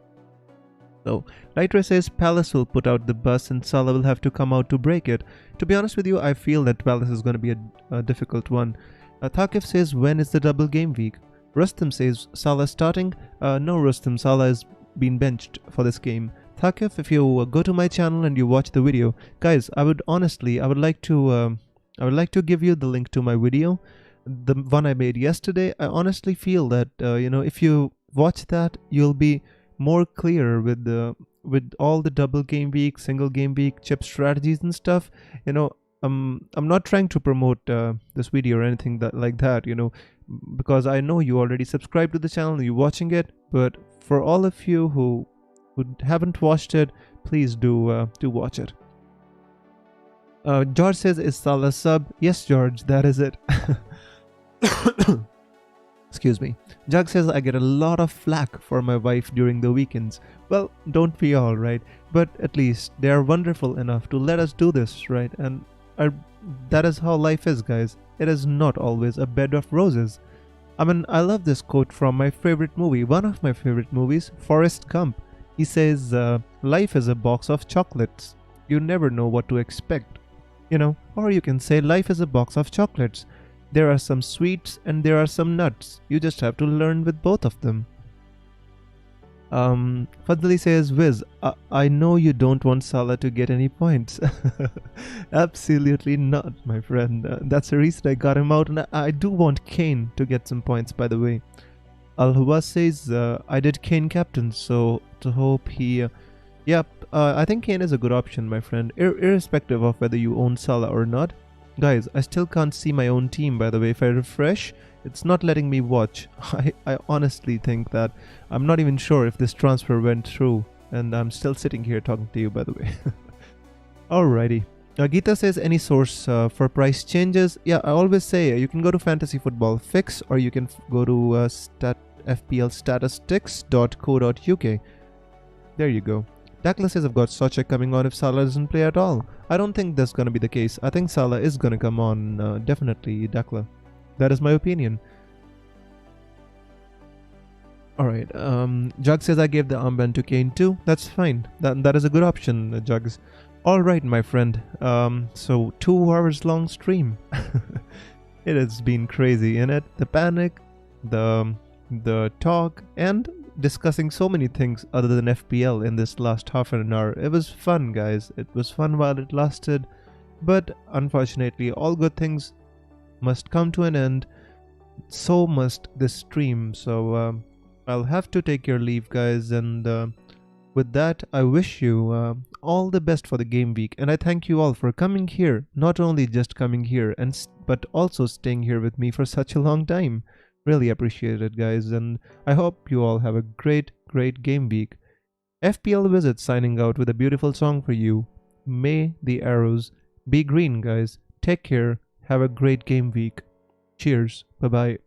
So, Lightre says Palace will put out the bus and Salah will have to come out to break it. To be honest with you, I feel that Palace is going to be a difficult one. Thaqif says, when is the double game week? Rustam says, Salah starting? No, Rustam, Salah has been benched for this game. Thaqif, if you go to my channel and you watch the video, guys, I would like to give you the link to my video, the one I made yesterday. I honestly feel that if you watch that, you'll be more clear with all the double game week, single game week, chip strategies and stuff. I'm not trying to promote this video or anything like that, because I know you already subscribed to the channel, you're watching it. But for all of you who haven't watched it, please do watch it. George says, is Salah sub? Yes, George, that is it. Excuse me. Jug says, I get a lot of flack for my wife during the weekends. Well, don't we all, right? But at least they are wonderful enough to let us do this, right? And that is how life is, guys. It is not always a bed of roses. I mean, I love this quote from my favorite movie, one of my favorite movies, Forrest Gump. He says, life is a box of chocolates. You never know what to expect. You know, or you can say life is a box of chocolates. There are some sweets and there are some nuts. You just have to learn with both of them. Fadli says, Wiz, I know you don't want Salah to get any points. Absolutely not, my friend. That's the reason I got him out, and I do want Kane to get some points, by the way. Al-Hawaz says, I did Kane captain, so to hope he... I think Kane is a good option, my friend, irrespective of whether you own Salah or not. Guys, I still can't see my own team, by the way. If I refresh, it's not letting me watch. I honestly think that I'm not even sure if this transfer went through, and I'm still sitting here talking to you, by the way. Alrighty. Geeta says, any source for price changes? Yeah, I always say you can go to Fantasy Football Fix, or you can go to fplstatistics.co.uk. There you go. Dakla says, I've got Sochek coming on if Salah doesn't play at all. I don't think that's going to be the case. I think Salah is going to come on, definitely, Dakla. That is my opinion. Alright, Jug says I gave the armband to Kane too. That's fine. That is a good option, Jugs. Alright, my friend. So 2 hours long stream. It has been crazy, innit? The panic, the talk, and discussing so many things other than FPL in this last half an hour. It was fun, guys. It was fun while it lasted. But unfortunately, all good things must come to an end. So must this stream. So I'll have to take your leave, guys. And with that, I wish you all the best for the game week. And I thank you all for coming here. Not only just coming here, but also staying here with me for such a long time. Really appreciate it, guys, and I hope you all have a great game week. FPL Wizard signing out with a beautiful song for you. May the arrows be green, guys. Take care. Have a great game week. Cheers. Bye-bye.